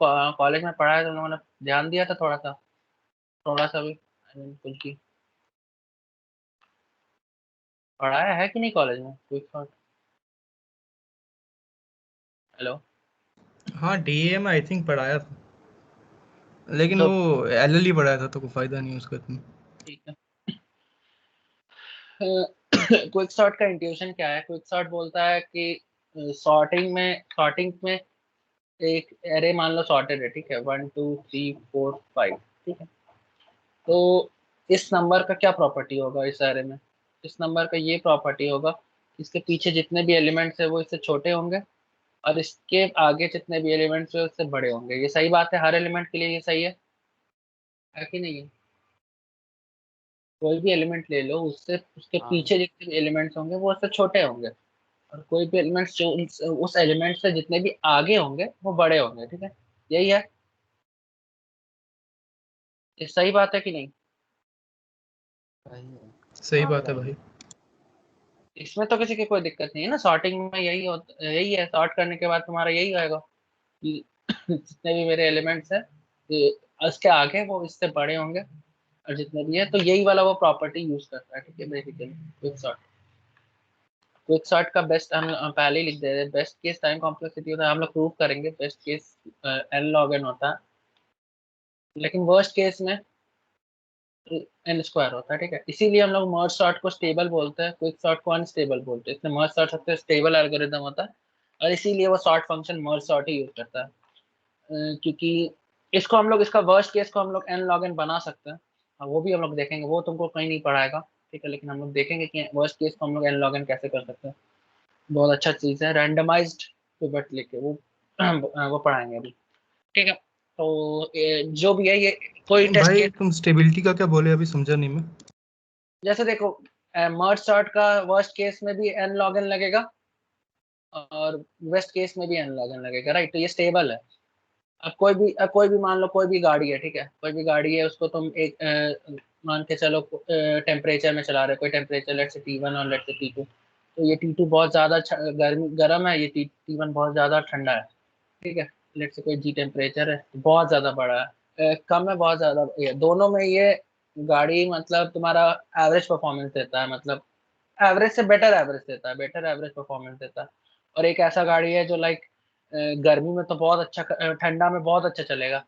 College में पढ़ा है तो उन्होंने ध्यान दिया था थोड़ा सा भी कुछ भी पढ़ाया है कि नहीं कॉलेज में क्विक सॉर्ट? हेलो। हाँ डीए में आई थिंक पढ़ाया था, लेकिन तो वो एलएलई पढ़ाया था तो कोई फायदा नहीं उसका इतना। ठीक है। क्विक सॉर्ट का इंट्यूशन क्या है? क्विक सॉर्ट बोलता है कि सॉर्टिंग में एक एरे मान लो सॉर्टेड है, ठीक है, 1 2 3 4 5, ठीक है। तो इस नंबर का क्या प्रॉपर्टी होगा इस एरे में? इस नंबर का ये प्रॉपर्टी होगा, इसके पीछे जितने भी एलिमेंट्स है वो इससे छोटे होंगे और इसके आगे जितने भी एलिमेंट्स है उससे बड़े होंगे। ये सही बात है, हर एलिमेंट के लिए ये सही है कि नहीं है? कोई भी एलिमेंट ले लो, उससे उसके हाँ पीछे जितने भी एलिमेंट्स होंगे वो उससे छोटे होंगे, और कोई भी एलिमेंट्स जो उस एलिमेंट से जितने भी आगे होंगे वो बड़े होंगे, ठीक है। यही है, ये सही बात है कि नहीं? सही है। सही हाँ बात है सही भाई। है। इसमें तो किसी की कोई दिक्कत नहीं है ना, सॉर्टिंग में यही है, सॉर्ट करने के बाद तुम्हारा यही आएगा कि जितने भी मेरे एलिमेंट्स हैं ये इसके आगे वो इससे बड़े होंगे, और जितने भी है तो यही वाला वो प्रॉपर्टी यूज करता है, ठीक है। बेसिकली क्विक सॉर्ट का बेस्ट हम पहले ही लिख दे रहे हैं, बेस्ट केस टाइम कॉम्प्लेक्सिटी होता है, हम लोग प्रूव करेंगे best case n log n होता है, लेकिन वर्स्ट केस में n स्क्वायर होता है, ठीक है। इसीलिए हम लोग मर्ज सॉर्ट को स्टेबल बोलते हैं, क्विक सॉर्ट को अनस्टेबल बोलते हैं। इसमें मर्ज सॉर्ट सबसे स्टेबल एल्गोरिदम होता है और इसीलिए वो सॉर्ट फंक्शन मर्ज सॉर्ट ही यूज करता है। क्योंकि इसको हम लोग, इसका वर्स्ट केस को हम लोग n log n बना सकते हैं, और वो भी हम लोग देखेंगे, वो तुमको कहीं नहीं पढ़ाएगा, ठीक है, लेकिन हम लोग देखेंगे कि वर्स्ट केस को हम लोग n log n कैसे कर सकते हैं। बहुत अच्छा चीज़ है, रैंडमाइज्ड पिवट लेके वो पढ़ाएंगे अभी, ठीक है। तो जो भी है ये कोई टेस्ट भाई केस, तुम स्टेबिलिटी का क्या बोले, अभी समझा नहीं मैं। जैसे देखो मर्ज सॉर्ट का वर्स्ट केस में भी n log n लगेगा और बेस्ट केस में भी n log n लगेगा, राइट। तो ये स्टेबल है। अब कोई भी मान लो, कोई भी गाड़ी है, ठीक है, कोई भी गाड़ी है, उसको तुम एक मान के चलो टेम्परेचर में चला रहे हो, कोई टेम्परेचर लेट से T1 और लेट से T2, तो ये T2 बहुत ज़्यादा गर्म है, ये T1 बहुत ज़्यादा ठंडा है, ठीक है। लेट से कोई जी टेम्परेचर है तो बहुत ज़्यादा बड़ा है, कम है बहुत ज़्यादा, ये दोनों में ये गाड़ी मतलब तुम्हारा एवरेज परफॉर्मेंस देता है, मतलब एवरेज से बेटर एवरेज देता है, बेटर एवरेज परफॉर्मेंस देता है। और एक ऐसा गाड़ी है जो लाइक गर्मी में तो बहुत अच्छा, ठंडा में बहुत अच्छा चलेगा,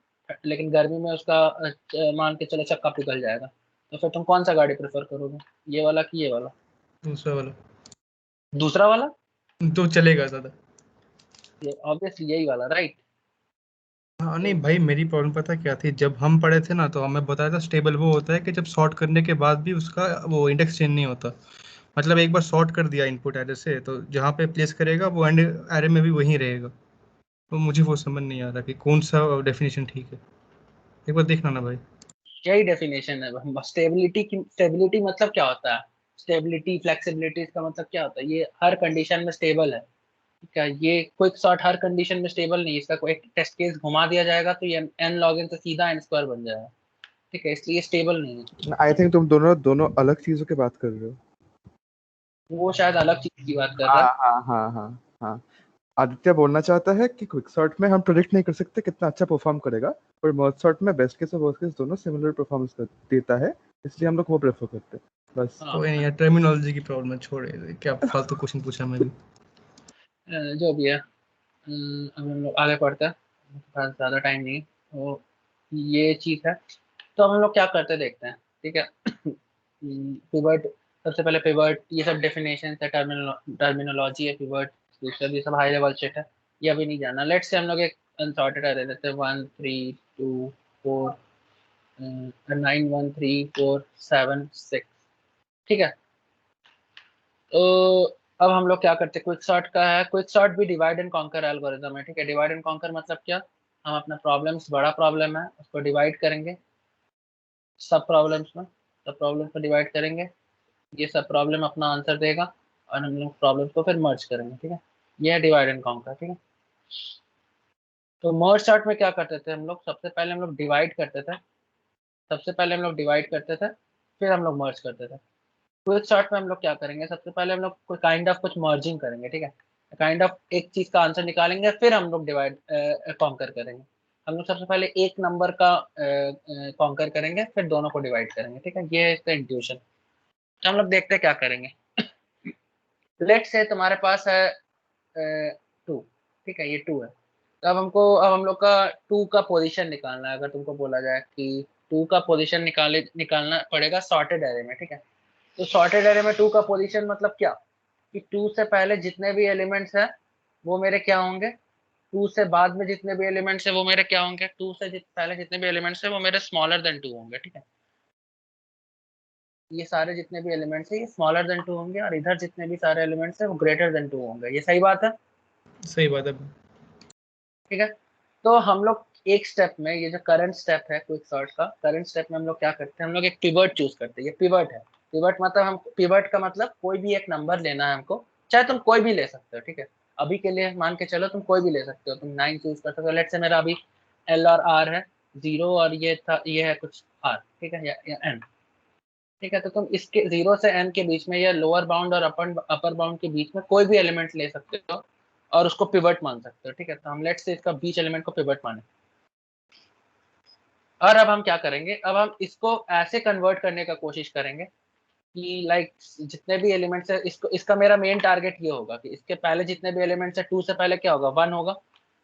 लेकिन गर्मी में उसका मान के चलो चक्का पिघल जाएगा। तो फिर तुम कौन सा गाड़ी प्रेफर करोगे, ये वाला कि ये वाला? दूसरा वाला दूसरा वाला, तो चलेगा ज्यादा। ये ऑब्वियसली यही वाला, राइट। हाँ नहीं तो भाई, मेरी प्रॉब्लम पता क्या थी, जब हम पढ़े थे ना तो हमें बताया था स्टेबल वो होता है कि जब सॉर्ट करने के बाद भी उसका वो इंडेक्स चेंज नहीं होता। मतलब एक बार सॉर्ट कर दिया इनपुट एरे से तो जहाँ पे प्लेस करेगा वो एंड एरे में भी वहीं रहेगा। तो मुझे वो समझ नहीं आ रहा कि कौन सा डेफिनेशन ठीक है। एक बार देखना ना भाई। यही डेफिनेशन है स्टेबिलिटी की। स्टेबिलिटी मतलब क्या होता है? स्टेबिलिटी फ्लेक्सिबिलिटी इसका मतलब क्या होता है? ये हर कंडीशन में स्टेबल है, ठीक है। ये क्विक सॉर्ट हर कंडीशन में स्टेबल नहीं है, इसका कोई टेस्ट केस घुमा दिया जाएगा तो ये n log n तो सीधा n स्क्वायर बन जाएगा, ठीक है, इसलिए स्टेबल नहीं है। आई थिंक तुम दोनों दोनों अलग चीजों की बात कर रहे हो। वो शायद अलग चीज की बात कर रहा हाँ है। हाँ हाँ हाँ हाँ। आदित्य बोलना चाहता है कि क्विक सॉर्ट में हम प्रेडिक्ट नहीं कर सकते कितना अच्छा परफॉर्म करेगा, पर मर्ज सॉर्ट में बेस्ट केस और वर्स्ट केस दोनों सिमिलर परफॉर्मेंस देता है, इसलिए हम लोग वो प्रेफर करते हैं बस। हाँ, कोई नहीं यार, टर्मिनोलॉजी की प्रॉब्लम है, छोड़े क्या फालतू क्वेश्चन पूछा मैं भी। जो भी है, अब हम लोग आगे पढ़ते हैं, मेरे पास ज़्यादा टाइम नहीं है, तो ये चीज़ है। तो हम लोग क्या करते देखते हैं, ठीक है। पिवट, सबसे पहले पिवट, ये सब डेफिनेशन है, टर्मिनोलॉजी है पिवट, ये सब हाई लेवल शिट है, ये अभी नहीं जाना। लेट्स से हम लोग एक अनसॉर्टेड अरे लेते हैं 1 3 2 4 9 1 3 4 7 6, ठीक है। तो अब हम लोग क्या करते हैं, क्विक सॉर्ट का है, क्विक सॉर्ट भी डिवाइड एंड कॉन्कर एल्गोरिदम है, ठीक है। डिवाइड एंड कॉन्कर मतलब क्या? हम अपना प्रॉब्लम्स, बड़ा प्रॉब्लम है उसको डिवाइड करेंगे सब प्रॉब्लम्स में, सब प्रॉब्लम्स को डिवाइड करेंगे, ये सब प्रॉब्लम अपना आंसर देगा और हम लोग प्रॉब्लम्स को फिर मर्ज करेंगे, ठीक है। ये है डिवाइड एंड कॉन्कर, ठीक है। तो मर्ज सॉर्ट में क्या करते थे हम लोग? सबसे पहले हम लोग डिवाइड करते थे, सबसे पहले हम लोग डिवाइड करते थे, फिर हम लोग मर्ज करते थे। क्विक सॉर्ट में हम लोग क्या करेंगे? सबसे पहले हम लोग कोई काइंड ऑफ कुछ मर्जिंग करेंगे, ठीक है, काइंड ऑफ एक चीज का आंसर निकालेंगे, फिर हम लोग डिवाइड कॉन्कर करेंगे। हम लोग सबसे पहले एक नंबर का कॉन्कर करेंगे, फिर दोनों को डिवाइड करेंगे, ठीक है। ये है इसका इंट्यूशन। तो हम लोग देखते हैं क्या करेंगे। लेट से तुम्हारे पास है 2, ठीक है, ये 2 है। तो अब हम लोग का 2 का पोजीशन निकालना है। अगर तुमको बोला जाए कि 2 का पोजीशन निकालना पड़ेगा सॉर्टेड एरे में, ठीक है। तो सॉर्टेड एरे में 2 का पोजीशन मतलब क्या, कि 2 से पहले जितने भी एलिमेंट्स हैं वो मेरे क्या होंगे, 2 से बाद में जितने भी एलिमेंट्स है वो मेरे क्या होंगे, 2 से पहले जितने भी एलिमेंट्स है वो मेरे स्मॉलर देन 2 होंगे, ठीक है। ये सारे जितने भी एलिमेंट्स है ये स्मॉलर देन 2 होंगे, और इधर जितने भी सारे एलिमेंट्स है वो ग्रेटर देन 2 होंगे। ये सही बात है? सही बात है। ठीक है। तो हम लोग एक स्टेप में, ये जो करंट स्टेप है क्विक सॉर्ट का, करंट स्टेप में हम लोग क्या करते हैं, हम लोग एक पिवट चूज करते हैं। ये पिवट है। पिवट मतलब हम, पिवट का मतलब कोई भी एक नंबर लेना है हमको, चाहे तुम कोई भी ले सकते हो, ठीक है। अभी के लिए मान के चलो तुम कोई भी ले सकते हो, तुम 9 चूज कर सकते हो। लेट से मेरा अभी एल और आर है 0, और ये था, ये है कुछ आर, ठीक है, या एन, ठीक है। तो तुम इसके 0 से n के बीच में, या लोअर बाउंड और अपर बाउंड के बीच में कोई भी एलिमेंट ले सकते हो और उसको पिवट मान सकते हो, ठीक है। तो हम लेट से इसका बीच एलिमेंट को पिवट माने। और अब हम क्या करेंगे, अब हम इसको ऐसे कन्वर्ट करने का कोशिश करेंगे कि लाइक जितने भी एलिमेंट्स है, इसको, इसका मेरा मेन टारगेट ये होगा कि इसके पहले जितने भी एलिमेंट्स है 2 से पहले क्या होगा, 1 होगा,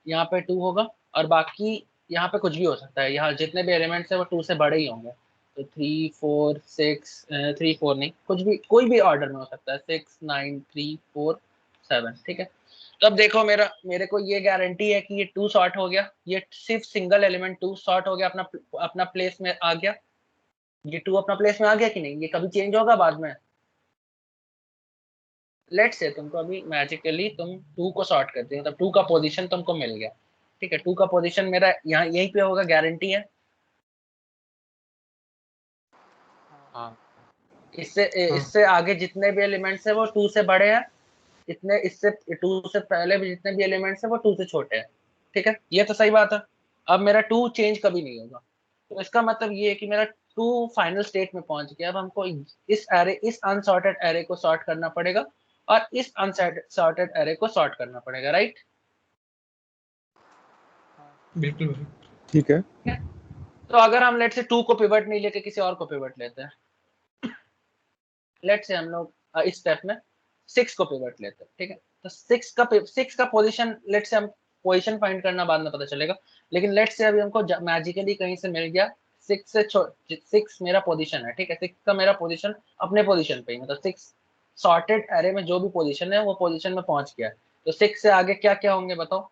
यहाँ पे 2 होगा, और बाकी यहाँ पे कुछ भी हो सकता है। यहाँ जितने भी एलिमेंट्स है वो 2 से बड़े ही होंगे। तो 3 4 6, 3 4 नहीं, कुछ भी, कोई भी ऑर्डर में हो सकता है, 6 9 3 4 7, ठीक है। तो अब देखो, मेरे को ये गारंटी है कि ये 2 सॉर्ट हो गया, ये सिर्फ सिंगल एलिमेंट 2 सॉर्ट हो गया, अपना प्लेस में आ गया। ये 2 अपना प्लेस में आ गया कि नहीं, ये कभी चेंज होगा बाद में। लेट से तुमको अभी मैजिकली तुम 2 को सॉर्ट करते हो, मतलब 2 का पोजीशन तुमको मिल गया, ठीक है। 2 का पोजीशन मेरा यहाँ यहीं पे होगा, गारंटी है। हाँ, इससे हाँ। इससे आगे जितने भी एलिमेंट्स है वो 2 से बड़े हैं, इतने इससे 2 से पहले भी जितने भी एलिमेंट्स है वो 2 से छोटे हैं, ठीक है। ये तो सही बात है। अब मेरा 2 चेंज कभी नहीं होगा। तो इसका मतलब ये है कि मेरा 2 फाइनल स्टेट में पहुंच गया। अब हमको इस अनसॉर्टेड एरे को सॉर्ट करना पड़ेगा, और इस अनसॉर्टेड एरे को सॉर्ट करना पड़ेगा, राइट। बिल्कुल भाई। ठीक है। तो अगर हम लेट से 2 को पिवट नहीं लेके किसी और को पिवट लेते हैं, लेट से हम लोग इस स्टेप में 6 को पिवट लेते हैं, ठीक है। तो 6 का पोजीशन, लेट से हम पोजीशन फाइंड करना बाद में पता चलेगा, लेकिन लेट से अभी हमको मैजिकली कहीं से मिल गया 6 मेरा पोजीशन है, ठीक है। 6 का मेरा पोजीशन अपने पोजीशन पे ही, मतलब 6 सॉर्टेड एरे में जो भी पोजीशन है वो पोजीशन में पहुंच गया है। तो 6 से आगे क्या क्या होंगे बताओ,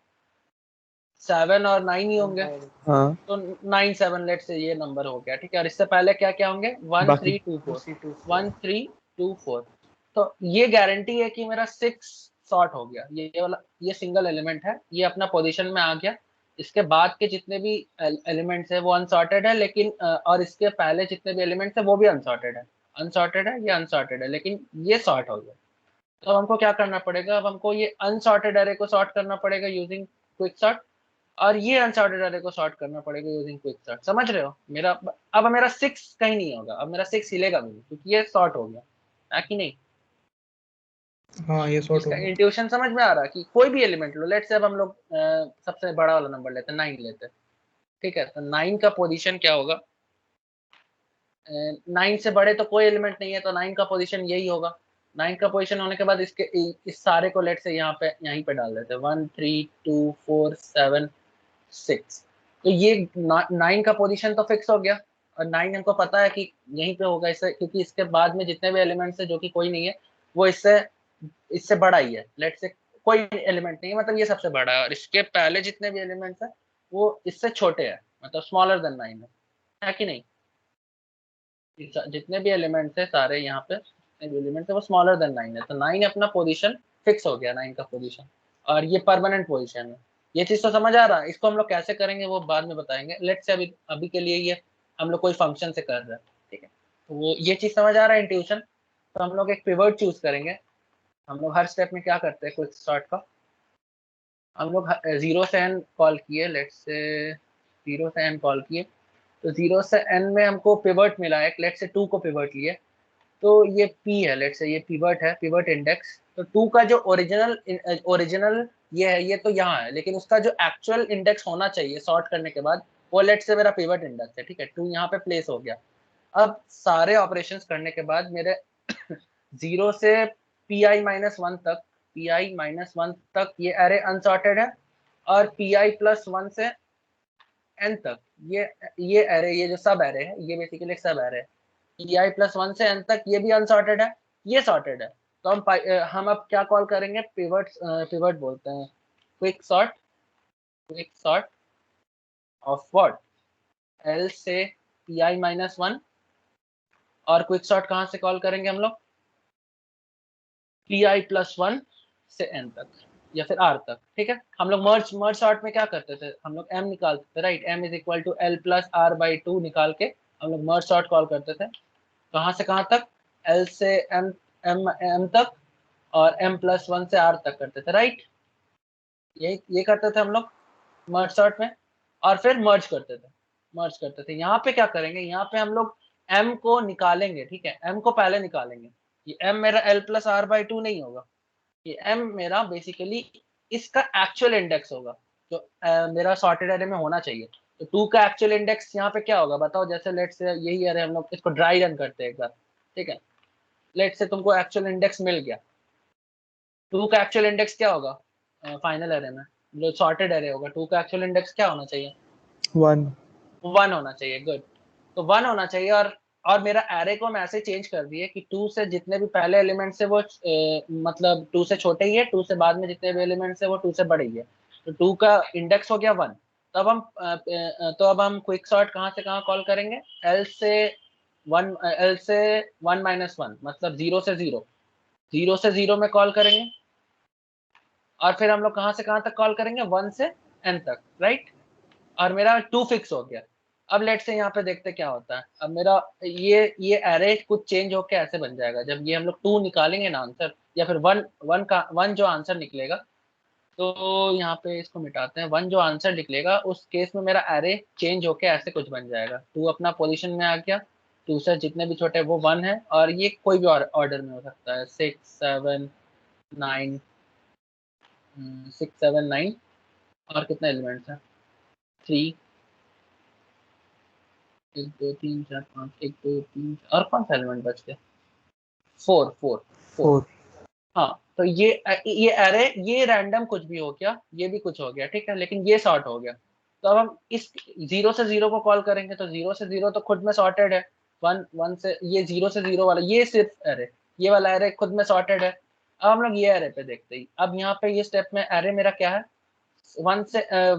7 और 9 ही होंगे। हाँ, तो 9 7 लेट से ये नंबर हो गया, ठीक है। और इससे पहले क्या क्या होंगे, 1 बाकी 3 2 4, 1 3 2 4। तो ये गारंटी है कि मेरा 6 सॉर्ट हो गया, ये वाला, ये सिंगल एलिमेंट है, ये अपना पोजीशन में आ गया। इसके बाद के जितने भी एलिमेंट्स है वो अनसॉर्टेड है, लेकिन और इसके पहले जितने भी एलिमेंट्स है वो भी अनसॉर्टेड है, ये अनसॉर्टेड है, लेकिन ये सॉर्ट हो गया। तो अब हमको क्या करना पड़ेगा, अब हमको ये अनसॉर्टेड एरे को सॉर्ट करना पड़ेगा यूजिंग क्विक सॉर्ट, और ये अनसॉर्टेड एरे को सॉर्ट करना पड़ेगा यूजिंग क्विक सॉर्ट। समझ रहे हो मेरा? अब मेरा 6 कहीं नहीं होगा, अब मेरा 6 हिलेगा भी नहीं, क्योंकि ये सॉर्ट हो गया है कि नहीं। हाँ, ये सॉर्ट इसका होगा। इंट्यूशन समझ में आ रहा है कि कोई भी एलिमेंट लो, लेट से अब हम लोग सबसे बड़ा वाला नंबर लेते हैं, 9 लेते हैं, ठीक है। तो 9 का पोजीशन क्या होगा, 9 से बड़े तो कोई एलिमेंट नहीं है, तो 9 का पोजीशन यही होगा। 9 का पोजीशन होने के बाद इसके इस सारे को लेट से यहीं पे डाल देते हैं, 1 3 2 4 7 6। तो ये 9 का पोजीशन तो फिक्स हो गया, और 9 हमको पता है कि यहीं पे होगा, इससे, क्योंकि इसके बाद में जितने भी एलिमेंट्स है जो कि कोई नहीं है, वो इससे इससे बड़ा ही है। लेट से कोई एलिमेंट नहीं है, मतलब ये सबसे बड़ा है, और इसके पहले जितने भी एलिमेंट्स है वो इससे छोटे हैं, मतलब स्मॉलर देन 9 है कि नहीं। जितने भी एलिमेंट्स है सारे यहाँ पे, जितने भी एलिमेंट्स है वो स्मॉलर देन 9 है। तो 9 अपना पोजीशन फिक्स हो गया, 9 का पोजीशन, और ये परमानेंट पोजीशन है। ये चीज तो समझ आ रहा है। इसको हम लोग कैसे करेंगे वो बाद में बताएंगे। लेट से अभी के लिए ये हम लोग कोई फंक्शन से कर रहे हैं, ठीक है। तो वो ये चीज समझ आ रहा है इंट्यूशन। तो हम लोग एक पिवट चूज करेंगे। हम लोग हर स्टेप में क्या करते हैं, क्विक स्टार्ट का, हम लोग 0 से n कॉल किए, लेट से 0 से n कॉल किए, तो 0 से n में हमको पिवट मिला है, लेट से 2 को पिवट लिए, तो ये p है, लेट से ये पिवट है, पिवट इंडेक्स। तो 2 का जो ओरिजिनल ये है, ये तो यहाँ है, लेकिन उसका जो एक्चुअल इंडेक्स होना चाहिए सॉर्ट करने के बाद वो लेट से मेरा पिवट इंडेक्स है, ठीक है। 2 यहाँ पे प्लेस हो गया। अब सारे ऑपरेशंस करने के बाद मेरे 0 से pi-1 तक, pi-1 तक ये एरे अनसॉर्टेड है, और pi+1 से n तक ये एरे, ये जो सब एरे है, ये बेसिकली एक सब एरे है। pi+1 से n तक ये भी अनसॉर्टेड है, ये सॉर्टेड है। तो हम अब क्या कॉल करेंगे, पिवट बोलते हैं, quick sort of what, l से pi-1, और क्विक सॉर्ट कहाँ से कॉल करेंगे हम लोग, pi+1 से n तक या फिर r तक, ठीक है। हम लोग मर्ज सॉर्ट में क्या करते थे, हम लोग m निकालते थे, right. m is equal to l plus r/2 निकाल के हम लोग मर्ज सॉर्ट कॉल करते थे। कहाँ से कहाँ तक, l से m तक, और m+1 से r तक करते थे, राइट। ये करते थे हम लोग मर्ज सॉर्ट में, और फिर मर्ज करते थे। यहाँ पे क्या करेंगे, यहाँ पे हम लोग m को निकालेंगे, ठीक है। m को पहले निकालेंगे। ये m मेरा l+r/2 नहीं होगा, ये m मेरा बेसिकली इसका एक्चुअल इंडेक्स होगा जो मेरा सॉर्टेड एरे में होना चाहिए। तो 2 का एक्चुअल इंडेक्स यहाँ पे क्या होगा बताओ। जैसे लेट से यही एरे हम लोग इसको ड्राई रन करते हैं एक बार, ठीक है। लेट से तुमको एक्चुअल इंडेक्स मिल गया, 2 का एक्चुअल इंडेक्स क्या होगा फाइनल एरे में, जो सॉर्टेड एरे होगा, 2 का एक्चुअल इंडेक्स क्या होना चाहिए, 1 होना चाहिए। गुड, तो 1 होना चाहिए। और मेरा एरे को हम ऐसे चेंज कर दिए कि 2 से जितने भी पहले एलिमेंट्स है वो मतलब 2 से छोटे ही है, 2 से बाद में जितने भी एलिमेंट्स है वो 2 से बड़े ही है। तो 2 का इंडेक्स हो गया 1। तो अब हम क्विक सॉर्ट कहाँ से कहाँ कॉल करेंगे, l से 1-1 मतलब 0 से 0 में कॉल करेंगे, और फिर हम लोग कहाँ से कहाँ तक कॉल करेंगे, 1 से n तक, राइट। और मेरा 2 फिक्स हो गया। अब लेट से यहाँ पे देखते क्या होता है। अब मेरा ये एरे कुछ चेंज होके ऐसे बन जाएगा, जब ये हम लोग 2 निकालेंगे ना आंसर, या फिर 1 जो आंसर निकलेगा, तो यहाँ पे इसको मिटाते हैं। 1 जो आंसर निकलेगा उस केस में मेरा एरे चेंज होके ऐसे कुछ बन जाएगा। 2 अपना पोजीशन में आ गया, 2 से जितने भी छोटे वो 1 है, और ये कोई भी ऑर्डर में हो सकता है, 6 7 9 6 7 9, और कितने एलिमेंट्स हैं, 3 1 2 3 4 5 1 2 3, और कौन सा एलिमेंट बच गया, 4। हाँ, तो ये एरे, ये रैंडम कुछ भी हो गया, ये भी कुछ हो गया, ठीक है, लेकिन ये सॉर्ट हो गया। तो अब हम इस 0 से 0 को कॉल करेंगे, तो 0 से 0 तो खुद में सॉर्टेड है। 1 से ये 0 से 0 वाला, ये सिर्फ एरे, ये वाला एरे खुद में सॉर्टेड है। अब हम लोग ये एरे पे देखते ही, अब यहाँ पे ये स्टेप में एरे मेरा क्या है, 1 से ये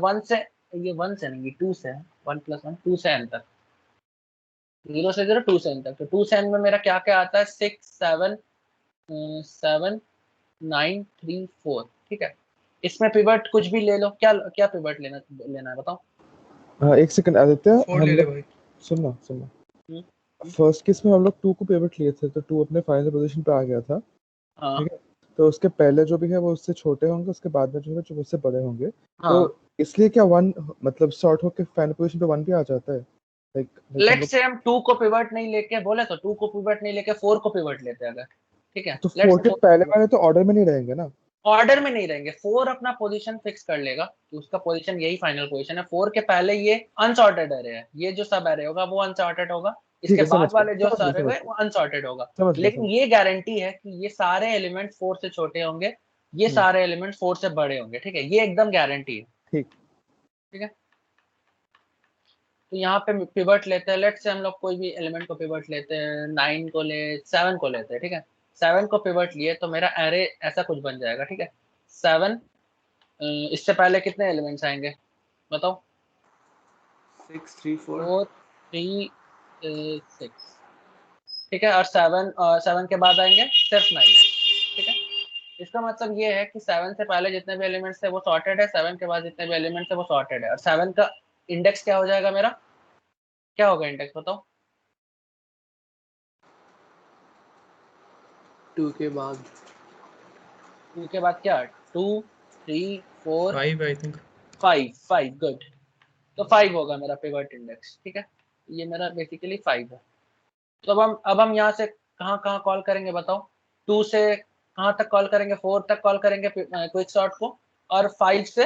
1 से नहीं, ये 2 से है, 1+1 2 से n तक, 0 से 0 2 से n तक। तो 2 से n में मेरा क्या क्या आता है, 6 7 7 9 3 4, ठीक है। इसमें पिवट कुछ भी ले लो, क्या क्या पिवट लेना है बताओ। हाँ, एक सेकंड आदित्य, 4 हम ले ले लोग भाई। सुनना फर्स्ट केस में हम लोग 2 को पिवट लिए थे, तो 2 अपने फाइनल पोजीशन पे आ गया था, हाँ ठीक है। तो उसके पहले जो भी है वो उससे छोटे होंगे, उसके बाद में जो है जो उससे बड़े होंगे। हाँ, तो इसलिए क्या 1 मतलब सॉर्ट होके फाइनल पोजीशन पे 1 भी आ जाता है, लाइक लेट से हम 2 को पिवट नहीं लेके, बोले तो 2 को पिवट नहीं लेके 4 को पिवट लेते हैं अगर, ठीक है। तो लेट्स 4 के पहले वाले तो ऑर्डर में नहीं रहेंगे ना। ऑर्डर में नहीं रहेंगे, 4 अपना पोजीशन फिक्स कर लेगा कि उसका पोजीशन यही फाइनल पोजीशन है। 4 के पहले ये अनसॉर्टेड एरे है, ये जो सब एरे होगा वो अनसॉर्टेड होगा, ठीक इसके है, समझ बाद वाले जो गया, सारे समझ हुए वो अनसॉर्टेड होगा। समझ गया, लेकिन समझ ये गारंटी है कि ये सारे एलिमेंट 4 से छोटे होंगे, ये सारे एलिमेंट 4 से बड़े होंगे, ठीक है। ये एकदम गारंटी है, ठीक। ठीक है। तो यहाँ पे पिवट लेते हैं, लेट से हम लोग कोई भी एलिमेंट को पिवट लेते हैं, 9 को ले 7 को लेते हैं, ठीक है। 7 को पिवट लिए तो मेरा एरे ऐसा कुछ बन जाएगा, ठीक है। 7 इससे पहले कितने एलिमेंट्स आएंगे बताओ, 6 3 4 4 3 6, ठीक है। और 7 के बाद आएंगे सिर्फ 9, ठीक है। इसका मतलब ये है कि 7 से पहले जितने भी एलिमेंट्स थे वो सॉर्टेड है, 7 के बाद जितने भी एलिमेंट्स है वो सॉर्टेड है। और 7 का इंडेक्स क्या हो जाएगा मेरा, क्या होगा इंडेक्स बताओ, 2 के बाद 2 के बाद क्या, 2 3 4 5 आई थिंक 5 गुड। तो 5 होगा मेरा पिवट इंडेक्स, ठीक है। ये मेरा बेसिकली 5 है। तो अब हम यहाँ से कहाँ कहाँ कॉल करेंगे बताओ, 2 से कहाँ तक कॉल करेंगे, 4 तक कॉल करेंगे क्विक सॉर्ट को, और 5 से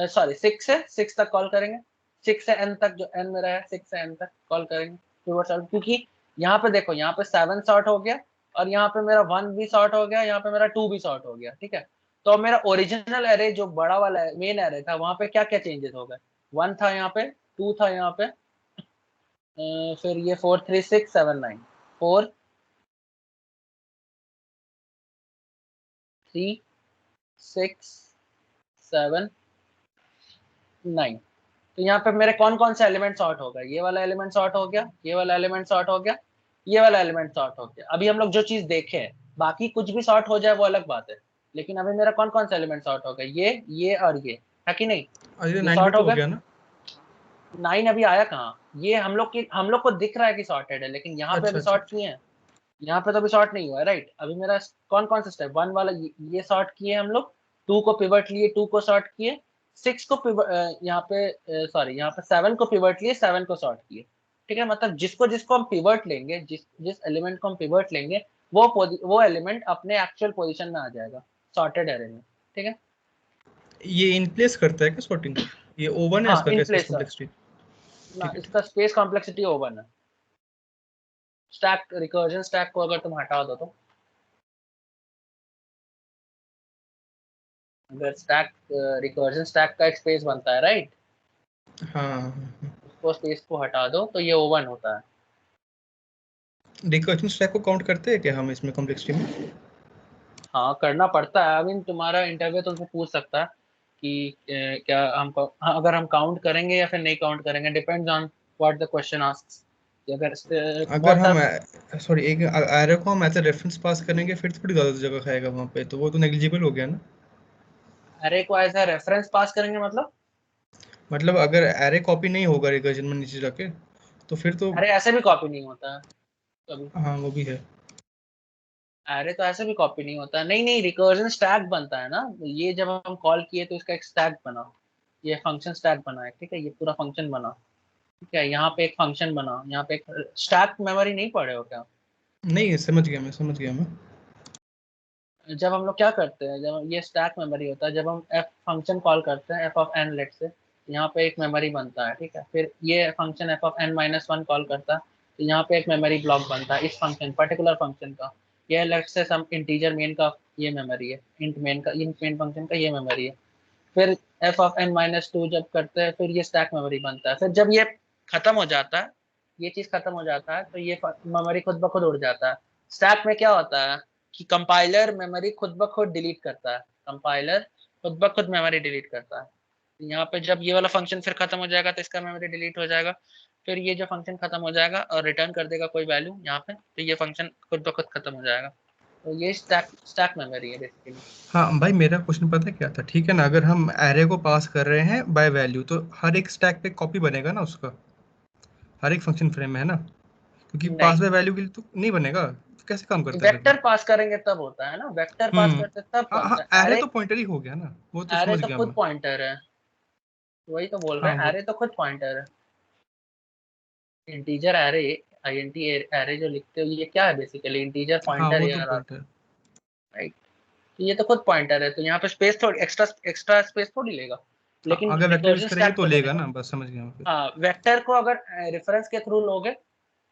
सॉरी 6 से 6 तक कॉल करेंगे, 6 से n तक, जो n मेरा है 6 से n तक कॉल करेंगे पिवट सॉर्ट, क्योंकि यहाँ पे देखो यहाँ पे 7 सॉर्ट हो गया और यहाँ पे मेरा 1 भी सॉर्ट हो गया, यहाँ पे मेरा 2 भी सॉर्ट हो गया, ठीक है। तो मेरा ओरिजिनल एरे जो बड़ा वाला मेन एरे था वहां पे क्या क्या चेंजेस हो गए, 1 था यहाँ पे, 2 था यहाँ पे, फिर ये 4 3 6 7 9, 4 3 6 7 9। तो यहाँ पे मेरे कौन कौन से एलिमेंट सॉर्ट हो गए, ये वाला एलिमेंट सॉर्ट हो गया, ये वाला एलिमेंट सॉर्ट हो गया, ये वाला एलिमेंट सॉर्ट हो गया। अभी हम लोग जो चीज देखे हैं, बाकी कुछ भी सॉर्ट हो जाए वो अलग बात है, लेकिन अभी मेरा कौन कौन सा एलिमेंट सॉर्ट हो गया, ये और ये है कि नहीं, अरे ये 9 भी सॉर्ट तो हो हो गए। गया ना। 9 अभी आया कहाँ, ये हम लोग को दिख रहा है कि सॉर्टेड है, लेकिन यहाँ पे अच्छा अभी अच्छा सॉर्ट अच्छा। किए हैं, यहाँ पे तो अभी सॉर्ट नहीं हुआ है, राइट। अभी मेरा कौन कौन सा स्टेप, 1 वाला ये सॉर्ट किए हम लोग, 2 को पिवट लिए, 2 को सॉर्ट किए, 6 को यहाँ पे सॉरी यहाँ पे 7 को पिवट लिए, 7 को सॉर्ट किए, ठीक है। मतलब जिसको जिसको हम पिवट लेंगे, जिस एलिमेंट को हम पिवट लेंगे, वो एलिमेंट अपने एक्चुअल पोजीशन में आ जाएगा सॉर्टेड एरे में, ठीक है। ये इन प्लेस करता है क्या सॉर्टिंग? ये ओवन है हाँ इसका इन क्या स्पेस प्लेस सर, कॉम्प्लेक्सिटी? ना ठीक है ठीक इसका स्पेस कॉम्प्लेक्सिटी ओवन है। स्टैक रिकर्जन स्टैक को अगर तुम हटा दो तो, अगर स्टैक रिकर्जन स्टैक का एक स्पेस बनता है, राइट, है। हाँ हाँ, हाँ। उसको स्पेस को हटा दो तो ये ओवन होता है। रिकर्जन स्टैक को काउंट करते हैं क्या हम इसमें कॉम्प्लेक्सिटी में? हाँ करना पड़ता है, आई मीन तुम्हारा इंटरव्यू तुमसे पूछ सकता है कि क्या हमको, हाँ, अगर हम काउंट करेंगे या फिर नहीं काउंट करेंगे, depends on what the question asks. अगर अगर बहुत हम सारा, सॉरी एक एरे को हम एज ए रेफरेंस पास करेंगे फिर थोड़ी ज़्यादा जगह खाएगा वहाँ पे, तो वो तो नेग्लिजिबल हो गया ना। अरे को एज ए रेफरेंस पास करेंगे मतलब, मतलब अगर एरे कॉपी नहीं होगा रिकर्जन में नीचे जाके तो फिर तो। अरे ऐसे भी कॉपी नहीं होता है कभी, हाँ वो भी है। अरे तो ऐसे भी कॉपी नहीं होता, नहीं नहीं रिकर्जन स्टैक बनता है ना, ये जब हम कॉल किए तो इसका एक स्टैक बना, ये फंक्शन स्टैक बना है, ठीक है, ये पूरा फंक्शन बना, ठीक है। यहाँ पे एक फंक्शन बना, यहाँ पे एक स्टैक मेमोरी नहीं पढ़े हो क्या। नहीं समझ गया मैं, समझ गया मैं। जब हम लोग क्या करते हैं, जब ये स्टैक मेमोरी होता है, जब हम एफ फंक्शन कॉल करते हैं एफ ऑफ एन लेट से, यहाँ पे एक मेमोरी बनता है, ठीक है। फिर ये function F of N minus one call करता है, तो यहाँ पे एक मेमोरी ब्लॉक बनता है इस फंक्शन पर्टिकुलर फंक्शन का, ये लेट से सम इंटीजर मेन का ये मेमोरी है, इंट मेन फंक्शन का ये मेमोरी है। फिर F of N minus two जब करते हैं, फिर ये स्टैक मेमोरी बनता है। फिर जब ये खत्म हो जाता है, ये चीज खत्म हो जाता है, तो ये मेमोरी खुद ब खुद उड़ जाता है। स्टैक में क्या होता है कि कंपाइलर मेमोरी खुद ब खुद डिलीट करता है, कंपाइलर खुद ब खुद मेमोरी डिलीट करता है। यहाँ पे जब ये वाला फंक्शन फिर खत्म हो जाएगा तो इसका मेमोरी डिलीट हो जाएगा, फिर ये जो फंक्शन खत्म हो जाएगा और रिटर्न कर देगा कोई वैल्यू यहाँ पे, तो ये फंक्शन खुद ब खुद खत्म हो जाएगा। तो ये स्टैक मेमोरी है बेसिकली। हाँ भाई मेरा क्वेश्चन पता है क्या था, ठीक है ना, अगर हम एरे को पास कर रहे हैं बाय वैल्यू तो हर एक स्टैक पे कॉपी बनेगा ना उसका, हर एक फंक्शन फ्रेम में है ना, क्योंकि पास नहीं, बाय वैल्यू के लिए तो नहीं बनेगा, तो कैसे काम करता है फिर वो? वेक्टर पास करेंगे तब होता है ना, वेक्टर पास करते तब हाँ हाँ बनता है एरे एरे। तो पॉइंटर ही हो गया ना, वो तो एरे समझ तो गया खुद मैं। पॉइंटर है, वही तो बोल रहे हाँ हैं, वो एरे तो खुद पॉइंटर है। इंटीजर एरे, आईएनटी एरे जो लिखते हो, ये क्या है बेसिकली, इंटीजर हाँ पॉइंटर वो तो यार, पॉइंटर। राइट। तो ये तो खुद पॉइंटर है, तो यहाँ पे स्पेस थोड़ी एक्स्ट्रा स्पेस थोड़ी लेगा, हाँ लेकिन अगर वेक्टर यूज रिकर्जन करेंगे स्टैक तो पे लेगा लेगा। ना, बस समझ गया मैं फिर। हाँ वेक्टर को अगर रेफरेंस के थ्रू लोगे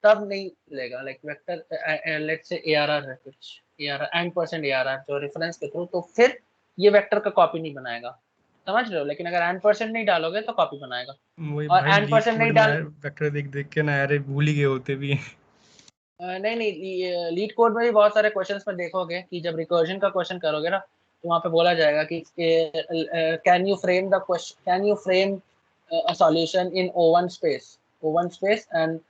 तब नहीं लेगा, like vector let's say ARR है कुछ, एआरआर एन% एआरआर जो रेफरेंस के थ्रू, तो फिर ये वेक्टर का कॉपी नहीं बनाएगा, समझ रहे हो। लेकिन अगर n% नहीं डालोगे तो कॉपी बनाएगा, वही और भाई लीड n% कोड नहीं में डाल, वेक्टर देख देख के ना एरे भूल ही गए होते भी हैं। नहीं नहीं लीड कोड में भी बहुत सारे क्वेश्चंस में देखोगे कि जब रिकर्जन का क्वेश्चन करोगे ना, तो वहाँ पे बोला जाएगा कि can you frame the question, can you frame a solution in O1 space and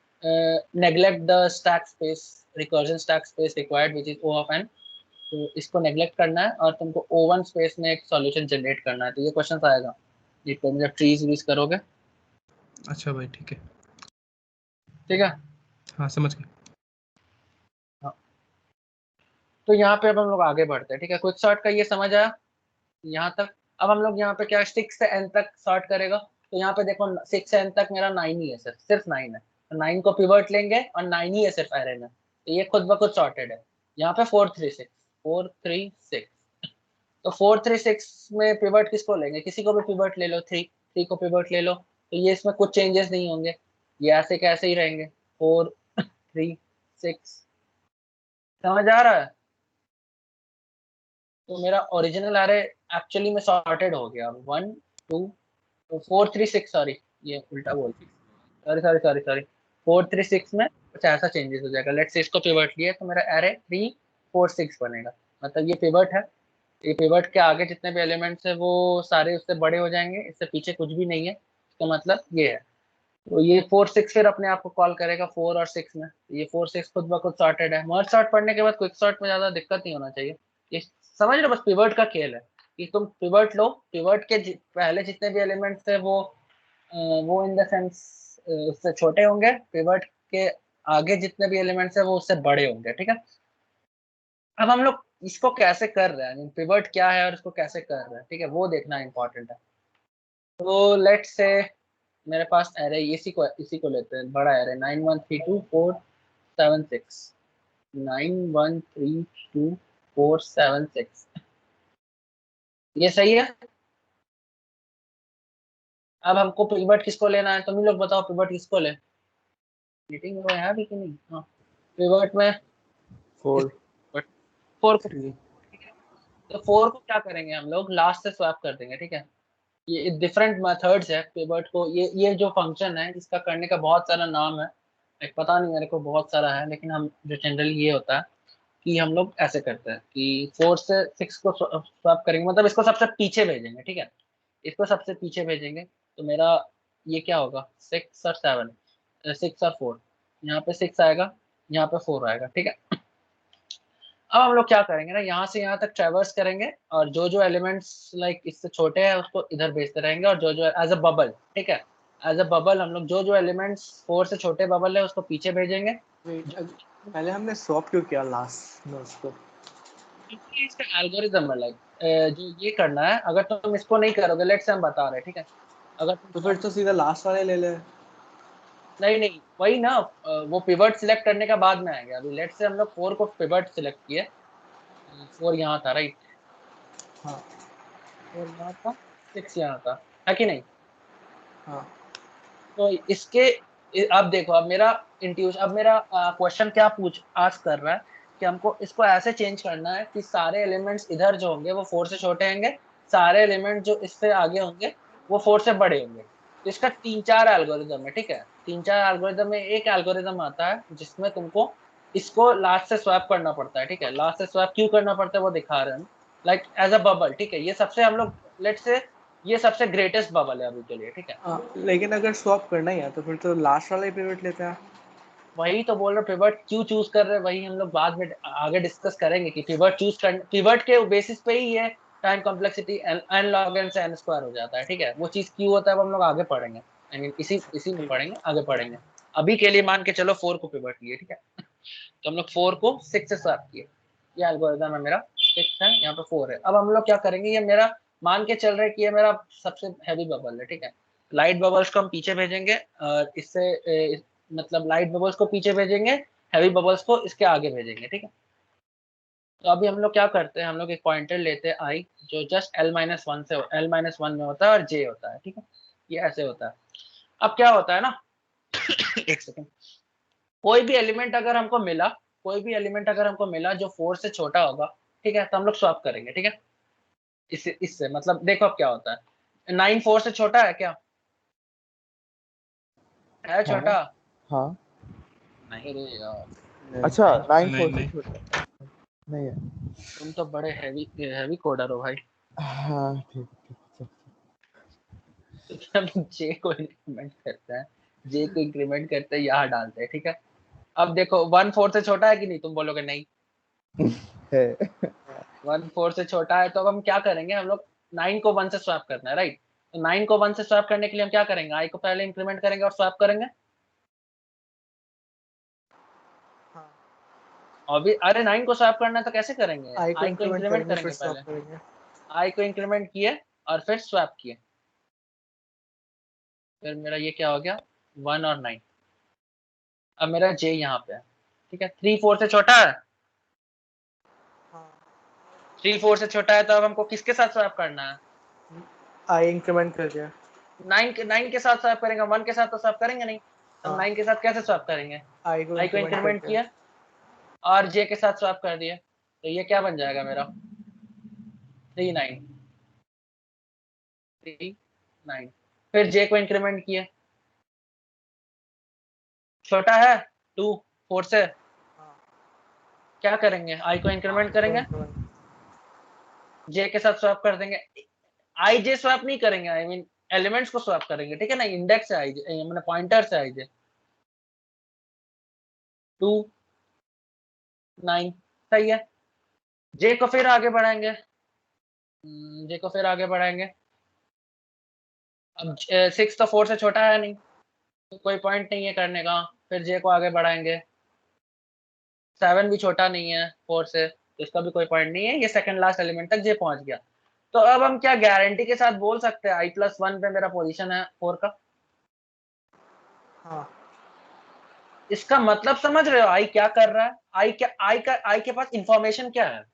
neglect the stack space, recursion stack space required which is O of n। तो इसको नेग्लेक्ट करना है और तुमको O1 स्पेस में एक सॉल्यूशन जनरेट करना है, तो ये क्वेश्चन आएगा लीड कोड में जब ट्रीज यूज करोगे, अच्छा भाई ठीक है। ठीक है। हाँ समझ गए। हाँ। तो यहाँ पे अब हम लोग आगे बढ़ते हैं, ठीक है। क्विक सॉर्ट का ये समझ आया यहाँ तक। अब हम लोग यहाँ पे क्या 6 से n तक सॉर्ट करेगा, तो यहाँ पे देखो 6 से n तक मेरा 9 ही है, सिर्फ 9 है, तो 9 को पिवट लेंगे और 9 ही है सिर्फ एरे में, तो ये खुद ब खुद सॉर्टेड है। यहाँ पे 4 3 6, 4 3 6, तो 4 3 6 में पिवट किसको लेंगे, किसी को भी पिवट ले लो, 3 को पिवट ले लो, तो ये इसमें कुछ चेंजेस नहीं होंगे, ये ऐसे कैसे ही रहेंगे 4 3 6। समझ आ रहा है? तो मेरा ओरिजिनल एरे एक्चुअली में सॉर्टेड हो गया 1 2 4 3 6, सॉरी ये उल्टा बोल, सॉरी 4 3 6 में कुछ ऐसा चेंजेस हो जाएगा। लेट्स से इसको पिवट लिए तो मेरा एरे 3 4 6 बनेगा, मतलब ये पिवट है, ये पिवट के आगे जितने भी एलिमेंट्स है वो सारे उससे बड़े हो जाएंगे, इससे पीछे कुछ भी नहीं है, इसका मतलब ये है। तो ये 4 6 फिर अपने आप को कॉल करेगा 4 और 6 में, ये 4 6 खुद ब खुद सॉर्टेड है। मर्ज सॉर्ट पढ़ने के बाद क्विक सॉर्ट में ज्यादा दिक्कत नहीं होना चाहिए, ये समझ लो, बस पिवट का खेल है कि तुम पिवट लो, पिवट के पहले जितने भी एलिमेंट्स थे वो इन द सेंस उससे छोटे होंगे, पिवट के आगे जितने भी एलिमेंट्स है वो उससे बड़े होंगे, ठीक है। अब हम लोग इसको कैसे कर रहे हैं, पिवट क्या है और इसको कैसे कर रहे हैं, ठीक है, वो देखना इंपॉर्टेंट है। तो लेट्स से मेरे पास एरे इसी को लेते हैं, बड़ा एरे 9 1 3 2 4 7 6, 9 1 3 2 4 7 6, ये सही है। अब हमको पिवट किसको लेना है, तुम ही लोग बताओ, पिवट किसको ले, मीटिंग में है भी कि नहीं। हाँ, पिवट में 4 4 को, तो 4 को क्या करेंगे हम लोग, लास्ट से स्वैप कर देंगे, ठीक है। ये डिफरेंट मेथड्स है पिवट को, ये जो फंक्शन है इसका करने का बहुत सारा नाम है, एक पता नहीं मेरे को, बहुत सारा है, लेकिन हम जो जनरली ये होता है कि हम लोग ऐसे करते हैं कि 4 से 6 को स्वैप करेंगे, मतलब इसको सबसे पीछे भेजेंगे, ठीक है, इसको सबसे पीछे भेजेंगे, तो मेरा ये क्या होगा 6 और 7, 6 और 4, यहाँ पे 6 आएगा, यहाँ पे 4 आएगा, ठीक है। अब हम लोग क्या करेंगे ना, यहाँ से यहाँ तक ट्रेवर्स करेंगे और जो जो एलिमेंट्स लाइक इससे छोटे हैं उसको इधर भेजते रहेंगे, और जो जो एज अ बबल, ठीक है, एज अ बबल हम लोग जो जो एलिमेंट्स 4 से छोटे बबल है उसको पीछे भेजेंगे। वेट, पहले हमने स्वैप क्यों किया लास्ट में उसको? क्योंकि इसका एल्गोरिदम है, लाइक जो ये करना है, अगर तुम इसको नहीं करोगे, लेट्स से हम बता रहे हैं, ठीक है, अगर तुम तो फिर तो सीधा लास्ट वाले ले ले। नहीं वही ना, वो पिवट सिलेक्ट करने का बाद में आएगा, अभी लेट्स से हम लोग 4 को पिवट सिलेक्ट किए, 4 यहाँ था, राइट, हाँ 4 यहाँ था, 6 यहाँ था, है कि नहीं। हाँ तो इसके अब देखो, अब मेरा क्वेश्चन क्या पूछ आज कर रहा है कि हमको इसको ऐसे चेंज करना है कि सारे एलिमेंट्स इधर जो होंगे वो 4 से छोटे होंगे, सारे एलिमेंट जो इससे आगे होंगे वो 4 से बड़े होंगे। तो इसका 3 4 एल्गोरिदम है, ठीक है, 3 4 एल्गोरिदम में एक एल्गोरिदम आता है जिसमें तुमको इसको लास्ट से स्वैप करना पड़ता है, ठीक है, लास्ट से स्वैप क्यों करना पड़ता है वो दिखा रहे हैं, लाइक एज अ बबल, ठीक है, ये सबसे हम लोग लेट्स से ये सबसे ग्रेटेस्ट बबल है अभी के लिए, ठीक है। हाँ, लेकिन अगर स्वैप करना ही है तो फिर तो लास्ट वाला ही पिवट लेते हैं। वही तो बोल रहे, पिवट क्यों चूज कर रहे हैं, वही हम लोग बाद में आगे डिस्कस करेंगे कि पिवट के बेसिस पे ही ये time complexity n log n से n स्क्वायर हो जाता है, ठीक है, वो चीज क्यों होता है वो हम लोग आगे पढ़ेंगे, आई मीन इसी में पढ़ेंगे, आगे पढ़ेंगे। अभी के लिए मान के चलो 4 को पिवट लिए, ठीक है, तो हम लोग 4 को 6 से स्वैप किए, ये एल्गोरिथम है मेरा, 6 है यहाँ पे 4 है। अब हम लोग क्या करेंगे, ये मेरा मान के चल रहे कि ये मेरा सबसे हैवी बबल है, ठीक है, लाइट बबल्स को हम पीछे भेजेंगे, और इससे मतलब लाइट बबल्स को पीछे भेजेंगे, हैवी बबल्स को इसके आगे भेजेंगे, ठीक है। तो अभी हम लोग क्या करते हैं, हम लोग एक पॉइंटर लेते हैं आई, जो जस्ट l-1 में होता है और j होता है, ठीक है, ये ऐसे होता है। अब क्या होता है ना एक सेकंड, कोई भी एलिमेंट अगर हमको मिला, जो 4 से छोटा होगा, ठीक है, तो हम लोग स्वैप करेंगे, ठीक है, इससे मतलब देखो अब क्या होता है, 9 4 से छोटा है क्या, है हाँ छोटा, हाँ नहीं रे यार, अच्छा 9 नहीं 4 से नहीं छोटा नहीं है। तुम तो बड़े हैवी कोडर हो भाई। हाँ ठीक ठीक तो जब जे को इंक्रीमेंट करते हैं, यहाँ डालते हैं, ठीक है। अब देखो 1 4 से छोटा है कि नहीं, तुम बोलोगे नहीं, है 1 4 से छोटा है, तो अब हम क्या करेंगे, हम लोग 9 को 1 से स्वैप करना है, राइट, तो 9 को 1 से स्वैप करने के लिए हम क्या करेंगे, आई को पहले इंक्रीमेंट करेंगे और स्वैप करेंगे। हाँ, अभी अरे 9 को स्वैप करना है तो कैसे करेंगे, आई को आई को इंक्रीमेंट इंक्रीमेंट करेंगे फिर करेंगे, स्वैप पहले करेंगे। आई को इंक्रीमेंट किए और फिर स्वैप किए, फिर मेरा ये क्या हो गया 1 और 9। अब मेरा जे यहाँ पे है, ठीक है, 3 4 से छोटा है, हाँ 3 4 से छोटा है, तो अब हमको किसके साथ स्वैप करना है? आई इंक्रीमेंट कर दिया 9 के साथ स्वैप करेंगे, 1 के साथ तो स्वैप करेंगे नहीं। हम हाँ। 9 के साथ कैसे स्वैप करेंगे? आई को आई को इंक्रीमेंट करके किया और जे के साथ स्वैप कर दिया, तो ये क्या बन जाएगा मेरा? 3 9 3 9। फिर जे को इंक्रीमेंट किया, छोटा है 2 4 से, हाँ। क्या करेंगे? आई को इंक्रीमेंट करेंगे, जे के साथ स्वैप कर देंगे। आई जे स्वैप नहीं करेंगे, आई मीन एलिमेंट्स को स्वैप करेंगे, ठीक है ना? इंडेक्स है आई जे, मैंने पॉइंटर से आई जे 2 9 सही है। जे को फिर आगे बढ़ाएंगे, जे को फिर आगे बढ़ाएंगे। अब 6 तो 4 से छोटा है नहीं, तो कोई पॉइंट नहीं है करने का। फिर जे को आगे बढ़ाएंगे, 7 भी छोटा नहीं है 4 से, तो इसका भी कोई पॉइंट नहीं है। ये सेकंड लास्ट एलिमेंट तक जे पहुंच गया। तो अब हम क्या गारंटी के साथ बोल सकते हैं i+1 पे मेरा पोजीशन है 4 का? हाँ। इसका मतलब समझ रहे हो आई क्या कर रहा है? आई के पास इंफॉर्मेशन क्या है?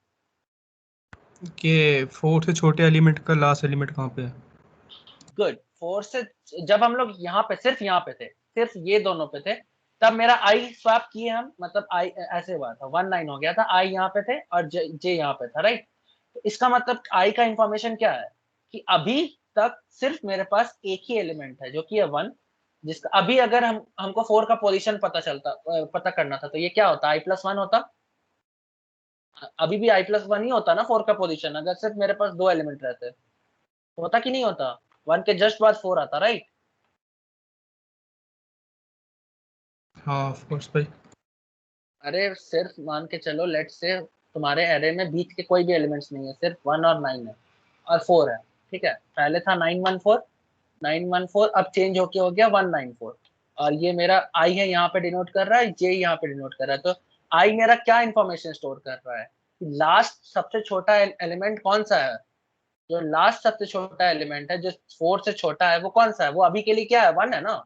कि 4 से छोटे एलिमेंट का लास्ट एलिमेंट कहाँ पे है। गुड। 4 से जब हम लोग यहाँ पे सिर्फ थे, सिर्फ ये दोनों पे थे, तब मेरा आई स्वैप किए हम, मतलब आई ऐसे हुआ था 1 9 हो गया था, आई यहाँ पे थे और जे यहाँ पे था, राइट? तो इसका मतलब आई का इंफॉर्मेशन क्या है कि अभी तक सिर्फ मेरे पास एक ही एलिमेंट है जो कि है 1, जिसका अभी अगर हमको 4 का पोजीशन पता करना था, तो ये क्या होता? i+1 होता। अभी भी i+1 ही होता ना 4 का पोजीशन, अगर सिर्फ मेरे पास 2 एलिमेंट रहते, होता कि नहीं होता? 1 के जस्ट बाद 4 आता, राइट? हाँ ऑफ कोर्स भाई। अरे सिर्फ मान के चलो, लेट्स से तुम्हारे एरे में बीच के कोई भी एलिमेंट्स नहीं है, सिर्फ 1 और 9 है और 4 है, ठीक है? पहले था 914 अब चेंज होके हो गया 194, और ये मेरा आई है यहाँ पे डिनोट कर रहा है, जे यहाँ पे डिनोट कर रहा है। तो आई मेरा क्या इंफॉर्मेशन स्टोर कर रहा है कि लास्ट सबसे छोटा एलिमेंट कौन सा है? जो लास्ट सबसे छोटा एलिमेंट है जो 4 से छोटा है, वो कौन सा है? वो अभी के लिए क्या है? 1 है ना,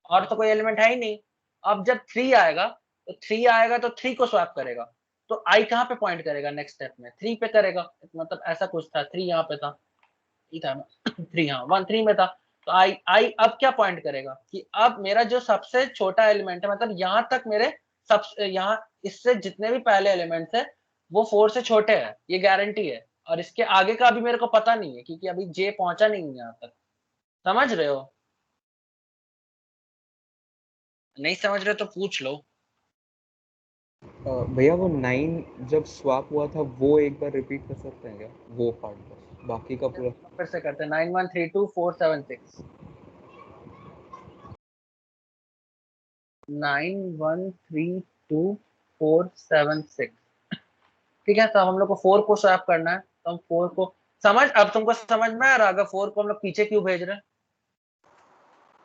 और तो कोई एलिमेंट है ही नहीं। अब जब 3 आएगा, तो 3 आएगा तो 3 को स्वैप करेगा, तो आई कहाँ पे पॉइंट करेगा? नेक्स्ट स्टेप में 3 पे करेगा, मतलब ऐसा कुछ था। 3 यहाँ पे था, ठीक था ना? 3 हाँ 1 3 में था, तो आई अब क्या पॉइंट करेगा कि अब मेरा जो सबसे छोटा एलिमेंट है, मतलब यहाँ तक मेरे सब यहाँ इससे जितने भी पहले एलिमेंट्स है वो 4 से छोटे हैं, ये गारंटी है। और इसके आगे का अभी मेरे को पता नहीं है, क्योंकि अभी जे पहुंचा नहीं है यहाँ तक। समझ रहे हो? नहीं समझ रहे तो पूछ लो। भैया वो 9 जब स्वैप हुआ था वो एक बार रिपीट कर सकते हैं क्या, वो पार्ट बस, बाकी का पूरा? फिर से करते हैं। 9132 476 9132 476, ठीक है? तो अब हम लोग को 4 को स्वैप करना है, तो हम 4 को समझ, अब तुमको समझ में आ रहा होगा 4 को हम लोग पीछे क्यों भेज रहे हैं?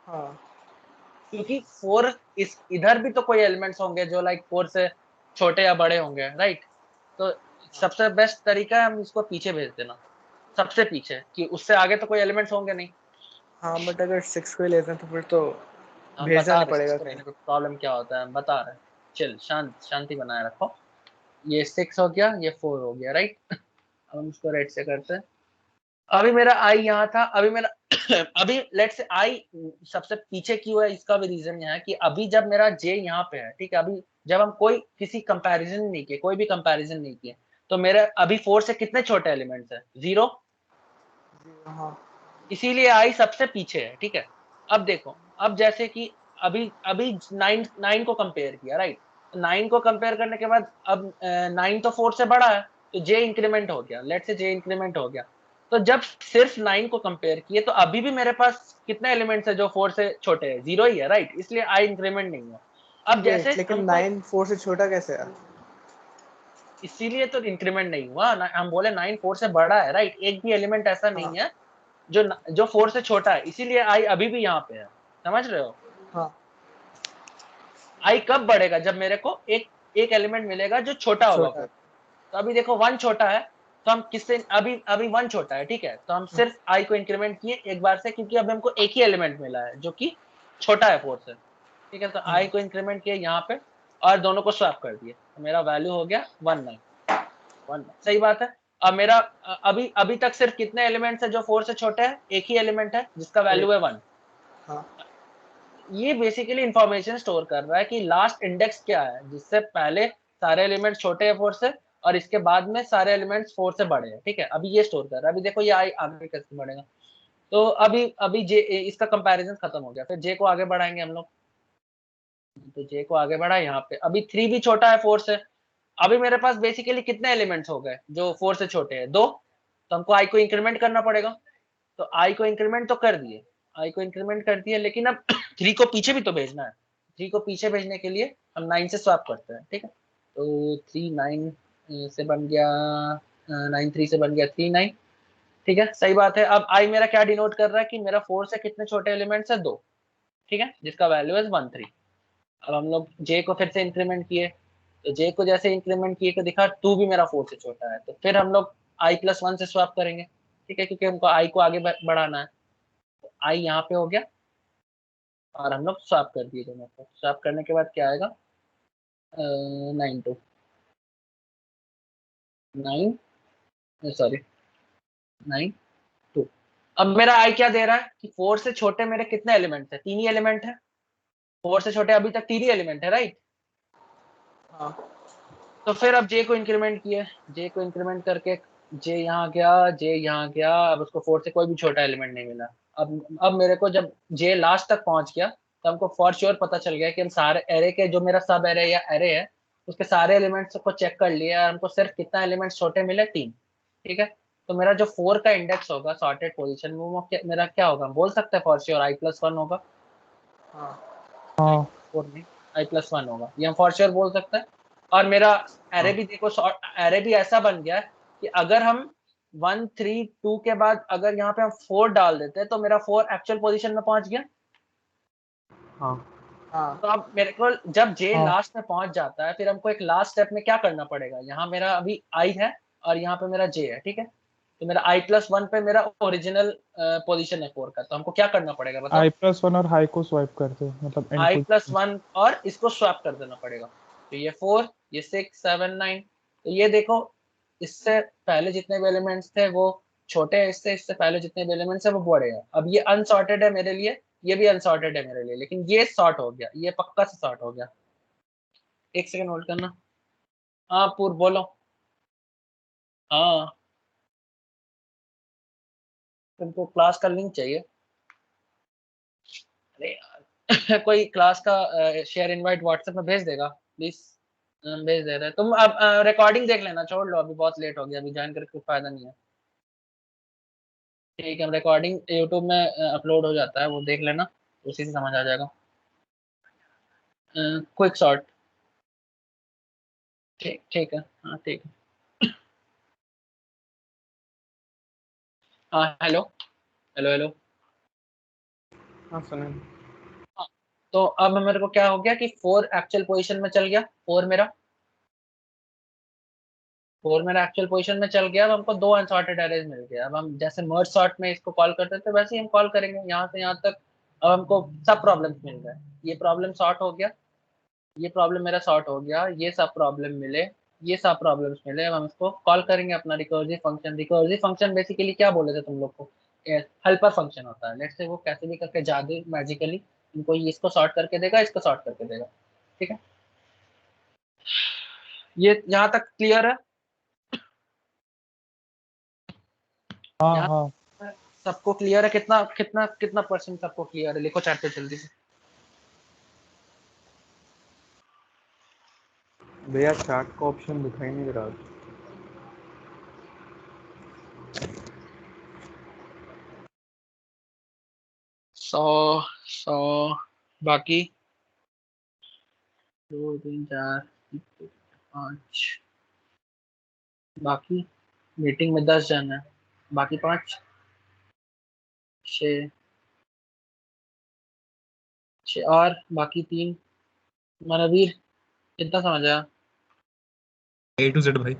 हाँ। क्योंकि 4 इस इधर भी तो कोई एलिमेंट्स होंगे जो लाइक 4 से छोटे या बड़े होंगे, राइट? तो सबसे बेस्ट तरीका है हम इसको पीछे भेज देना, सबसे पीछे, कि उससे आगे तो कोई एलिमेंट्स होंगे नहीं। हाँ बट अगर 6 को ही लेते हैं तो फिर तो हम भेजना बता नहीं रहे पड़ेगा इसको कहीं। लेने को प्रॉब्लम क्या होता है, हम बता रहे। चिल, शांति बनाए रखो। ये 6 हो गया, ये 4 हो गया, राइट? अब हम इसको राइट से करते हैं। अभी मेरा आई यहाँ था, अभी मेरा अभी लेट्स से आई सबसे पीछे क्यों है, इसका भी रीजन यह है कि अभी जब मेरा जे यहाँ पे है, ठीक है? अभी जब हम कोई किसी कंपैरिजन नहीं किए, कोई भी कंपैरिजन नहीं किए, तो मेरे अभी 4 से कितने छोटे एलिमेंट्स है? 0। हाँ। इसीलिए आई सबसे पीछे है, ठीक है? अब देखो, अब जैसे कि अभी अभी 9 को कंपेयर किया, राइट? 9 को कंपेयर करने के बाद अब 9 तो 4 से बड़ा है, तो जे इंक्रीमेंट हो गया, लेट्स से जे इंक्रीमेंट हो गया। तो जब सिर्फ 9 को कंपेयर किए, तो अभी भी मेरे पास कितने एलिमेंट्स है जो 4 से छोटे हैं? 0 ही है, राइट? इसलिए आई इंक्रीमेंट नहीं है। अब जैसे लेकिन हमको 9 4 से छोटा कैसे है? इसीलिए तो इंक्रीमेंट नहीं हुआ ना, हम बोले 9 4 से बड़ा है, राइट? एक भी एलिमेंट ऐसा हाँ। नहीं है जो 4 से छोटा है, इसीलिए आई अभी भी यहाँ पे है। समझ रहे हो? हाँ। आई कब बढ़ेगा? जब मेरे को एक एलिमेंट मिलेगा जो छोटा होगा छोटा है। 4। तो अभी देखो 1 छोटा है, तो हम किससे अभी 1 छोटा है, ठीक है? तो हम सिर्फ आई को इंक्रीमेंट किए एक बार से, क्योंकि अब हमको एक ही एलिमेंट मिला है जो कि छोटा है 4 से, ठीक है? तो आई को इंक्रीमेंट किए यहाँ पे और दोनों को स्वैप कर दिए, तो मेरा वैल्यू हो गया 19। 1 सही बात है। अब मेरा अभी तक सिर्फ कितने एलिमेंट्स है जो 4 से छोटे हैं? एक ही एलिमेंट है जिसका वैल्यू है 1। हाँ ये बेसिकली इंफॉर्मेशन स्टोर कर रहा है कि लास्ट इंडेक्स क्या है, जिससे पहले सारे एलिमेंट्स छोटे हैं 4 से और इसके बाद में सारे एलिमेंट्स 4 से बड़े हैं। ठीक है, अभी ये स्टोर कर रहा है। अभी देखो ये आगे कैसे बढ़ेगा। तो अभी जे इसका कंपैरिजन खत्म हो गया, फिर जे को आगे बढ़ाएंगे हम लोग। तो जे को आगे बढ़ा यहाँ पे, अभी 3 भी छोटा है 4 से। अभी मेरे पास बेसिकली कितने एलिमेंट्स हो गए जो 4 से छोटे हैं? 2। तो हमको आई को इंक्रीमेंट करना पड़ेगा। तो आई को इंक्रीमेंट तो कर दिए, आई को इंक्रीमेंट कर दिए, लेकिन अब 3 को पीछे भी तो भेजना है। 3 को पीछे भेजने के लिए हम 9 से स्वैप करते हैं। ठीक है, तो 3 9 से बन गया 9 3 से बन गया 3 9। ठीक है, सही बात है। अब आई मेरा क्या डिनोट कर रहा है कि मेरा 4 से कितने छोटे एलिमेंट्स है? 2। ठीक है, जिसका वैल्यू है 1 3। अब हम लोग जे को फिर से इंक्रीमेंट किए, तो जे को जैसे इंक्रीमेंट किए तो दिखा 2 भी मेरा 4 से छोटा है। तो फिर हम लोग आई प्लस 1 से स्वैप करेंगे। ठीक है, क्योंकि हमको आई को आगे बढ़ाना है। तो आई यहाँ पे हो गया और हम लोग स्वैप कर दिए दोनों को। स्वैप करने के बाद क्या आएगा? 9 2 9 सॉरी 9 2। अब मेरा आई क्या दे रहा है कि 4 से छोटे मेरे कितने एलिमेंट है? 3 ही एलिमेंट है। 4 से छोटे अभी तक 3 ही एलिमेंट है, राइट? हाँ तो फिर अब जे को इंक्रीमेंट किए, जे को इंक्रीमेंट करके जे यहाँ गया, जे यहाँ गया। अब उसको 4 से कोई भी छोटा एलिमेंट नहीं मिला। अब मेरे को जब जे लास्ट तक पहुंच गया तो हमको फॉर श्योर पता चल गया कि हम सारे एरे के, जो मेरा सब एरे या एरे है, उसके सारे एलिमेंट्स को चेक कर लिया और हमको सिर्फ कितना एलिमेंट छोटे मिले? 3। ठीक है, तो मेरा जो 4 का इंडेक्स होगा सॉर्टेड पोजिशन में, वो मेरा क्या होगा? हम बोल सकते हैं फॉर श्योर आई प्लस 1 होगा। हाँ हाँ 4 नहीं, आई प्लस 1 होगा, ये हम फॉर श्योर बोल सकते हैं। और मेरा एरे भी देखो, एरे भी ऐसा बन गया है कि अगर हम 1 3 2 के बाद अगर यहाँ पे हम 4 डाल देते हैं तो मेरा 4 एक्चुअल पोजीशन में पहुंच गया। हाँ हाँ तो अब मेरे को जब जे हाँ। लास्ट में पहुंच जाता है, फिर हमको एक लास्ट स्टेप में क्या करना पड़ेगा? यहाँ मेरा अभी आई है और यहाँ पे मेरा जे है। ठीक है, तो मेरा आई प्लस 1 पे मेरा ओरिजिनल पोजीशन है 4 का। तो हमको क्या करना पड़ेगा बताओ? आई प्लस वन और हाई को स्वाइप करते हो, मतलब आई इनपुट। प्लस 1 और इसको स्वैप कर देना पड़ेगा। तो ये 4, ये 6 7 9। तो ये देखो, इससे पहले जितने भी एलिमेंट्स थे वो छोटे हैं, इससे पहले जितने भी एलिमेंट्स है वो बड़े हैं। अब ये अनसॉर्टेड है मेरे लिए, ये भी अनसॉर्टेड है मेरे लिए, लेकिन ये सॉर्ट हो गया, ये पक्का से सॉर्ट हो गया। एक सेकंड होल्ड करना। हाँ पूर्व बोलो। हाँ, तुमको क्लास का लिंक चाहिए? अरे यार कोई क्लास का शेयर इनवाइट व्हाट्सएप में भेज देगा प्लीज? भेज दे रहे हैं। तुम अब रिकॉर्डिंग देख लेना, छोड़ लो, अभी बहुत लेट हो गया, अभी ज्वाइन करके कोई फायदा नहीं है। ठीक है, रिकॉर्डिंग यूट्यूब में अपलोड हो जाता है, वो देख लेना, उसी से समझ आ जाएगा। Quick shot. ठीक ठीक है, हाँ ठीक है। हाँ हेलो हेलो हेलो। हाँ सुने। हाँ, तो अब मेरे को क्या हो गया कि 4 एक्चुअल पोजीशन में चल गया। 4 मेरा एक्चुअल पोजीशन में चल गया। अब हमको 2 अनसॉर्टेड एरेज मिल गया। अब हम जैसे मर्ज सॉर्ट में इसको कॉल करते थे, वैसे ही हम कॉल करेंगे यहाँ से यहाँ तक। अब हमको सब प्रॉब्लम्स मिल गए। ये प्रॉब्लम सॉर्ट हो गया, ये प्रॉब्लम मेरा सॉर्ट हो गया, ये सब प्रॉब्लम मिले, ये सब प्रॉब्लम्स मिले। अब हम इसको कॉल करेंगे अपना recursive function. Recursive function basically क्या बोले थे तुम लोग को? हेल्पर फंक्शन होता है। लेट्स से वो कैसे भी करके जादू मैजिकली इनको इसको सॉर्ट करके देगा, इसको सॉर्ट करके देगा। ठीक है, ये यहाँ तक क्लियर है? हाँ यहाँ हाँ। सबको क्लियर है? कितना कितना कितना परसेंट सबको क्लियर है? लिखो चैट पे जल्दी से। भैया चैट का ऑप्शन दिखाई नहीं दे रहा। 100 बाकी 2 3 4 5 बाकी मीटिंग में 10 जन है, बाकी 5 6 और बाकी 3। मनवीर कितना समझ आया? A to Z भाई।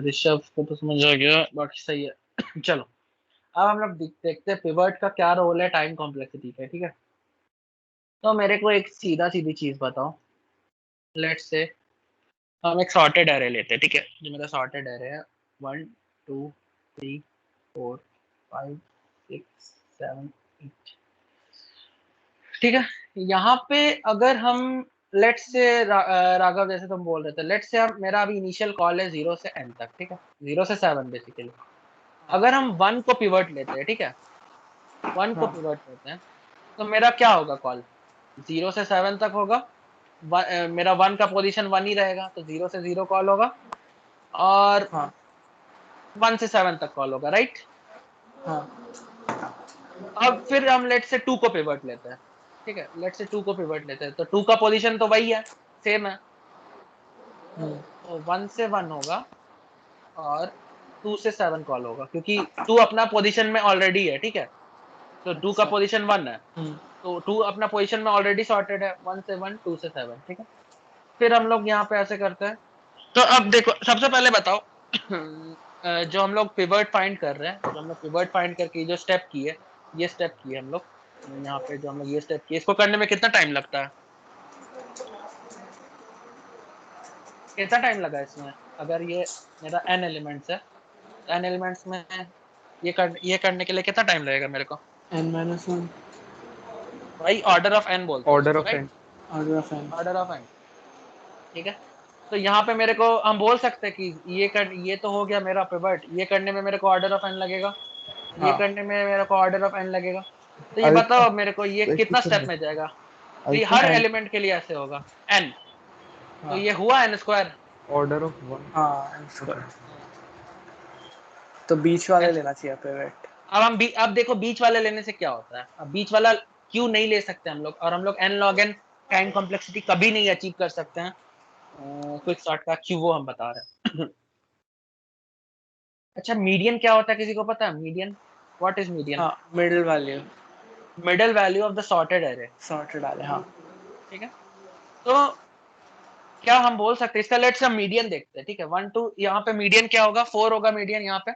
ऋषभ को तो समझ आ गया, बाकी सही है। चलो अब हम लोग देखते हैं पिवट का क्या रोल है टाइम कॉम्प्लेक्सिटी पे। ठीक है, तो मेरे को एक सीधा सीधी चीज बताओ। लेट्स से हम एक सॉर्टेड एरे लेते हैं, ठीक है, जो मेरा सॉर्टेड एरे है 1 2 3 4 5 6 7 8, ठीक है। यहाँ पे अगर हम लेट्स से राघव जैसे तुम बोल रहे थे, लेट्स से मेरा अभी इनिशियल कॉल है 0 से n तक, ठीक है, 0 से 7 बेसिकली। अगर हम 1 को पिवट लेते हैं, ठीक है, 1 को पिवट लेते हैं, तो मेरा क्या होगा कॉल, 0 से 7 तक होगा, मेरा 1 का पोजीशन 1 ही रहेगा, तो 0 से 0 कॉल होगा, और 1 से 7 तक कॉल होगा, राइट। अब फिर हम लेट से 2 को पिवट लेते हैं, ठीक है, लेट से 2 को पिवट लेते हैं, तो 2 का पोजीशन तो वही है, सेम है, तो 1 से 1 होगा और 2 से 7 कॉल होगा, क्योंकि 2 अपना पोजीशन में ऑलरेडी है, ठीक है, तो 2 का पोजीशन 1 है, तो 2 अपना पोजीशन में ऑलरेडी सॉर्टेड है, 1 से 1 2 से 7, ठीक है। फिर हम लोग यहाँ पे ऐसे करते हैं। तो अब देखो, सबसे पहले बताओ जो हम लोग पिवट फाइंड कर रहे हैं, जो हम लोग पिवट फाइंड करके जो स्टेप किए, ये स्टेप किए हम लोग यहाँ पे, जो हम लोग ये स्टेप किए, इसको करने में कितना टाइम लगता है, कितना टाइम लगा इसमें, अगर ये मेरा n एलिमेंट्स है, n एलिमेंट्स में ये करने के लिए कितना टाइम लगेगा मेरे को, n-1 भाई ऑर्डर ऑफ n बोलते हैं ऑर्डर उसको, of right, N. Order of n। Order of n, ठीक है। तो यहाँ पे मेरे को हम बोल सकते हैं कि ये तो हो गया मेरा पिवट, ये करने में मेरे को ऑर्डर ऑफ n लगेगा, ये करने में मेरे को ऑर्डर ऑफ n लगेगा, तो ये बताओ अब मेरे को ये एक कितना क्वेश्चन स्टेप है, में जाएगा, तो ये आदित्य हर एलिमेंट के लिए ऐसे होगा n, तो ये हुआ n square, order of one. तो बीच वाले n। लेना चाहिए पिवट। अब देखो बीच वाले लेने से क्या होता है, अब बीच वाला क्यों नहीं ले सकते हम लोग, और हम लोग n log n time complexity कभी नहीं अचीव कर सकते हैं क्विक सॉर्ट का, क्यों, वो हम बता रहे हैं। अच्छा, मीडियन क्या होता है, किसी को पता है median, what is median, middle value, middle value of the sorted array, sorted वाले। ठीक है। तो क्या हम बोल सकते हैं इसका, लेट्स हम मीडियन देखते हैं, ठीक है, 1 2, यहाँ पे मीडियन क्या होगा, 4 होगा मीडियन यहाँ पे,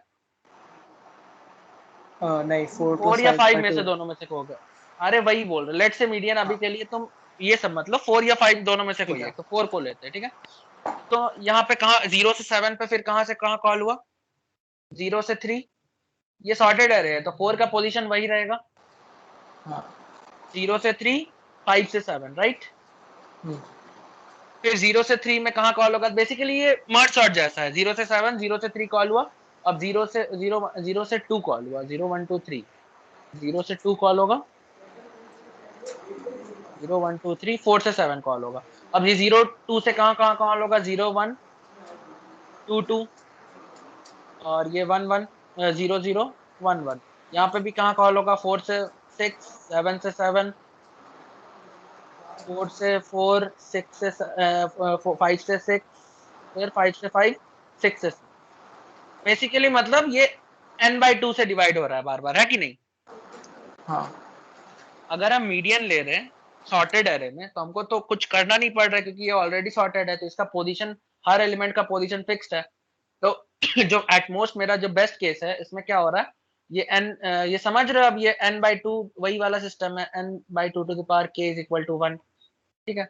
नहीं 4 4 या 5 में से दोनों में से कोई होगा, अरे वही बोल रहे, लेट्स से मीडियन अभी के लिए तुम ये सब मतलब 4 या 5 दोनों में से कोई है, तो 4 को लेते हैं, ठीक है। तो यहाँ पे कहाँ 0 से 7 पे फिर कहाँ से कहाँ कॉल हुआ, 0 से 3, ये सॉर्टेड एरे है, तो 4 का पोजीशन वही रहेगा, 0 से 3 5 से 7, राइट। फिर 0 से 3 में कहाँ कॉल होगा, बेसिकली ये मर्ज सॉर्ट जैसा है, 0 से 7 0 से 3 कॉल हुआ, अब 0 से 2 कॉल हुआ, 0 1 2 3, 0 से 2 कॉल होगा, 0 1 2 3 4 से 7 कॉल होगा, अब ये 0 2 से कहाँ कहाँ कॉल होगा, 0 1 2 2, और ये 1 1 0 0 1 1, यहाँ पे भी कहाँ कॉल होगा, 4 से 6 7 से 7, 4 से 4 6 से 5 से 6, फिर 5 से 5 6 से 6, बेसिकली मतलब ये n/2 से डिवाइड हो रहा है बार बार, है कि नहीं। अगर हम मीडियन ले रहे हैं सॉर्टेड एरे में, तो हमको तो कुछ करना नहीं पड़ रहा है, क्योंकि ये ऑलरेडी सॉर्टेड है, तो इसका पोजीशन, हर एलिमेंट का पोजीशन फिक्स्ड है, तो जो एटमोस्ट मेरा जो बेस्ट केस है, इसमें क्या हो रहा है, ये ये समझ रहे हो, अब ये n/2 वही वाला सिस्टम है, n/2 to the power k is equal to 1, ठीक है,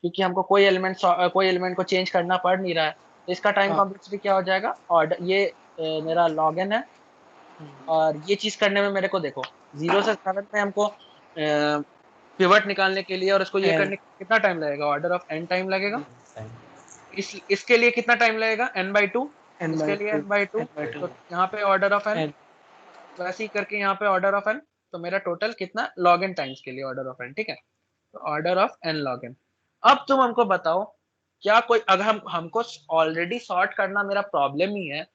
क्योंकि हमको कोई एलिमेंट को चेंज करना पड़ नहीं रहा है, तो इसका टाइम कॉम्प्लेक्सिटी क्या हो जाएगा, ऑर्डर ये मेरा log n है, और ये चीज करने में मेरे को देखो 0 से 7 में हमको पिवट निकालने के लिए और इसको ये करने के कितना टाइम लगेगा, ऑर्डर ऑफ n टाइम लगेगा, इसके लिए कितना टाइम लगेगा, n/2, इसके लिए n/2, तो यहाँ पे ऑर्डर ऑफ n, वैसे ही करके यहाँ पे ऑर्डर ऑफ n, तो मेरा टोटल कितना log n टाइम्स के लिए ऑर्डर ऑफ n, ठीक है, तो order of n log n। अब तुम हमको बताओ, क्या कोई, अगर हमको ऑलरेडी सॉर्ट करना मेरा प्रॉब्लम ही है,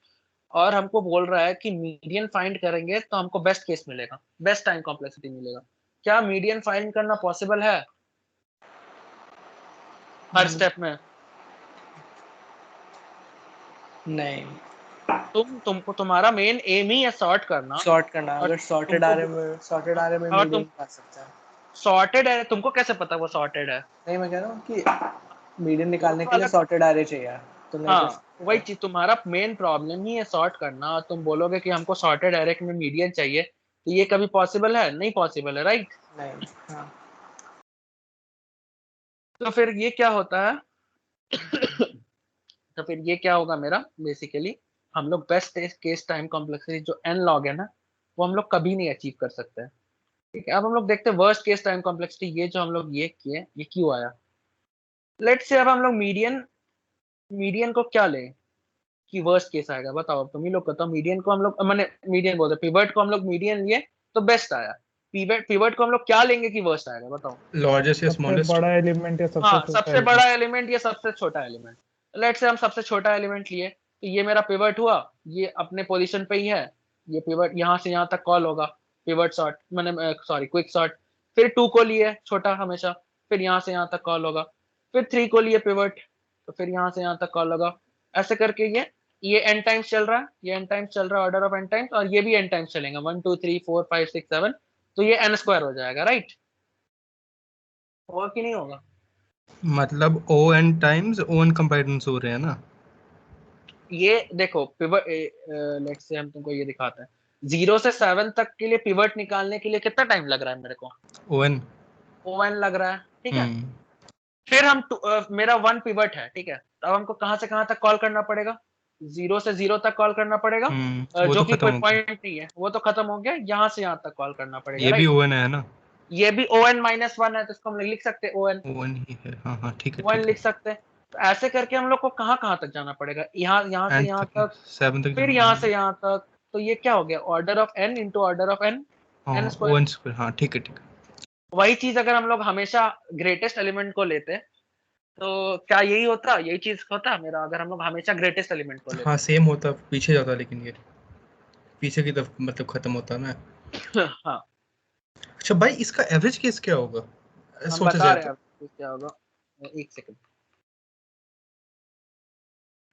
और हमको बोल रहा है कि मीडियन फाइंड करेंगे तो हमको बेस्ट केस मिलेगा, बेस्ट टाइम कॉम्प्लेक्सिटी मिलेगा, क्या मीडियन फाइंड करना पॉसिबल है हर स्टेप में, नहीं, तुमको तुम्हारा मेन एम ही है सॉर्ट करना, अगर सॉर्टेड एरे में और तुम मीडियन कर सकते हैं। सॉर्टेड है, तुमको कैसे पता वो सॉर्टेड है, नहीं, मैं कह रहा हूँ कि मीडियन निकालने के लिए सॉर्टेड एरे चाहिए, तो नहीं कर हाँ सकते। वही चीज, तुम्हारा मेन प्रॉब्लम ही है सॉर्ट करना, और तुम बोलोगे कि हमको सॉर्टेड एरे में मीडियन चाहिए, तो ये कभी पॉसिबल है, नहीं पॉसिबल है, राइट। नहीं। तो फिर ये क्या होता है तो फिर ये क्या होगा मेरा बेसिकली, हम लोग बेस्ट केस टाइम कॉम्प्लेक्सिटी जो n लॉग है ना, वो हम लोग कभी नहीं अचीव कर सकते हैं। ठीक है, अब हम लोग देखते हैं वर्स्ट केस टाइम कॉम्प्लेक्सिटी, ये जो हम लोग ये किए ये क्यों आया। लेट्स से अब हम लोग मीडियन को क्या लें कि वर्स्ट केस आएगा, बताओ अब तुम ही लोग बताओ। मीडियन को हम लोग माने मीडियन बोलते पिवट को हम लोग मीडियन लिए तो बेस्ट आया, पिवट को हम लोग क्या लेंगे कि वर्स्ट आएगा, बताओ। लार्जेस्ट या सबसे स्मॉलेस्ट। बड़ा एलिमेंट या सबसे हाँ, छोटा सबसे एलिमेंट? बड़ा एलिमेंट या सबसे छोटा एलिमेंट। लेट्स से हम सबसे छोटा एलिमेंट लिए, तो ये मेरा पिवट हुआ, ये अपने पोजीशन पे ही है, ये पिवट यहाँ से यहाँ तक कॉल होगा, पिवट सॉर्ट मैंने सॉरी क्विक सॉर्ट। फिर 2 को लिए छोटा हमेशा, फिर यहाँ से यहाँ तक कॉल होगा। फिर 3 को लिए पिवट, तो फिर यहाँ से यहाँ तक कॉल होगा। ऐसे करके ये n टाइम्स चल रहा है, ये n टाइम्स चल रहा है, ऑर्डर ऑफ n टाइम्स, और ये भी n टाइम्स चलेगा 1 2 3 4 5 6 7, तो ये n स्क्वायर हो जाएगा, राइट। होगा कि नहीं होगा? मतलब O N times O N comparison हो रहे हैं ना। ये देखो पिवट, लेट्स से हम तुमको ये दिखाते हैं, 0 से 7 तक के लिए पिवट निकालने के लिए कितना टाइम लग रहा है मेरे को? O N. O(n) लग रहा है, ठीक है। फिर हम मेरा 1 पिवट है, ठीक है, तो अब हमको कहां से कहां तक कॉल करना पड़ेगा? 0 से 0 तक कॉल करना पड़ेगा, वो जो तो कि खत्म कोई हो गया, पॉइंट नहीं है, वो तो खत्म हो गया। यहाँ से यहाँ तक कॉल करना पड़ेगा, ये भी राइट। ओ एन है ना। ये भी O(n-1) है, तो इसको हम लिख सकते हैं O(n)। ओ एन ही है, हाँ हाँ ठीक है O(n) ठीक लिख है। सकते हैं। तो ऐसे करके हम लोग को कहाँ कहाँ तक जाना पड़ेगा, यहाँ से एन यहाँ तक, तक, 7 तक फिर जाना यहाँ है। से यहाँ तक। तो ये क्या हो गया, order of n into order of n, हाँ n O square. N square, हाँ ठीक है ठीक है। वही चीज अगर हम लोग हमेशा ग्रेटेस्ट एलिमेंट को लेते, तो क्या यही होता, यही चीज होता मेरा, अगर हम लोग हमेशा ग्रेटेस्ट एलिमेंट को हाँ लेते। सेम होता, पीछे जाता, लेकिन ये पीछे की तरफ मतलब खत्म होता ना। हाँ, अच्छा भाई, इसका एवरेज केस क्या होगा हम सोचा बता जाए रहे तो? हैं अब क्या होगा, एक सेकंड।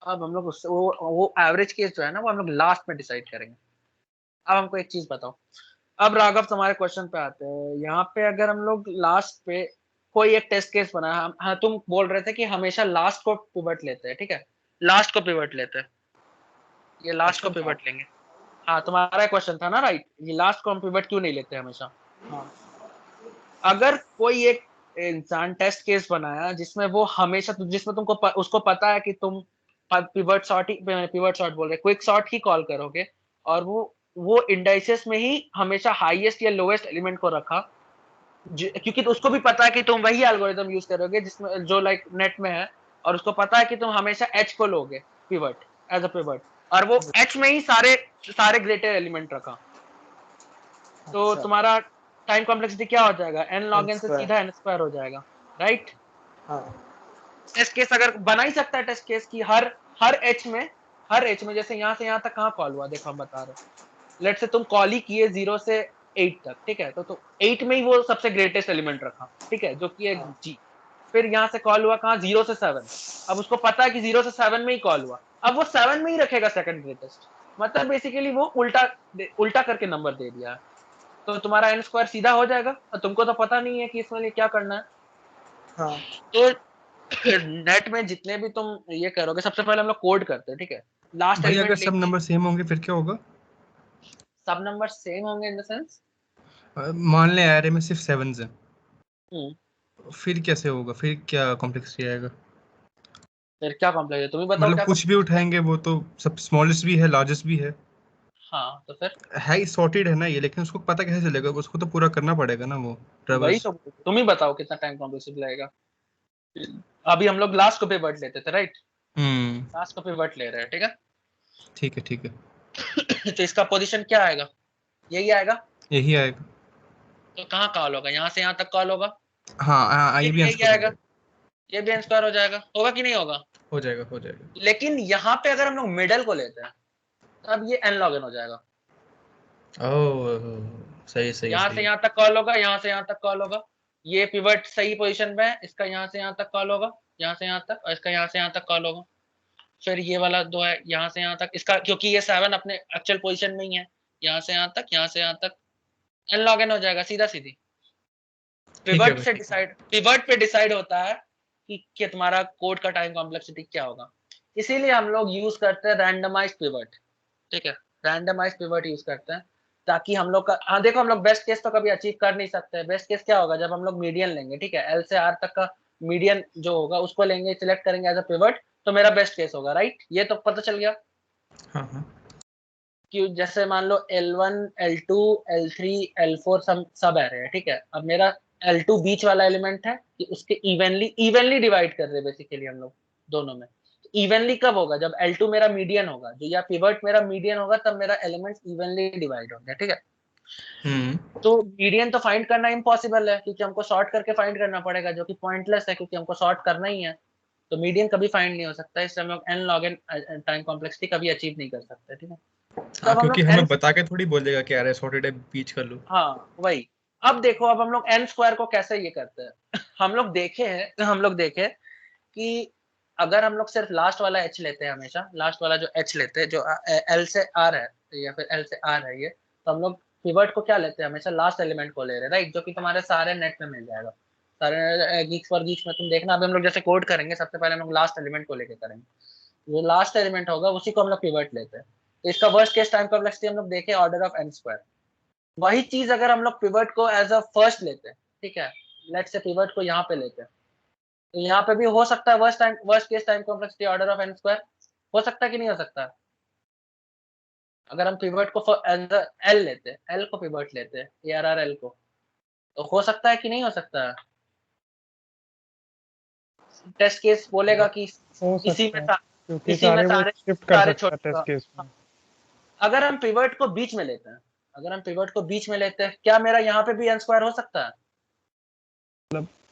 अब हम लोग वो एवरेज केस जो है ना, वो हम लोग लास्ट में डिसाइड करेंगे। अब हमको एक चीज बताओ, अब राघव तुम्हारे क्वेश्चन पे आते हैं। यहाँ पे अगर हम लोग लास्ट पे कोई एक टेस्ट केस बनाया, हाँ तुम बोल रहे थे कि हमेशा लास्ट को पिवट लेते हैं, ठीक है, लास्ट को पिवट लेते हैं, ये लास्ट को पिवट लेंगे। हाँ, तुम्हारा क्वेश्चन था ना, राइट, ये लास्ट को हम पिवट क्यों नहीं लेते हमेशा। हाँ, अगर कोई एक इंसान टेस्ट केस बनाया जिसमें वो हमेशा जिसमें तुमको उसको पता है कि तुम पिवट शॉट बोल रहे, क्विक शॉट ही कॉल करोगे, और वो इंडाइसेस में ही हमेशा हाईएस्ट या लोएस्ट एलिमेंट को रखा, क्योंकि तो उसको भी पता है कि तुम वही एल्गोरिथम यूज करोगे जिसमें जो लाइक नेट में है, और उसको पता है कि तुम हमेशा एच को लोगे पिवट एज अ पिवट, और वो एच में ही सारे ग्रेटर एलिमेंट रखा, तो अच्छा, तुम्हारा टाइम कॉम्प्लेक्सिटी क्या हो जाएगा, n log n से n² सीधा n स्क्वायर हो जाएगा, राइट। हाँ, टेस्ट केस अगर बना ही सकता है टेस्ट केस की हर एच में जैसे यहाँ से यहाँ तक कहाँ कॉल हुआ, देखो हम बता रहे हैं। लेट से तुम कॉल ही किए 0 से 8 तक, ठीक है, तो 8 में ही वो सबसे ग्रेटेस्ट एलिमेंट रखा, ठीक है, जो कि है हाँ, g। फिर यहाँ से कॉल हुआ कहाँ, 0 से 7। अब उसको पता है कि 0 से 7 में ही कॉल हुआ, अब वो 7 में ही रखेगा सेकंड ग्रेटेस्ट, मतलब बेसिकली वो उल्टा करके नंबर दे दिया है। तो तुम्हारा n स्क्वायर सीधा हो जाएगा, और तुमको तो पता नहीं है कि इसमें लिए क्या करना है। हाँ, तो नेट में जितने भी तुम ये करोगे, सबसे पहले हम लोग कोड करते हैं, ठीक है, लास्ट भाई अगर एलिमेंट सब लेके। नंबर सेम होंगे फिर क्या होगा? सब नंबर सेम होंगे इन द सेंस, मान ले एरे में सिर्फ 7s हैं, फिर कैसे होगा, फिर क्या कॉम्प्लेक्सिटी आएगा? फिर क्या कॉम्प्लेक्स है, तुम ही बताओ मतलब क्या कुछ भी उठाएंगे वो तो सब स्मॉलेस्ट भी है, लार्जेस्ट भी है हाँ, तो फिर ही सॉर्टेड है ना ये, लेकिन उसको पता कैसे चलेगा? उसको तो पूरा करना पड़ेगा ना वो वही ट्रैवर्स। तो, तुम ही बताओ कितना टाइम कॉम्प्लेक्सिटी लगेगा। अभी हम लोग लास्ट को पिवट लेते थे, राइट, लास्ट को पिवट ले रहे हैं, ठीक है। ठीक है ठीक है, तो इसका पोजीशन क्या आएगा, यही आएगा, यही आएगा। तो कहाँ कॉल होगा, यहाँ से यहाँ तक कॉल होगा, हाँ ये ये भी भी यही आंसर आएगा, ये भी n स्क्वायर हो जाएगा, होगा कि नहीं होगा। हो जाएगा हो जाएगा। लेकिन यहाँ पे अगर हम लोग मिडल को लेते हैं, तब ये n log n हो जाएगा, ओह सही सही यहाँ से सही। यहाँ तक कॉल होगा, यहाँ से यहाँ तक कॉल होगा, ये पिवट सही पोजीशन पे है, इसका यहाँ से यहाँ तक कॉल होगा, यहाँ से यहाँ तक, और इसका यहाँ से यहाँ तक कॉल होगा। फिर ये वाला 2 है, यहाँ से यहाँ तक, इसका क्योंकि ये 7 अपने एक्चुअल पोजीशन में ही है, यहाँ से यहाँ तक, यहाँ से यहाँ तक, n log n हो जाएगा सीधा सीधी। ठीक है पिवट भाई से ठीक है। डिसाइड, पिवट पे डिसाइड होता है कि तुम्हारा कोड का टाइम कॉम्प्लेक्सिटी क्या होगा। इसीलिए हम लोग यूज करते हैं रैंडमाइज्ड पिवट, ठीक है, रैंडमाइज्ड पिवट यूज करते हैं, ताकि हम लोग का, हाँ देखो, हम लोग बेस्ट केस तो कभी अचीव कर नहीं सकते। बेस्ट केस क्या होगा, जब हम लोग मीडियन लेंगे, ठीक है, एल से आर तक का मीडियन जो होगा उसको लेंगे, सिलेक्ट करेंगे एज अ पिवट, तो मेरा बेस्ट केस होगा, राइट? ये तो पता चल गया हाँ हाँ कि जैसे मान लो L1 L2 L3 L4 सब एरे है, ठीक है। अब मेरा L2 बीच वाला एलिमेंट है कि उसके इवनली डिवाइड कर रहे हैं बेसिकली हम लोग दोनों में। इवनली कब होगा? जब L2 मेरा मीडियन होगा, जो या पिवट मेरा मीडियन होगा, तब मेरा एलिमेंट्स इवनली डिवाइड होंगे, ठीक है। तो मीडियन तो फाइंड करना इम्पॉसिबल है क्योंकि हमको सॉर्ट करके फाइंड करना पड़ेगा, जो कि पॉइंटलेस है क्योंकि हमको सॉर्ट करना ही है। तो मीडियन कभी फाइंड नहीं हो सकता, इससे हम लोग n log n time complexity कभी अचीव नहीं कर सकते, ठीक है। हाँ, तब हम क्योंकि लोग हमें n, बता के थोड़ी बोलेगा कि अरे सॉर्टेड है बीच कर लो। हाँ वही। अब देखो, अब हम लोग n स्क्वायर को कैसे ये करते हैं हम लोग देखे कि अगर हम लोग सिर्फ लास्ट वाला h लेते हैं, हमेशा लास्ट वाला जो h लेते हैं, जो l से r है या फिर l से r है ये, तो हम लोग पिवट को क्या लेते हैं? हमेशा लास्ट एलिमेंट को ले रहे हैं, राइट? जो कि तुम्हारे सारे नेट में मिल जाएगा, सारे गीक्स फॉर गीक्स में तुम देखना। अभी हम लोग जैसे कोड करेंगे, सबसे पहले हम लोग लास्ट एलिमेंट को लेके करेंगे। जो लास्ट एलिमेंट होगा उसी को हम लोग पिवट लेते हैं। तो इसका वर्स्ट केस टाइम कॉम्प्लेक्सिटी हम लोग देखें ऑर्डर ऑफ n स्क्वायर। वही चीज अगर हम लोग पिवट को एज अ फर्स्ट लेते हैं, ठीक है, लेट्स से पिवट को यहाँ पे लेते हैं, तो यहाँ पे भी हो सकता है worst case time complexity order of n square. हो सकता है कि नहीं हो सकता? अगर हम पिवट को एज एल लेते हैं, एल को पिवट लेते हैं, ARR को, तो हो सकता है कि नहीं हो सकता? टेस्ट केस बोलेगा कि हो इसी सकता में है क्योंकि इसी में सारे वो सारे शिफ्ट कर सारे सकता है छोटे। टेस्ट केस में। अगर हम पिवट को बीच में लेते हैं, क्या मेरा यहाँ पे भी n स्क्वायर हो सकता है?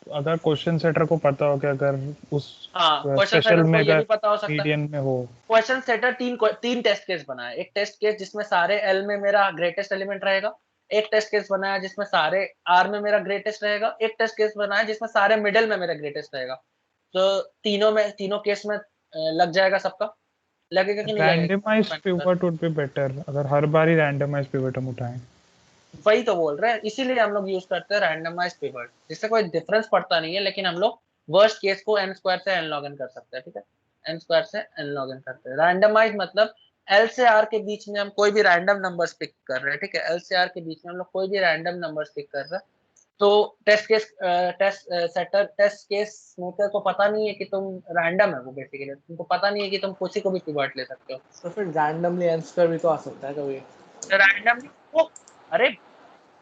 अगर क्वेश्चन सेटर को पता हो कि अगर उस हाँ, क्वेश्चन स्पेशल सेटर को में ये भी अगर पता हो सकता है। मीडियन में हो। क्वेश्चन सेटर तीन टेस्ट केस बनाया। एक टेस्ट केस जिसमें सारे L में मेरा ग्रेटेस्ट एलिमेंट रहेगा, एक टेस्ट केस बनाया जिसमें सारे R में मेरा ग्रेटेस्ट रहेगा, एक टेस्ट केस बनाया जिसमें सारे मिडिल में मेरा ग्रेटेस्ट रहेगा। तो तीनों केस में लग जाएगा सबका, लगेगा कि नहीं लगेगा? Randomized pivot would be better, अगर हर बार ही रैंडमाइज्ड पिवट हम उठाएं। वही तो बोल रहे हैं, इसीलिए हम लोग यूज करते हैं रैंडमाइज पिवट, जिससे कोई डिफरेंस पड़ता नहीं है, लेकिन हम लोग वर्स्ट केस को n स्क्वायर से n log n कर सकते हैं, ठीक है। n स्क्वायर से n log n करते हैं। रैंडमाइज मतलब L से R के बीच में हम कोई भी रैंडम नंबर्स पिक कर रहे हैं, ठीक है। L से R के बीच में हम लोग कोई भी रैंडम नंबर्स पिक कर रहे हैं, तो टेस्ट केस मेकर को पता नहीं है कि तुम रैंडम है, वो बेसिकली तुमको पता नहीं है कि तुम किसी को भी पिवट ले सकते हो। तो फिर रैंडमली n स्क्वायर भी तो आ सकता है कभी। रैंडमली वो, अरे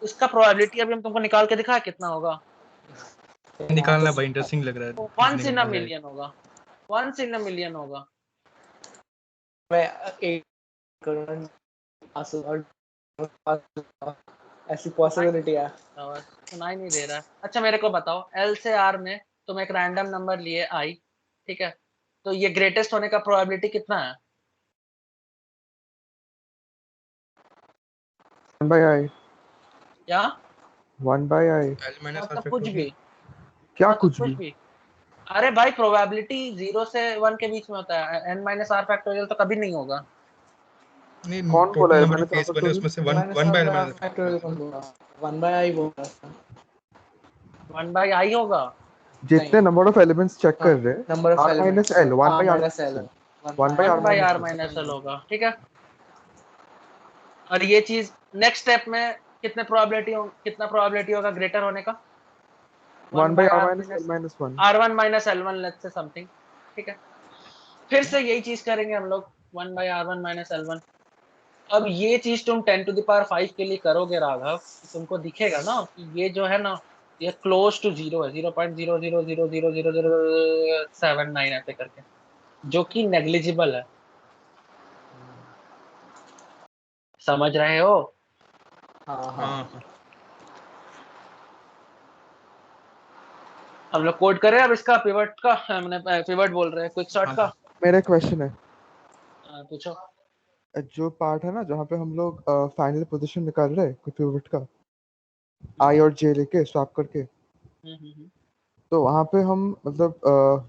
इसका प्रोबेबिलिटी अभी हम तुमको निकाल के दिखाया कितना होगा। निकालना भाई इंटरेस्टिंग लग रहा है। वंस इन अ मिलियन होगा, वंस इन अ मिलियन होगा। मैं एक करोड़ ऐसी पॉसिबिलिटी है। सुनाई नहीं दे रहा है। अच्छा मेरे को बताओ, L से R में तुम एक रैंडम नंबर लिए I, ठीक है, तो ये ग्रेटेस्ट होने का प्रोबेबिलिटी कितना है? 1 by i। क्या 1 by i। मतलब कुछ भी, क्या मतलब कुछ कुछ भी? भी। अरे भाई प्रोबेबिलिटी 0 से 1 के बीच में होता है, n माइनस r फैक्टोरियल तो कभी नहीं होगा। नहीं, कौन बोला टोटल है? नंबर मैंने ऑफ केस कहाँ पर बने बोला? उसमें से 1 बाय n फैक्टोरियल कौन बोला? 1 by i बोला। 1 by I होगा। जितने नंबर ऑफ एलिमेंट्स चेक कर रहे हैं, number of r minus l 1 by r minus L 1 by 1 r by minus r l। Minus l होगा, ठीक है। और ये चीज नेक्स्ट स्टेप में कितना प्रोबेबिलिटी होगा ग्रेटर होने का? 1 by r minus l minus 1। R1 minus L1 let's say something, ठीक है। फिर से यही चीज करेंगे हम लोग, 1 by R1 माइनस L1। अब ये चीज तुम 10 to the power 5 के लिए करोगे राघव, तुमको दिखेगा ना कि ये जो है ना, ये क्लोज टू 0 है, 0.000000079 ऐसे करके, जो कि नेग्लिजिबल है। समझ रहे हो? हाँ हम लोग कोड कर रहे हैं अब इसका पिवट का, हमने पिवट बोल रहे हैं क्विक सॉर्ट का। मेरा क्वेश्चन है, पूछो। जो पार्ट है ना जहाँ पे हम लोग फाइनल पोजीशन निकाल रहे हैं कोई पिवट का, आई और जे लेके स्वैप करके, तो वहाँ पे हम मतलब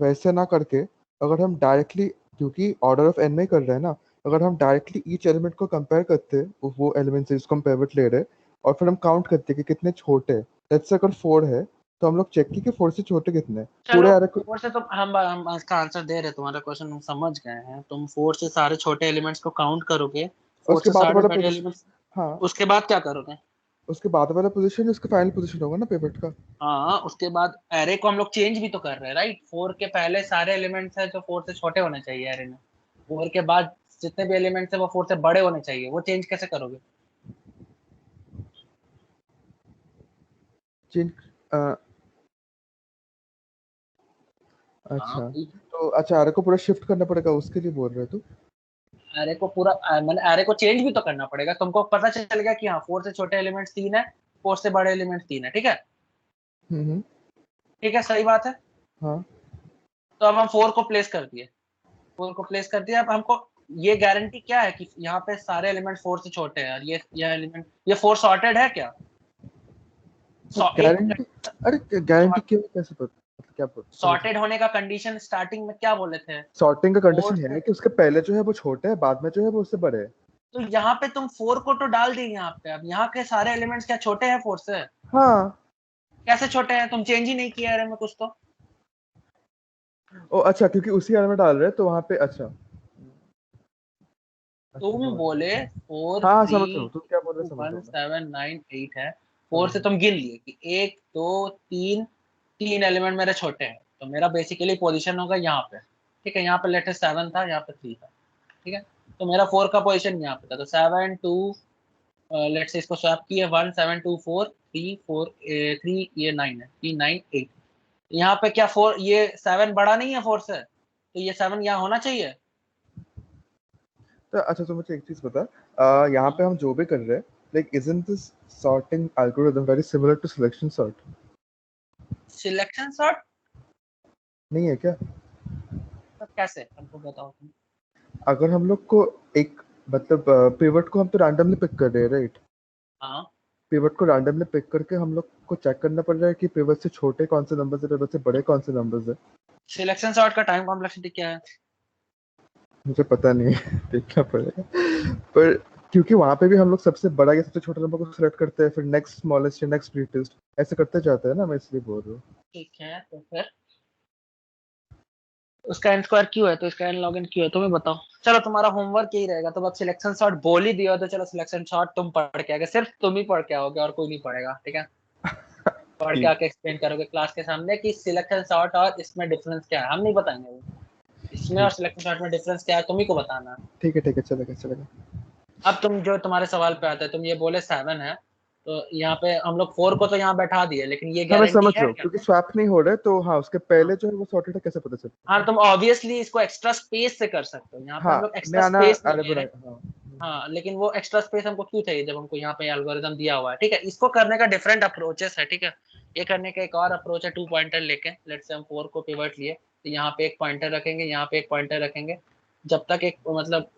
वैसे ना करके, अगर हम डायरेक्टली, क्योंकि ऑर्डर ऑफ एन में कर रहे हैं ना, अगर हम डायरेक्टली ईच एलिमेंट को कंपेयर करते वो एलिमेंट से जिसको हम पिवट ले रहे हैं, और फिर हम काउंट करते कि कितने छोटे हैं। लेट्स से अगर 4 है तो हम लोग चेक की कि 4 से छोटे कितने हैं। पूरे चलो अरे 4 से तो हम इसका आंसर दे रहे, तुम्हारा क्वेश्चन हम समझ गए हैं। तुम 4 से सारे छोटे एलिमेंट्स को काउंट करोगे, 4 उसके से बाद सारे बड़ा बड़े पोजीशन। एलिमेंट्स, हाँ, उसके बाद क्या करोगे? उसके बाद वाला पोजीशन उसका फाइनल पोजीशन होगा ना पिवट का। हाँ, उसके बाद एरे को हम लोग चेंज भी तो कर रहे हैं, राइट? 4 के पहले सारे एलिमेंट्स है जो 4 से छोटे होने चाहिए एरे में। 4 के बाद जितने भी एलिमेंट्स है वो 4 से बड़े होने चाहिए। वो चेंज कैसे करोगे? चेंज हाँ, अच्छा, तो अच्छा एरे को पूरा शिफ्ट करना पड़ेगा, उसके लिए बोल रहे हो तू? एरे को पूरा मैंने एरे को चेंज भी तो करना पड़ेगा। तुमको पता चल गया कि हाँ 4 से छोटे एलिमेंट्स 3 है, 4 से बड़े एलिमेंट्स 3 है, ठीक है? ठीक है, सही बात है। हाँ तो अब हम 4 को प्लेस कर दिए, 4 को प्लेस कर दिया। अब हमको ये गारंटी क्या है कि यहाँ पे सारे एलिमेंट 4 से छोटे हैं और ये एलिमेंट ये 4 सॉर्टेड है क्या? गारंटी, अरे गारंटी क्यों, कैसे पता, मतलब क्या पता? सॉर्टेड होने का कंडीशन स्टार्टिंग में क्या बोले थे? सॉर्टिंग का कंडीशन 4 है कि उसके पहले जो है वो छोटे है, बाद में जो है वो उससे बड़े है। तो यहाँ पे तुम 4 को तो डाल दी यहाँ पे। अब यहाँ के सारे एलिमेंट्स क्या छोटे हैं 4 से? हाँ। कैसे छोटे हैं? तुम चेंज ही नहीं किया एरे में कुछ तो। ओ अच्छा, क्योंकि उसी एरे में डाल रहे हैं तो वहाँ पे अच्छा। तुम बोले 4 हाँ 3 समझ रहा हूँ, तुम क्या बोल रहे 2 हो, समझ 1 रहा हूँ 7 9 8 है। 4 से तुम गिन लिए कि 1 2 3 3 एलिमेंट मेरे छोटे हैं, तो मेरा बेसिकली पोजीशन होगा यहाँ पे, ठीक है? यहाँ पे लेटेस्ट 7 था, यहाँ पे 3 था, ठीक है? तो मेरा 4 का पोजीशन यहाँ पे था, तो 7 2 लेट्स से इसको स्वैप किया 1 7 2 4 3 4 3 ये 9 है, 3 9 8। यहाँ पे क्या 4 ये 7 बड़ा नहीं है 4 से, तो ये 7 यहाँ होना चाहिए। तो अच्छा, तो मुझे एक चीज बता, यहाँ पे हम जो भी कर रहे हैं, like isn't this sorting algorithm very similar to selection sort? Selection sort नहीं है क्या? कैसे, हमको बताओ तुम। अगर हम लोग को एक मतलब पिवट को हम तो रैंडमली पिक कर रहे हैं, राइट? हाँ, पिवट को रैंडमली पिक करके हम लोग को चेक करना पड़ रहा है कि पिवट से छोटे कौन से नंबर्स है, पिवट से बड़े कौन से नंबर्स है। सिलेक्शन सॉर्ट का टाइम कॉम्प्लेक्सिटी क्या है? मुझे पता नहीं है, देखना पड़ेगा। पर क्योंकि वहां पे भी हम लोग सबसे बड़ा या सबसे छोटा नंबर को सिलेक्ट करते हैं, फिर नेक्स्ट स्मॉलेस्ट या नेक्स्ट ग्रेटेस्ट ऐसे करते जाते हैं ना, मैं इसलिए बोल रहा हूँ। ठीक है, तो फिर उसका एन स्क्वायर क्यों है, तो इसका एन लॉग एन क्यों है, तुम्हें बताओ। चलो तुम्हारा होमवर्क यही रहेगा। तो अब सिलेक्शन सॉर्ट बोल ही दिया, तो चलो सिलेक्शन सॉर्ट तुम पढ़ के आओगे, सिर्फ तुम ही पढ़ के आओगे और कोई नहीं पढ़ेगा, ठीक है? पढ़ के आके एक्सप्लेन करोगे क्लास के सामने कि सिलेक्शन सॉर्ट और इसमें डिफरेंस क्या है। हम नहीं बताएंगे वो, इसमें और सिलेक्शन सॉर्ट में डिफरेंस क्या है तुम ही को बताना है। ठीक है, चलेगा चलेगा। अब तुम जो तुम्हारे सवाल पे आता है, तुम ये बोले 7 है, तो यहाँ पे हम लोग 4 को तो यहाँ बैठा दिए, लेकिन ये हाँ मैं गारंटी समझ है रहा हूँ, क्या? क्योंकि स्वैप नहीं हो रहे तो हाँ उसके पहले जो है वो सॉर्टेड है, कैसे पता चलता हाँ, है? तुम ऑब्वियसली इसको एक्स्ट्रा स्पेस से कर सकते हो। यहाँ पे हाँ हम लोग एक्स्ट्रा नया स्पेस नहीं अरे ले रहे। हाँ। हाँ, लेकिन वो एक्स्ट्रा स्पेस हमको क्यों चाहिए जब हमको यहाँ पे एल्गोरिथम दिया हुआ है, ठीक है? इसको करने का डिफरेंट अप्रोचेस है, ठीक है? ये करने का एक और अप्रोच है 2 पॉइंटर लेके। लेट्स से हम 4 को पिवट लिए, तो यहाँ पे एक पॉइंटर रखेंगे, यहाँ पे एक पॉइंटर रखेंगे। जब तक एक मतलब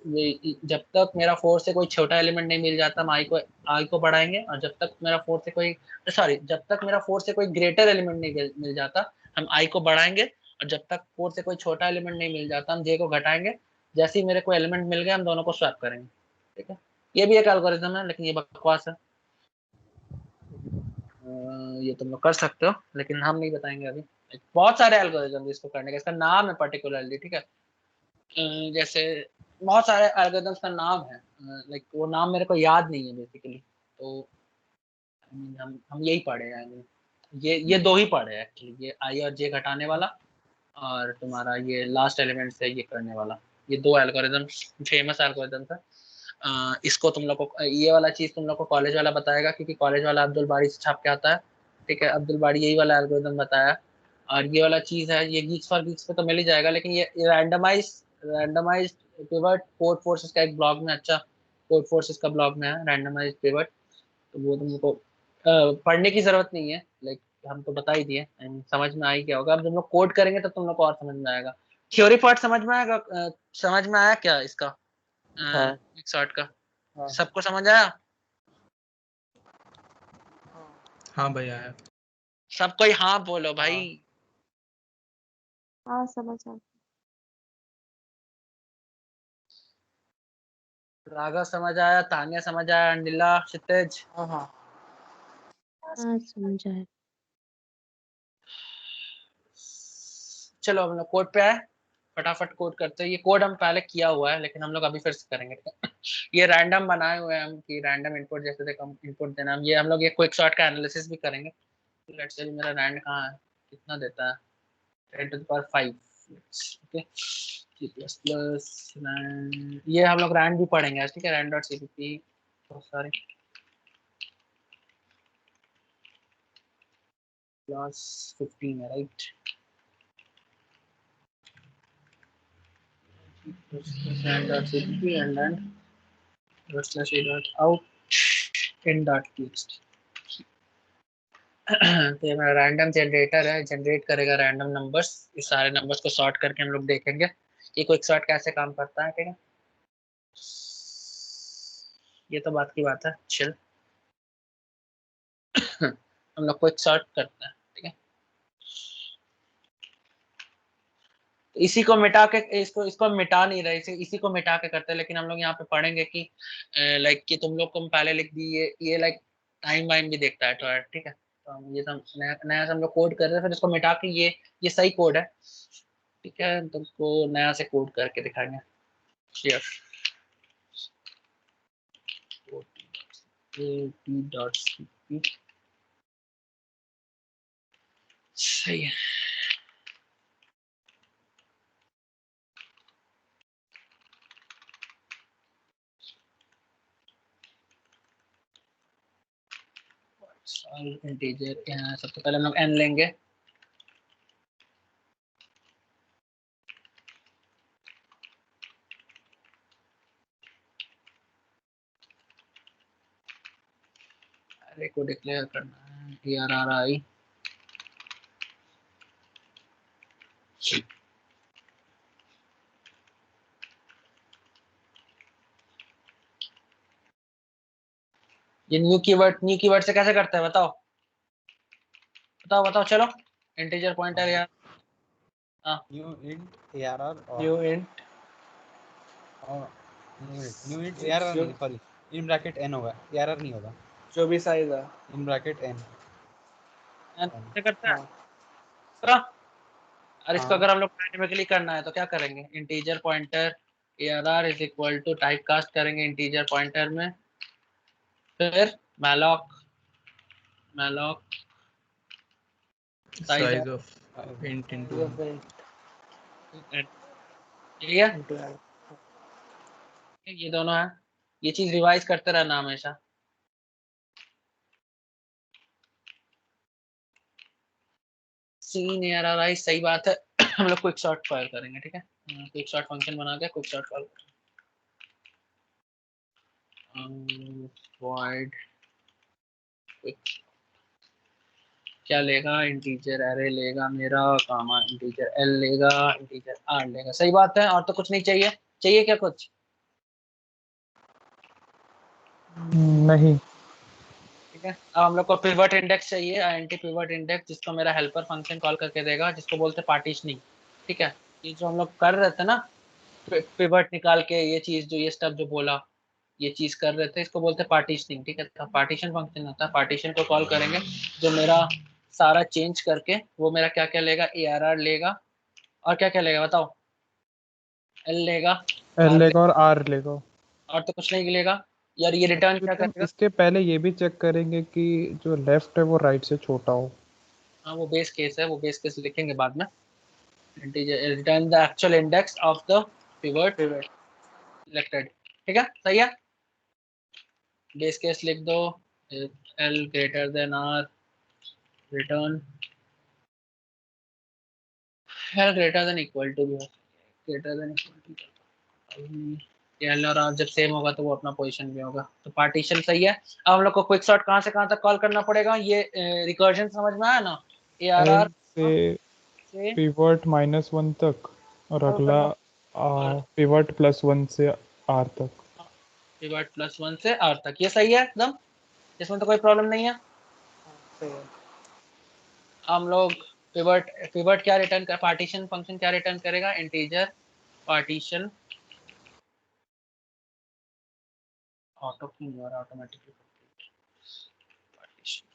जब तक मेरा 4 से कोई छोटा एलिमेंट नहीं मिल जाता, हम आई को बढ़ाएंगे, और जब तक मेरा 4 से कोई जब तक मेरा 4 से कोई ग्रेटर एलिमेंट नहीं मिल जाता, हम आई को बढ़ाएंगे, और जब तक 4 से कोई छोटा एलिमेंट नहीं मिल जाता, हम जे को घटाएंगे। जैसे ही मेरे को एलिमेंट मिल गए, हम दोनों को स्वैप करेंगे, ठीक है? ये भी एक एल्गोरिथम है, लेकिन ये बकवास है। ये तुम लोग कर सकते हो, लेकिन हम नहीं बताएंगे अभी। बहुत सारे एल्गोरिथम इसको करने का, इसका नाम है पर्टिकुलरली, ठीक है? जैसे बहुत सारे एल्गोरिथम्स का नाम है, लाइक वो नाम मेरे को याद नहीं है बेसिकली। तो हम यही पढ़े हैं, ये दो ही पढ़े हैं एक्चुअली, ये आई और जे घटाने वाला, और तुम्हारा ये लास्ट एलिमेंट से ये करने वाला। ये दो एल्गोरिथम फेमस एल्गोरिथम था। इसको तुम लोग को ये वाला चीज तुम लोग को कॉलेज वाला बताएगा, क्योंकि कॉलेज वाला अब्दुल बारी से छाप के आता है, ठीक है? अब्दुल बारी यही वाला एल्गोरिथम बताया। और ये वाला चीज है, ये गीक्स फॉर गीक्स पे तो मिल ही जाएगा, लेकिन ये रैंडमाइज पिवट कोड फोर्सेस का एक ब्लॉग में, अच्छा कोड फोर्सेस का ब्लॉग में है रैंडमाइज पिवट। तो वो तुमको पढ़ने की जरूरत नहीं है, लाइक हम तो बता ही दिए, समझ में आई क्या होगा। अब जब लोग कोड करेंगे तो तुम लोग को और समझ में आएगा। थ्योरी पार्ट समझ में आएगा, समझ में आया क्या इसका हाँ शॉर्ट का? हाँ सबको समझ आया? हाँ भैया है। सब कोई हाँ बोलो भाई। हाँ समझ आ राघव समझ आया, तानिया समझ आया, अंडिला, क्षितिज? हाँ समझ आया। चलो हम लोग कोड पे आए फटाफट कोड करते हैं। ये कोड हम पहले किया हुआ है लेकिन हम लोग अभी फिर से करेंगे। ये रैंडम बनाए हुए हैं हम कि रैंडम इनपुट जैसे थे कम इनपुट देना। हम लोग ये क्विक सॉर्ट का एनालिसिस भी करेंगे। लेट्स से मेरा रैंड कहाँ है, कितना देता है 10 to the power 5। Okay plus rand, ये हम लोग रैंड भी पढ़ेंगे ठीक है। रैंड डॉट सीपीपी बहुत सारे क्लास 15 है right. rand.cpp and then /a.out in.txt। तो ये मेरा रैंडम जनरेटर है, जनरेट करेगा रैंडम नंबर्स। इस सारे नंबर्स को सॉर्ट करके हम लोग देखेंगे कि क्विक सॉर्ट कैसे काम करता है। ठीक है, ये तो बात की बात है। चिल हम लोग क्विक सॉर्ट करते हैं। ठीक है, इसी को मिटा के इसको मिटा नहीं रहे, इसी को मिटा के करते हैं। लेकिन हम लोग यहाँ पे पढ़ेंगे कि लाइक कि तुम लोग को पहले लिख दी ये लाइक टाइम वाइम भी देखता है थोड़ा। ठीक है, तो हम ये सब नया से हम लोग कोड कर रहे हैं, फिर इसको मिटा के ये सही कोड है। ठीक है, तुमको नया से कोड करके दिखाएंगे। सही है। इंटीजर सबसे पहले हम लोग n लेंगे। अरे को डिक्लेयर करना है ARRI। ये न्यू कीवर्ड से कैसे करते हैं बताओ बताओ बताओ। चलो इंटीजर पॉइंटर यार, न्यू इंट ARR और new int new int ARR नहीं, सॉरी इन ब्रैकेट n होगा, ARR नहीं होगा, जो भी साइज है इन ब्रैकेट n। कैसे करते हैं? हाँ। और इसको अगर हम लोग डायनेमिकली करना है तो क्या करेंगे? Integer pointer ARR is equal to type cast करेंगे इंटीजर पॉइंटर में, फिर malloc size of int into ठीक है, ये दोनों है। ये चीज रिवाइज करते रहना हमेशा। सीन ARRI सही बात है। हम लोग क्विक सॉर्ट कॉल करेंगे। ठीक है, क्विक सॉर्ट फंक्शन बना के quick sort call void quick क्या लेगा? इंटीजर एरे लेगा मेरा, कामा इंटीजर l लेगा, इंटीजर r लेगा। सही बात है। और तो कुछ नहीं चाहिए, चाहिए क्या कुछ? नहीं। ठीक है, अब हम लोग को पिवट इंडेक्स चाहिए, int पिवट इंडेक्स, जिसको मेरा हेल्पर फंक्शन कॉल करके देगा, जिसको बोलते हैं पार्टीशनिंग। ठीक है, ये जो हम लोग कर रहे थे ना, पिवट निकाल के ये चीज जो ये स्टेप जो बोला, ये चीज कर रहे थे, इसको बोलते हैं पार्टीशनिंग। ठीक है, तो पार्टीशन फंक्शन होता है, पार्टीशन को कॉल करेंगे, जो मेरा सारा चेंज करके वो मेरा क्या क्या लेगा? ARR लेगा, और क्या क्या लेगा बताओ? L लेगा, L R लेगा और R लेगा। और तो कुछ नहीं लेगा यार। ये रिटर्न क्या क्योंकि हम करेगा? इसके पहले ये भी चेक करेंगे कि जो लेफ्ट है वो राइट से छोटा हो। हाँ वो बेस केस है, वो बेस केस लिखेंगे बाद में। Integer return the actual index of the pivot selected. ठीक है, सही है। बेस केस लिख दो, L greater than R, return L greater than equal to, greater than equal to L और R जब सेम होगा तो वो अपना पोजीशन भी होगा। तो पार्टीशन सही है। अब हम लोग को क्विक सॉर्ट कहाँ से कहाँ तक कॉल करना पड़ेगा? ये रिकर्जन समझ में आया ना? ARR L से से पिवट -1 तक और कॉल अगला करना, पिवट +1 से R तक। पिवट +1 से R तक। ये सही है एकदम, इसमें तो कोई प्रॉब्लम नहीं है। हम लोग पिवट क्या रिटर्न कर, पार्टीशन फंक्शन क्या रिटर्न करेगा? इंटीजर पार्टीशन ऑटो की और ऑटोमेटिकली पार्टीशन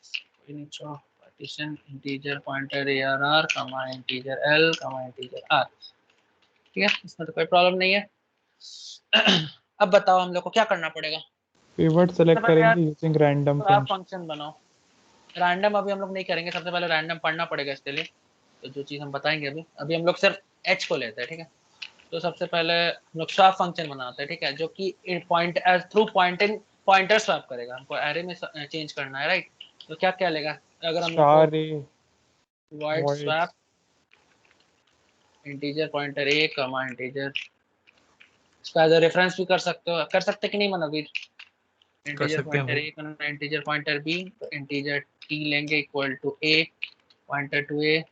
कोई नहीं छोड़ो। पार्टीशन इंटीजर पॉइंटर ARR कमा इंटीजर L कमा इंटीजर R। ठीक है, इसमें तो कोई प्रॉब्लम नहीं है। अब बताओ हम लोग को क्या करना पड़ेगा। पिवट सेलेक्ट सबसे पहले यार करेंगे यूजिंग रैंडम आप फंक्शन। फंक्शन बनाओ। रैंडम अभी हम लोग नहीं करेंगे, सबसे पहले रैंडम पढ़ना पड़ेगा इसके लिए। तो जो चीज़ हम बताएंगे अभी अभी हम लोग सिर्फ h को लेते हैं, ठीक है। तो सबसे पहले हम लोग स्वैप फंक्शन बनाते हैं, ठीक है, जो कि point through pointing pointer swap करेगा। हमको एरे में चेंज करना है, राइट। तो क्या क्या लेगा अगर हम लोग को star A void void swap integer pointer a कमा इंटीजर, इसका एज रेफरेंस भी कर सकते हो, कर सकते कि नहीं मनवीर। कर इंटीजर सकते हैं पॉइंटर भाई। a करना इंटीजर पॉइंटर b, तो इंटीजर t लेंगे equal to a pointer to a,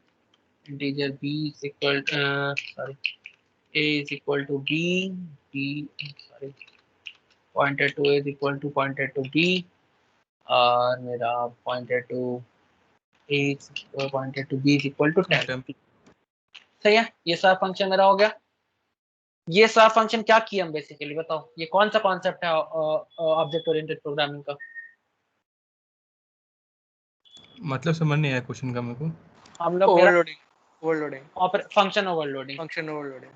integer b is equal sorry a is equal to b, b sorry pointer to a is equal to pointer to b, और मेरा pointer to a is pointer to b is equal to 10। सही है, ये सारा function मेरा हो गया। ये सारा फंक्शन क्या किया हम बेसिकली बताओ, ये कौन सा कॉन्सेप्ट है ऑब्जेक्ट ओरिएंटेड प्रोग्रामिंग का। मतलब समझ नहीं आया क्वेश्चन का मेरे को। हम लोग overloading function overloading, function overloading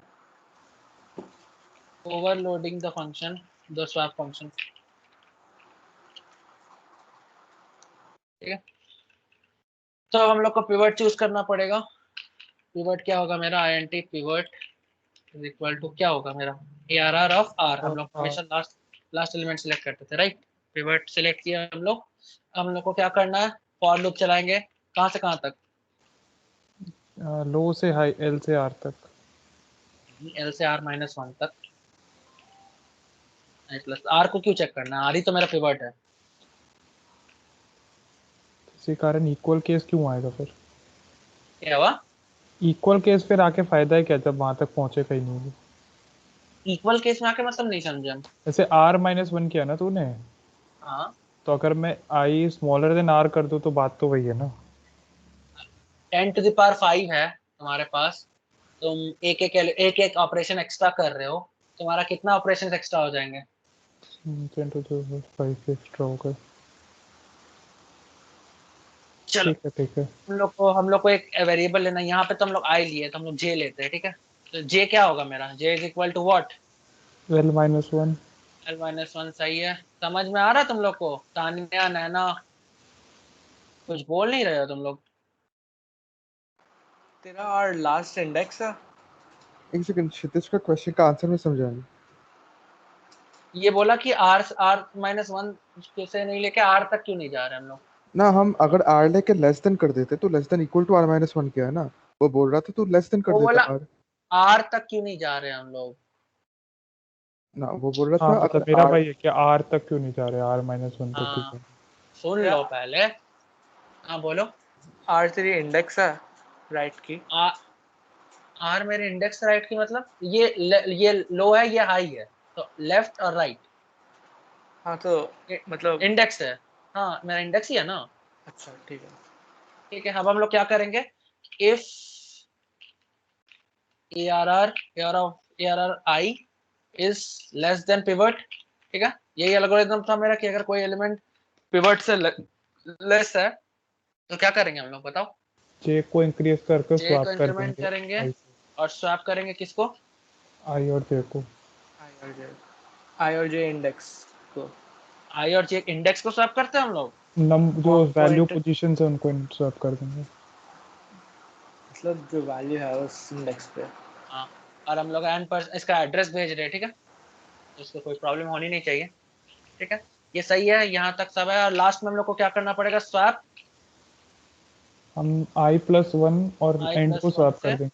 overloading the function the swap function, ठीक है। तो हम लोग को पिवट चूज करना पड़ेगा। पिवट क्या होगा मेरा, INT pivot is equal to क्या होगा मेरा, ARR ऑफ R। हम लोग हमेशा लास्ट एलिमेंट सेलेक्ट करते थे, राइट। पिवट सेलेक्ट किया हम लोग। हम लोग को क्या करना है, फॉर लूप चलाएंगे कहाँ से कहाँ तक, लो से हाई एल से आर तक। L से R -1 तक। प्लस R को क्यों चेक करना है, R ही तो मेरा पिवट है। इसी कारण इक्वल केस क्यों आएगा फिर? क्या हुआ, इक्वल केस फिर आके फायदा है क्या जब वहां तक पहुंचे कहीं नहीं? इक्वल केस में आके मतलब नहीं समझे हम। जैसे r-1 किया ना तूने, हाँ, तो अगर मैं i स्मॉलर देन r कर दूं तो बात तो वही है ना। 10⁵ है तुम्हारे पास, तुम एक ऑपरेशन एक्स्ट्रा कर रहे हो, तुम्हारा कितना ऑपरेशन एक्स्ट्रा हो जाएंगे। 10 to the 5 एक्स्ट्रा होगा। चलो ठीक है। हम लोग को एक वेरिएबल लेना है, यहाँ पे तो हम लोग i लिए तो हम लोग j लेते हैं, ठीक है। तो j क्या होगा मेरा, j is equal to what, l-1। l-1। सही है, समझ में आ रहा है तुम लोग को। तानिया नैना कुछ बोल नहीं रहे हो तुम लोग। तेरा और लास्ट इंडेक्स है। एक सेकंड, क्षितिज का क्वेश्चन का आंसर में समझा नहीं। ये बोला कि r-1 से नहीं लेके r तक क्यों नहीं जा रहे हम लोग। ना, हम अगर r लेके लेस देन कर देते तो less than equal to r-1 क्या है ना, वो बोल रहा था तू लेस देन कर वो देता बोला r। r तक क्यों नहीं जा रहे हम लोग। ना, वो बोल रहा हाँ था मतलब अगर मेरा r। भाई है कि r तक क्यों नहीं जा रहे, r-1 तक क्यों हाँ सुन लो पहले, हाँ बोलो। R तेरी इंडेक्स है राइट की। R मेरे इंडेक्स राइट की मतलब ये लो है ये हाई है, तो लेफ्ट और राइट हाँ तो मतलब इंडेक्स है। हाँ मेरा इंडेक्स ही है ना। अच्छा ठीक है। ठीक है, अब हम लोग क्या करेंगे, if ARR I is less than pivot, ठीक है। यही एल्गोरिथम था मेरा कि अगर कोई एलिमेंट पिवट से लेस है तो क्या करेंगे हम लोग बताओ। j को इंक्रीज करके j स्वैप को कर इंक्रीमेंट देंगे करेंगे i और स्वैप करेंगे किसको, और j को। I और J इंडेक्स को। I और j इंडेक्स को स्वैप करते हैं हम लोग। जो वैल्यू Point पोजीशन है उनको स्वैप कर देंगे। मतलब जो वैल्यू है उस इंडेक्स पे। हाँ, और हम लोग इसका एड्रेस भेज रहे हैं, ठीक है। तो इसको कोई प्रॉब्लम होनी नहीं चाहिए, ठीक है। ये सही है, यहाँ तक सब है। और लास्ट में हम लोग को क्या करना पड़ेगा, स्वैप हम i+1 और एंड को i+1 स्वैप से कर देंगे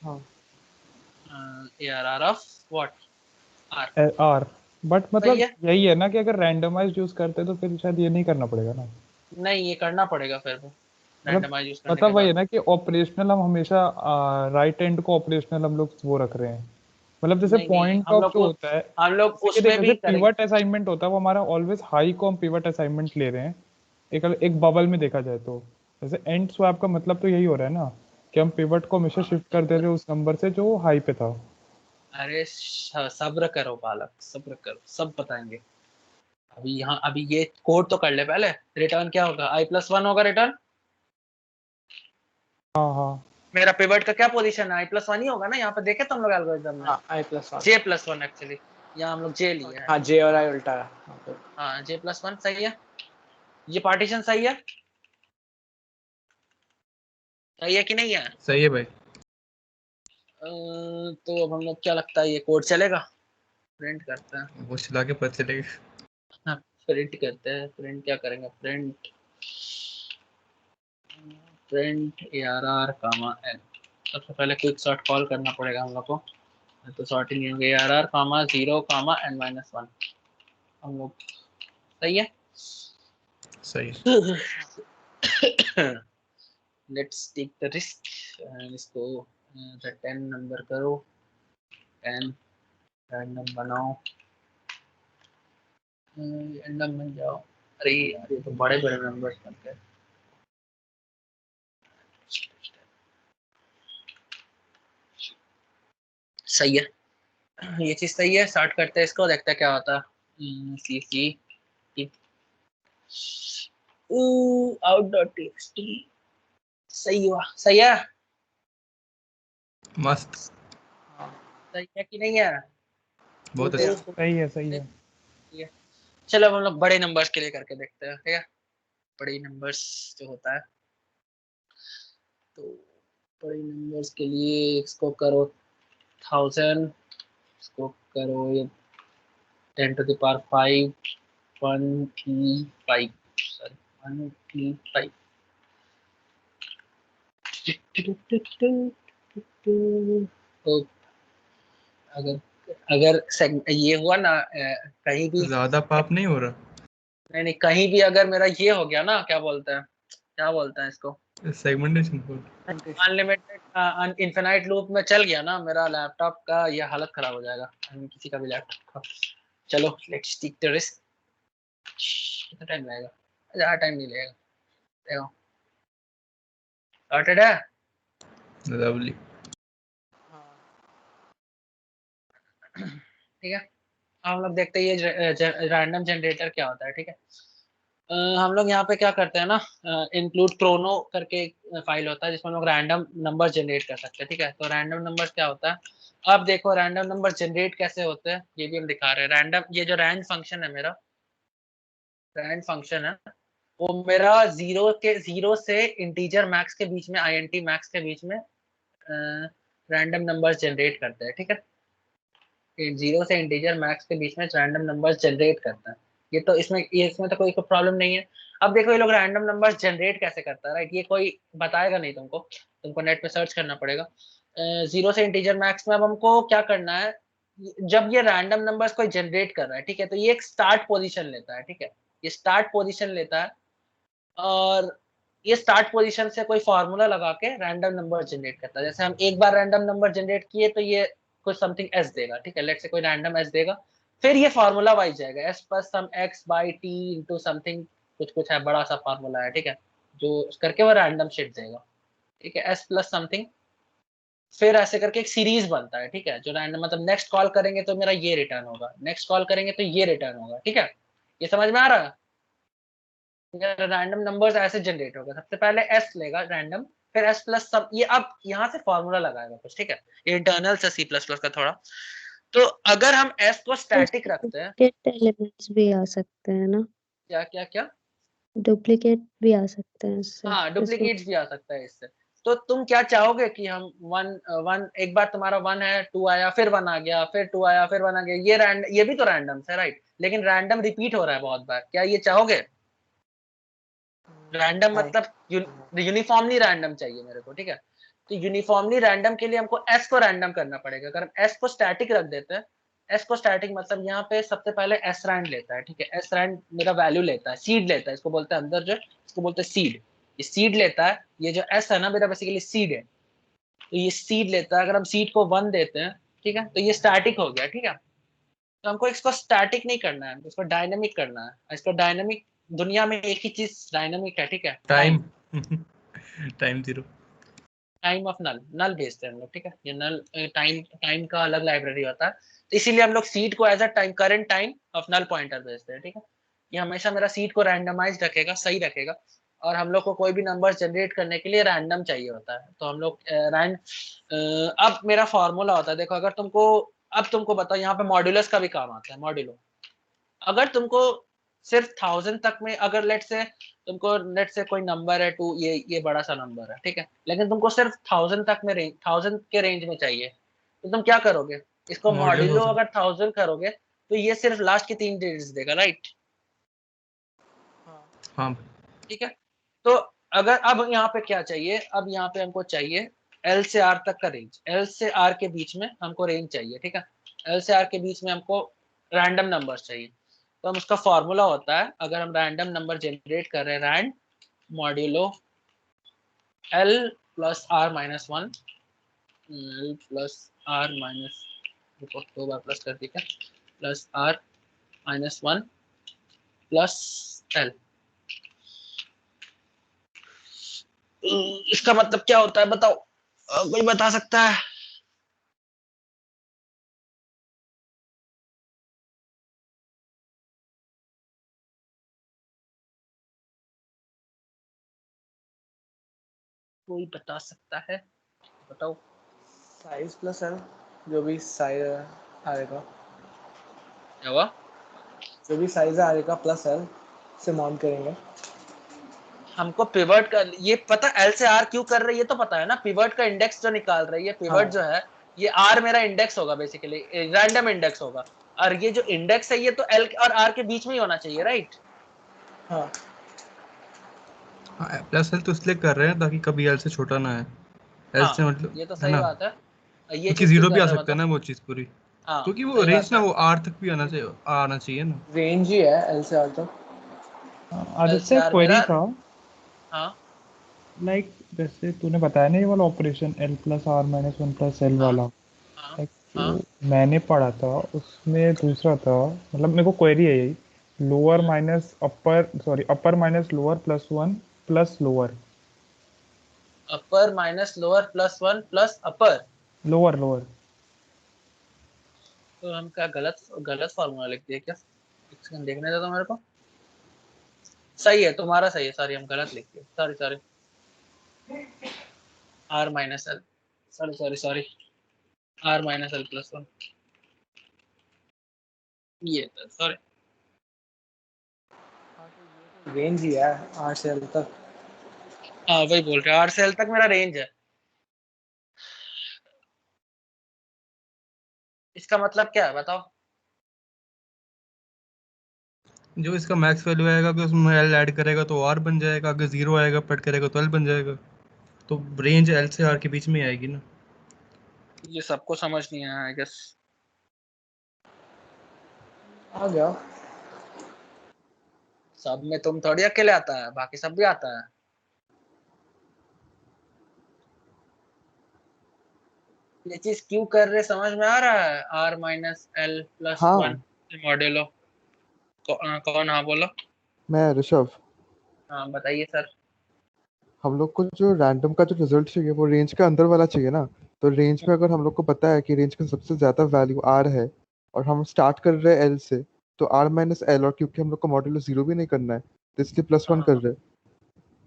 हाँ, ARR of what R। r। But सही मतलब है, यही है ना कि अगर रैंडमाइज यूज करते तो फिर शायद ये नहीं करना पड़ेगा ना। नहीं ये करना पड़ेगा फिर भी मतलब रैंडमाइज यूज करने के वही है बाद। ना कि ऑपरेशनल हम हमेशा राइट एंड को ऑपरेशनल हम लोग वो रख रहे हैं। मतलब जैसे नहीं पॉइंट ऑफ जो होता है, हम लोग जैसे कि देख उसमें जैसे भी करेंगे। पिवट असाइनमेंट होता है वो हमारा ऑलवेज हाई को हम पिवट असाइनमेंट ले रहे हैं। एक बबल में देखा जाए तो जैसे एंड स्वैप का मतलब तो यही हो रहा है ना कि हम पिवट को हमेशा शिफ्ट कर दे रहे हैं उस नंबर से जो हाई पे था। अरे सब्र करो बालक, सब्र करो, सब बताएंगे। अभी ये कोड तो कर ले पहले। रिटर्न क्या होगा, i+1 होगा रिटर्न। हाँ मेरा पिवट का क्या पोजीशन है, i+1 ही होगा ना, यहाँ पे देखे तुम लोग एल्गोरिथम में, हाँ i+1 j+1 एक्चुअली, यहाँ हम लोग j लिए हैं, हाँ j और i उल्टा है। हाँ j+1 सही है, ये पार्टीशन सही है कि नहीं है? सही है भाई। तो अब हम लोग क्या लगता है ये कोड चलेगा, प्रिंट करते हैं, वो चला के पता चलेगा। प्रिंट करते हैं, प्रिंट क्या करेंगे, प्रिंट ARR, n, सबसे पहले क्विक सॉर्ट कॉल करना पड़ेगा हम लोग को, तो सॉर्ट ही नहीं होंगे, ARR, 0, n-1, हम लोग सही है। सही। लेट्स टेक द रिस्क, इसको 10 नंबर करो, 10 रैंडम बनाओ, रैंडम बन जाओ, अरे यार ये तो बड़े बड़े नंबर्स बनते हैं, सही है, ये चीज सही है, स्टार्ट करते हैं इसको, देखते हैं क्या होता है, cc out.txt, सही हुआ, सही है, मस्त। सही है कि नहीं है? बहुत अच्छा। सही है सही है। चलो अब हम लोग बड़े नंबर्स के लिए करके देखते हैं, ठीक है, बड़े नंबर्स जो होता है, तो बड़े नंबर्स के लिए इसको करो 1000, इसको करो ये 10 to the power 5, 135, sorry 135, तो अगर अगर ये हुआ ना कहीं भी, ज्यादा पाप नहीं हो रहा? नहीं कहीं भी अगर मेरा ये हो गया ना, क्या बोलते हैं इसको, segmentation code. Unlimited infinite loop में चल गया ना, मेरा लैपटॉप का ये हालत खराब हो जाएगा, किसी का भी लैपटॉप का। चलो लेट्स टेक द रिस्क, कितना टाइम लगेगा, ज़्यादा टाइम नहीं लगेगा, देखो स्टार्टेड है, लवली। ठीक है, हम लोग देखते हैं ये रैंडम जनरेटर क्या होता है, ठीक है, हम लोग यहाँ पे क्या करते हैं ना, इंक्लूड क्रोनो करके एक फाइल होता है जिसमें हम लोग रैंडम नंबर जनरेट कर सकते हैं, ठीक है, तो रैंडम नंबर क्या होता है, अब देखो रैंडम नंबर जनरेट कैसे होते हैं ये भी हम दिखा रहे हैं, रैंडम, ये जो रैंड फंक्शन है मेरा, रैंड फंक्शन है वो मेरा जीरो से इंटीजर मैक्स के बीच में, INT मैक्स के बीच में रैंडम नंबर जनरेट करते हैं, ठीक है, 0 से इंटीजर मैक्स के बीच में रैंडम नंबर्स जनरेट करता है, ये तो इसमें तो कोई प्रॉब्लम नहीं है। अब देखो ये लोग रैंडम नंबर्स जनरेट कैसे करता है, राइट, ये कोई बताएगा नहीं तुमको नेट पे सर्च करना पड़ेगा, 0 से इंटीजर मैक्स में अब हमको क्या करना है, जब ये रैंडम नंबर्स कोई जनरेट कर रहा है, ठीक है, तो ये एक स्टार्ट पोजिशन लेता है, ठीक है, ये स्टार्ट पोजिशन लेता है, और ये स्टार्ट पोजीशन से कोई फार्मूला लगा के रैंडम नंबर जनरेट करता है, जैसे हम एक बार रैंडम नंबर जनरेट किए तो ये कुछ समथिंग s देगा, ठीक है, लेट्स से कोई रैंडम s देगा, फिर ये फार्मूला वाइज जाएगा, s plus sum x by t into something, कुछ है, बड़ा सा फार्मूला है, ठीक है, जो करके वो रैंडम शिट देगा, ठीक है, s प्लस समथिंग, फिर ऐसे करके एक सीरीज बनता है, ठीक है, जो रैंडम मतलब नेक्स्ट कॉल करेंगे तो मेरा ये रिटर्न होगा, नेक्स्ट कॉल करेंगे तो ये रिटर्न होगा, ठीक है, ये समझ में आ रहा है, रैंडम नंबर्स ऐसे जनरेट होगा, सबसे पहले s लेगा रैंडम, फिर s प्लस सब, ये अब यहाँ से फॉर्मूला लगाएगा कुछ, ठीक है, ये इंटरनल से C++ का थोड़ा, तो अगर हम s को स्टैटिक रखते हैं, डुप्लीकेट एलिमेंट्स भी आ सकते हैं ना, क्या क्या क्या, डुप्लीकेट भी आ सकते हैं इससे, हाँ डुप्लीकेट्स भी आ सकता है इससे, तो तुम क्या चाहोगे कि हम वन एक बार तुम्हारा 1 है, 2 आया, फिर 1 आ गया, फिर 2 आया, फिर 1 आ गया, ये भी तो रैंडम है, राइट, लेकिन रैंडम रिपीट हो रहा है बहुत बार, क्या ये चाहोगे? रैंडम मतलब यूनिफॉर्मली रैंडम चाहिए मेरे को, ठीक है, तो यूनिफॉर्मली रैंडम के लिए हमको s को रैंडम करना पड़ेगा, अगर हम s को स्टैटिक रख देते हैं, s को स्टैटिक मतलब यहाँ पे सबसे पहले s रैंड लेता है, ठीक है, s रैंड मेरा वैल्यू लेता है, सीड लेता है, इसको बोलते हैं अंदर जो, इसको बोलते हैं सीड, ये सीड लेता है, ये जो s है ना मेरा बेसिकली सीड है, तो ये सीड लेता है, अगर हम सीड को 1 देते हैं, ठीक है, तो ये स्टैटिक हो गया, ठीक है, तो हमको इसको स्टैटिक नहीं करना है, इसको डायनेमिक करना है, इसको डायनेमिक, दुनिया में एक ही चीज डायनेमिक है, ठीक है, time time 0, time of null भेजते हैं हम लोग, ठीक है, ये नल टाइम का अलग लाइब्रेरी होता है, तो इसीलिए हम लोग सीड को as a time current time of null pointer भेजते हैं, ठीक है, ये हमेशा मेरा सीड को रैंडमाइज रखेगा, सही रखेगा, और हम लोग को कोई भी नंबर जनरेट करने के लिए रैंडम चाहिए होता है। तो हम लोग अब मेरा फॉर्मूला होता है, देखो अगर तुमको, अब तुमको बताओ यहाँ पे मॉड्यूलस का भी काम आता है। मॉड्यूलो अगर तुमको सिर्फ 1000 तक में, अगर लेट से तुमको लेट से कोई नंबर है 2, ये बड़ा सा नंबर है, ठीक है, लेकिन तुमको सिर्फ 1000 तक में 1000 के रेंज में चाहिए, तो तुम क्या करोगे? इसको मॉड्यूलो अगर 1000 करोगे तो ये सिर्फ लास्ट की 3 डिजिट्स देगा, राइट? हाँ ठीक है। तो अगर अब यहाँ पे क्या चाहिए, अब यहाँ पे हमको चाहिए L से R तक का रेंज, L से R के बीच में हमको रेंज चाहिए, ठीक है। L से R के बीच में हमको रैंडम नंबर्स चाहिए। तो हम उसका फॉर्मूला होता है, अगर हम रैंडम नंबर जनरेट कर रहे हैं, rand modulo L plus R minus 1, L plus R minus, दो बार प्लस कर दिया, plus R minus 1 plus L। इसका मतलब क्या होता है बताओ, कोई बता सकता है? कोई बता सकता है? बताओ। साइज प्लस एल, जो भी साइज आएगा, क्या हुआ? जो भी साइज आएगा प्लस एल से माउंट करेंगे। हमको पिवट का ये पता, एल से आर क्यों कर रही है ये तो पता है ना, पिवट का इंडेक्स जो निकाल रही है, पिवट हाँ। जो है ये आर मेरा इंडेक्स होगा, बेसिकली रैंडम इंडेक्स होगा, और ये जो इंडेक्स है ये तो एल और आर के बीच में ही होना चाहिए, राइट? हाँ प्लस एल तो इसलिए कर रहे हैं ताकि कभी एल से छोटा ना है, एल हाँ से मतलब ये तो है सही ना, बात है। ये क्योंकि चीज क्यों जीरो भी कर आ रहे हैं सकता है ना बताओ? वो चीज पूरी, हाँ क्योंकि वो सही रेंज बात ना है। वो आर तक भी आना चाहिए ना। रेंज ही है एल से आर तक। एल से आदित्य आर क्वेरी मेरा, था, हाँ लाइक जैसे तूने बताया ना ये वाला operation L plus R minus one plus L हाँ वाला, हाँ लाइक हाँ। जो मैंने पढ़ा था उसमें दूसरा था, मतलब मेरे को क्वेरी है यही, lower minus upper, sorry upper minus lower plus one plus lower, upper minus lower plus 1 plus upper. Lower lower. तो हम क्या गलत गलत फॉर्मूला लिख दिए क्या? एक सेकंड देखने दो तो मेरे को। सही है तुम्हारा, सही है, सॉरी हम गलत लिख दिए, sorry sorry. R minus L, sorry sorry sorry, R minus L plus 1, ये सॉरी। रेंज ही है आर से एल तक। हाँ वही बोल रहे, आर से एल तक मेरा रेंज है। इसका मतलब क्या है बताओ? जो इसका मैक्स वैल्यू आएगा अगर उसमें एल ऐड करेगा तो आर बन जाएगा, अगर जीरो आएगा पट करेगा तो एल बन जाएगा, तो रेंज एल से आर के बीच में आएगी ना। ये सबको समझ नहीं आया आई गेस। आ गया। सब में तुम थोड़ी अकेले आता है, बाकी सब भी आता है। ये चीज क्यों कर रहे समझ में आ रहा है? आर माइनस एल प्लस हाँ 1 मॉड्यूलो कौन? हाँ बोलो। मैं ऋषभ। हाँ बताइए सर। हम लोग को जो रैंडम का जो रिजल्ट चाहिए वो रेंज के अंदर वाला चाहिए ना। तो रेंज में अगर हम लोग को पता है कि रेंज का सबसे ज्यादा वैल्यू आर है और हम स्टार्ट कर रहे हैं एल से, तो आर माइनस एल, और क्योंकि हम लोग को मॉड्यूलो जीरो भी नहीं करना है तो इसलिए प्लस वन कर हाँ रहे हैं।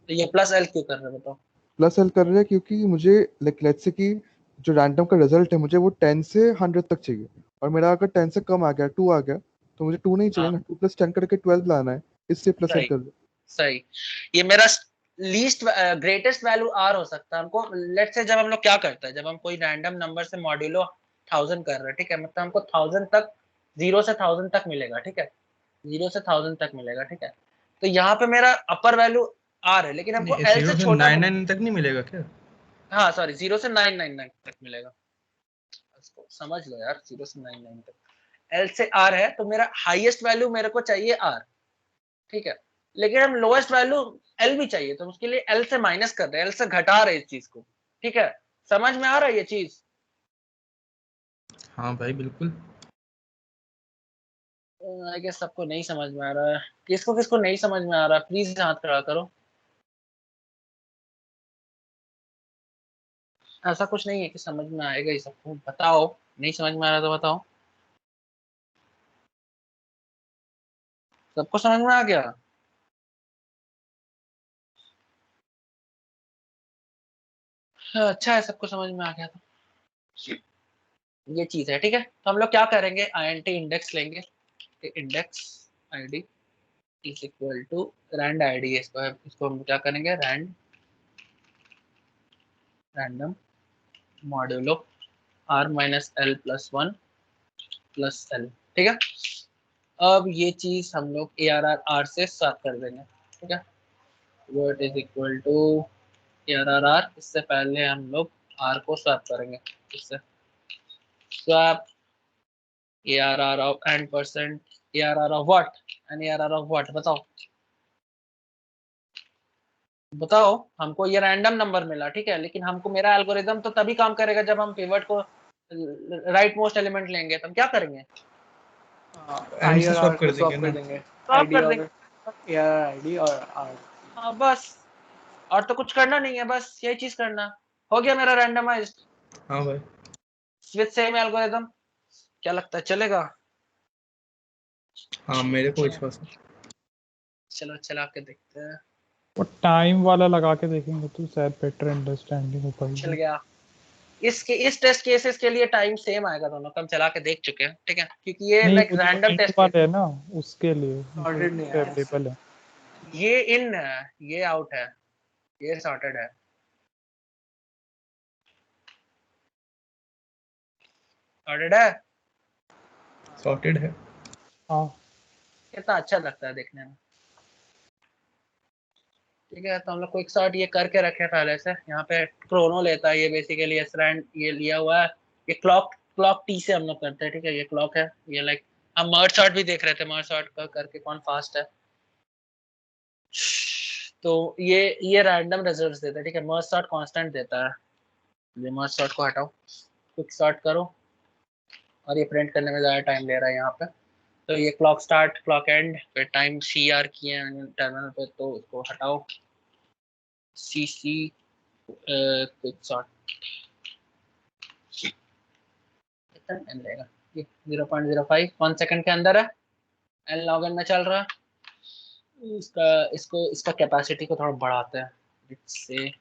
तो ये प्लस एल क्यों कर रहे बताओ? प्लस एल कर रहे हैं क्योंकि मुझे लाइक लेट्स से कि जो रैंडम का रिजल्ट है मुझे वो 10 से 100 तक चाहिए, और मेरा अगर 10 से कम आ गया, 2 आ गया, तो मुझे 2 नहीं चाहिए हाँ ना, 2 प्लस 10 करके 12 लाना है, इसलिए प्लस एल सही कर रहे हैं। सही। ये मेरा लीस्ट ग्रेटेस्ट वैल्यू आर हो सकता है। हमको लेट्स से जब हम लोग क्या करते हैं, जब हम कोई रैंडम नंबर से मॉड्यूलो 1000 कर रहे हैं, ठीक है, मतलब हमको 1000 तक, 0 से 1000 तक मिलेगा, ठीक है, 0 से 1000 तक मिलेगा, ठीक है। तो यहाँ पे मेरा अपर वैल्यू आर है, लेकिन हमको एल से जीरो से छोटा, 99 तक नहीं मिलेगा क्या? हाँ सॉरी 0 से 999 तक मिलेगा। इसको समझ लो यार, 0 से 99 तक एल से आर है, तो मेरा हाईएस्ट वैल्यू मेरे को चाहिए आर, ठीक है, लेकिन हम लोएस्ट वैल्यू एल भी चाहिए, तो उसके लिए एल से माइनस कर रहे हैं, एल से घटा रहे हैं इस चीज को, ठीक है। समझ में आ रहा है ये चीज? हाँ भाई बिल्कुल। आई गेस सबको नहीं समझ में आ रहा है। किसको किसको नहीं समझ में आ रहा है प्लीज हाथ खड़ा करो। ऐसा कुछ नहीं है कि समझ में आएगा ही सबको, बताओ। नहीं समझ में आ रहा तो बताओ। सबको समझ में आ गया? हाँ, अच्छा है, सबको समझ में आ गया था। ये चीज है, ठीक है। तो हम लोग क्या करेंगे, INT इंडेक्स लेंगे, index ID is equal to rand ID, इसको हम क्या करेंगे, random modulo R minus L plus 1 plus L, ठीक है। अब ये चीज हम लोग ARR से साथ कर देंगे, ठीक है। Word is equal to ARR, इससे पहले हम लोग R को स्वैप करेंगे, इससे swap ARR of and percent ARR of what and ARR of what, बताओ हमको ये रैंडम नंबर मिला, ठीक है, लेकिन हमको मेरा एल्गोरिदम तो तभी काम करेगा जब हम पिवट को राइट मोस्ट एलिमेंट लेंगे, तो हम क्या करेंगे, एंड से स्वैप कर स्वैप देंगे कर ना। देंगे स्वैप आईडी कर और देंगे। आईडी और आर। हाँ बस, और तो कुछ करना नहीं है, बस यही चीज करना, हो गया मेरा रैंडमाइज्ड हाँ भाई, विद सेम एल्गोरिदम। क्या लगता है चलेगा? हाँ मेरे को विश्वास है। चलो चला के देखते हैं। वो टाइम वाला लगा के देखेंगे तो शायद बेटर अंडरस्टैंडिंग हो चल पाएगी। गया। इस टेस्ट केसेस के लिए टाइम सेम आएगा दोनों, कम चला के देख चुके हैं, ठीक है, क्योंकि ये नहीं, लाइक वो जो रैंडम end टेस्ट वाले है ना उसके लिए Sorted नहीं आया इससे। अवेलेबल है। ये इन है, ये आउट है, ये सॉर्टेड है। सॉर्टेड है, सॉर्टेड है। हाँ कितना अच्छा लगता है देखने में, ठीक है। तो हम लोग क्विक सॉर्ट ये करके रखे पहले से, यहाँ पे क्रोनो लेता है ये बेसिकली एसरैंड, ये लिया हुआ है, ये क्लॉक टी से हम लोग करते हैं, ठीक है, ये क्लॉक है, ये लाइक हम मर्ज सॉर्ट भी देख रहे थे, मर्ज सॉर्ट का करके कौन फास्ट है, तो ये रैंडम रिजल्ट्स देता है, ठीक है। मर्ज सॉर्ट कांस्टेंट देता है, ये मर्ज सॉर्ट को हटाओ, क्विक सॉर्ट करो, और ये प्रिंट करने में ज़्यादा टाइम ले रहा है यहाँ पे, तो ये क्लॉक स्टार्ट क्लॉक एंड फिर टाइम CR किए हैं टर्मिनल पे, तो उसको हटाओ, CC क्विक सॉर्ट, कितना टाइम लेगा ये, 0.05 1 सेकंड के अंदर है, N log n में चल रहा है। इसका कैपेसिटी को थोड़ा बढ़ाते हैं, से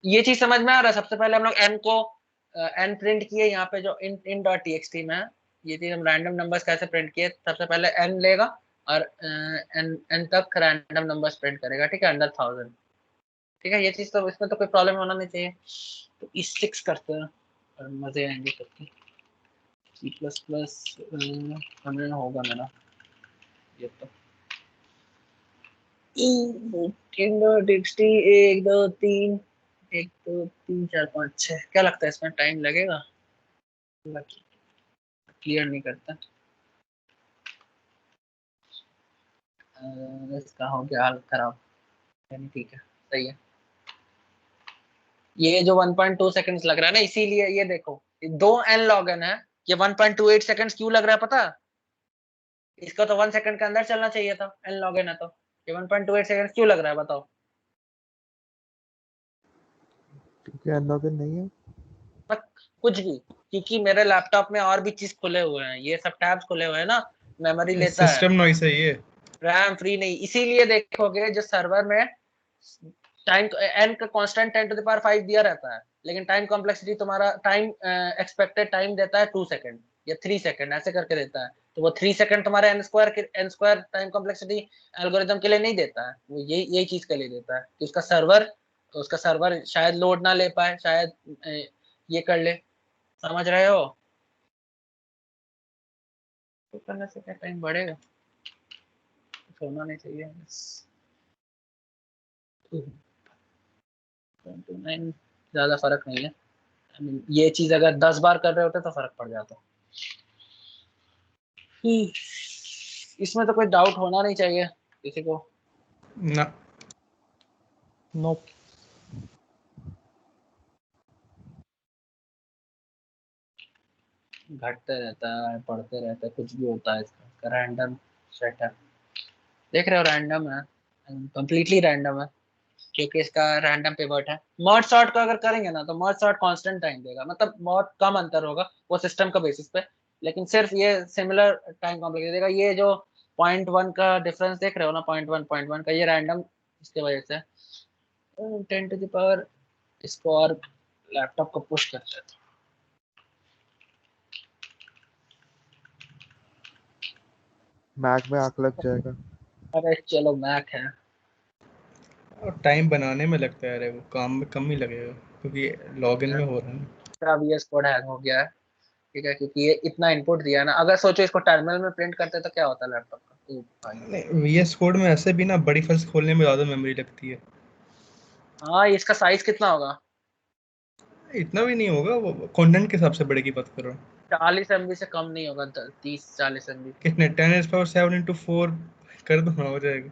ये चीज समझ में आ रहा है। सबसे पहले हम लोग n को n प्रिंट किए यहाँ पे जो in.txt में है, ये चीज हम रैंडम नंबर्स कैसे प्रिंट किए, सबसे पहले n लेगा और n तक रैंडम नंबर्स प्रिंट करेगा, ठीक है, अंडर 1000, ठीक है। ये चीज तो इसमें तो कोई प्रॉब्लम होना नहीं चाहिए, तो इस 6 करते हैं और मजे आएंगे करके। C++ हमें होगा मेरा ये तो in.txt 1 2 3 1 2 3 4 5 6, क्या लगता है इसमें टाइम लगेगा? क्लियर नहीं करता, इसका हो गया हाल खराब, ठीक है, सही है। ये जो 1.2 सेकंड्स लग रहा है ना, इसीलिए ये देखो 2 n log n है, ये 1.28 सेकंड्स क्यों लग रहा है पता? इसका तो 1 सेकंड के अंदर चलना चाहिए था, n log n है, तो ये 1.28 सेकंड्स क्यों लग रहा है बताओ? क्योंकि अनलॉगइन नहीं है। कुछ भी, क्योंकि मेरे लैपटॉप में और भी चीज खुले हुए हैं, ये सब टैब्स खुले हुए हैं ना, मेमोरी लेता है, सिस्टम नॉइस है ये, रैम फ्री नहीं, इसीलिए देखोगे जो सर्वर में टाइम n का कांस्टेंट 10 to the power 5 दिया रहता है, लेकिन टाइम कॉम्प्लेक्सिटी तुम्हारा टाइम एक्सपेक्टेड टाइम देता है 2 सेकंड या 3 सेकंड ऐसे करके देता है, तो वो 3 सेकंड तुम्हारे n square time complexity algorithm के लिए नहीं देता है, वो यही चीज के लिए देता है कि उसका सर्वर शायद लोड ना ले पाए, शायद ये कर ले, समझ रहे हो? तो करने से क्या टाइम बढ़ेगा, होना नहीं चाहिए। 29 ज्यादा फर्क नहीं है, ये चीज अगर 10 बार कर रहे होते तो फर्क पड़ जाता। इसमें तो कोई डाउट होना नहीं चाहिए किसी को ना। नो घटते रहता है, पढ़ते रहता है, कुछ भी होता है, इसका रैंडम सेट है, देख रहे हो, रैंडम है, कंप्लीटली रैंडम है, क्योंकि इसका रैंडम पिवट है। मर्ज सॉर्ट को अगर करेंगे ना तो मर्ज सॉर्ट कांस्टेंट टाइम देगा, मतलब बहुत कम अंतर होगा वो सिस्टम का बेसिस पे, लेकिन सिर्फ ये सिमिलर टाइम कॉम्प्लेक्सिटी देगा। ये जो 0.1 का डिफरेंस देख रहे हो ना, 0.1 का, ये रैंडम इसके वजह से 10 to the power इसको और लैपटॉप को पुश करते हैं। मैक में आग लग जाएगा। अरे चलो मैक है। और टाइम बनाने में लगता है, अरे वो काम में कम ही लगेगा क्योंकि लॉगिन में हो रहा है ना। मेरा VS कोड हैंग हो गया है, ठीक है, क्योंकि ये इतना इनपुट दिया है ना। अगर सोचो इसको टर्मिनल में प्रिंट करते तो क्या होता लैपटॉप का। भाई नहीं, VS कोड में ऐसे भी ना बड़ी फाइल्स खोलने में ज़्यादा मेमोरी लगती है। हाँ, इसका साइज कितना होगा? इतना भी नहीं होगा, वो कंटेंट के हिसाब से बड़े की बात कर रहा हूँ। 40 MB से कम नहीं होगा, 30-40 MB। कितने 10⁻7 × 4 कर दो ना, हो जाएगा।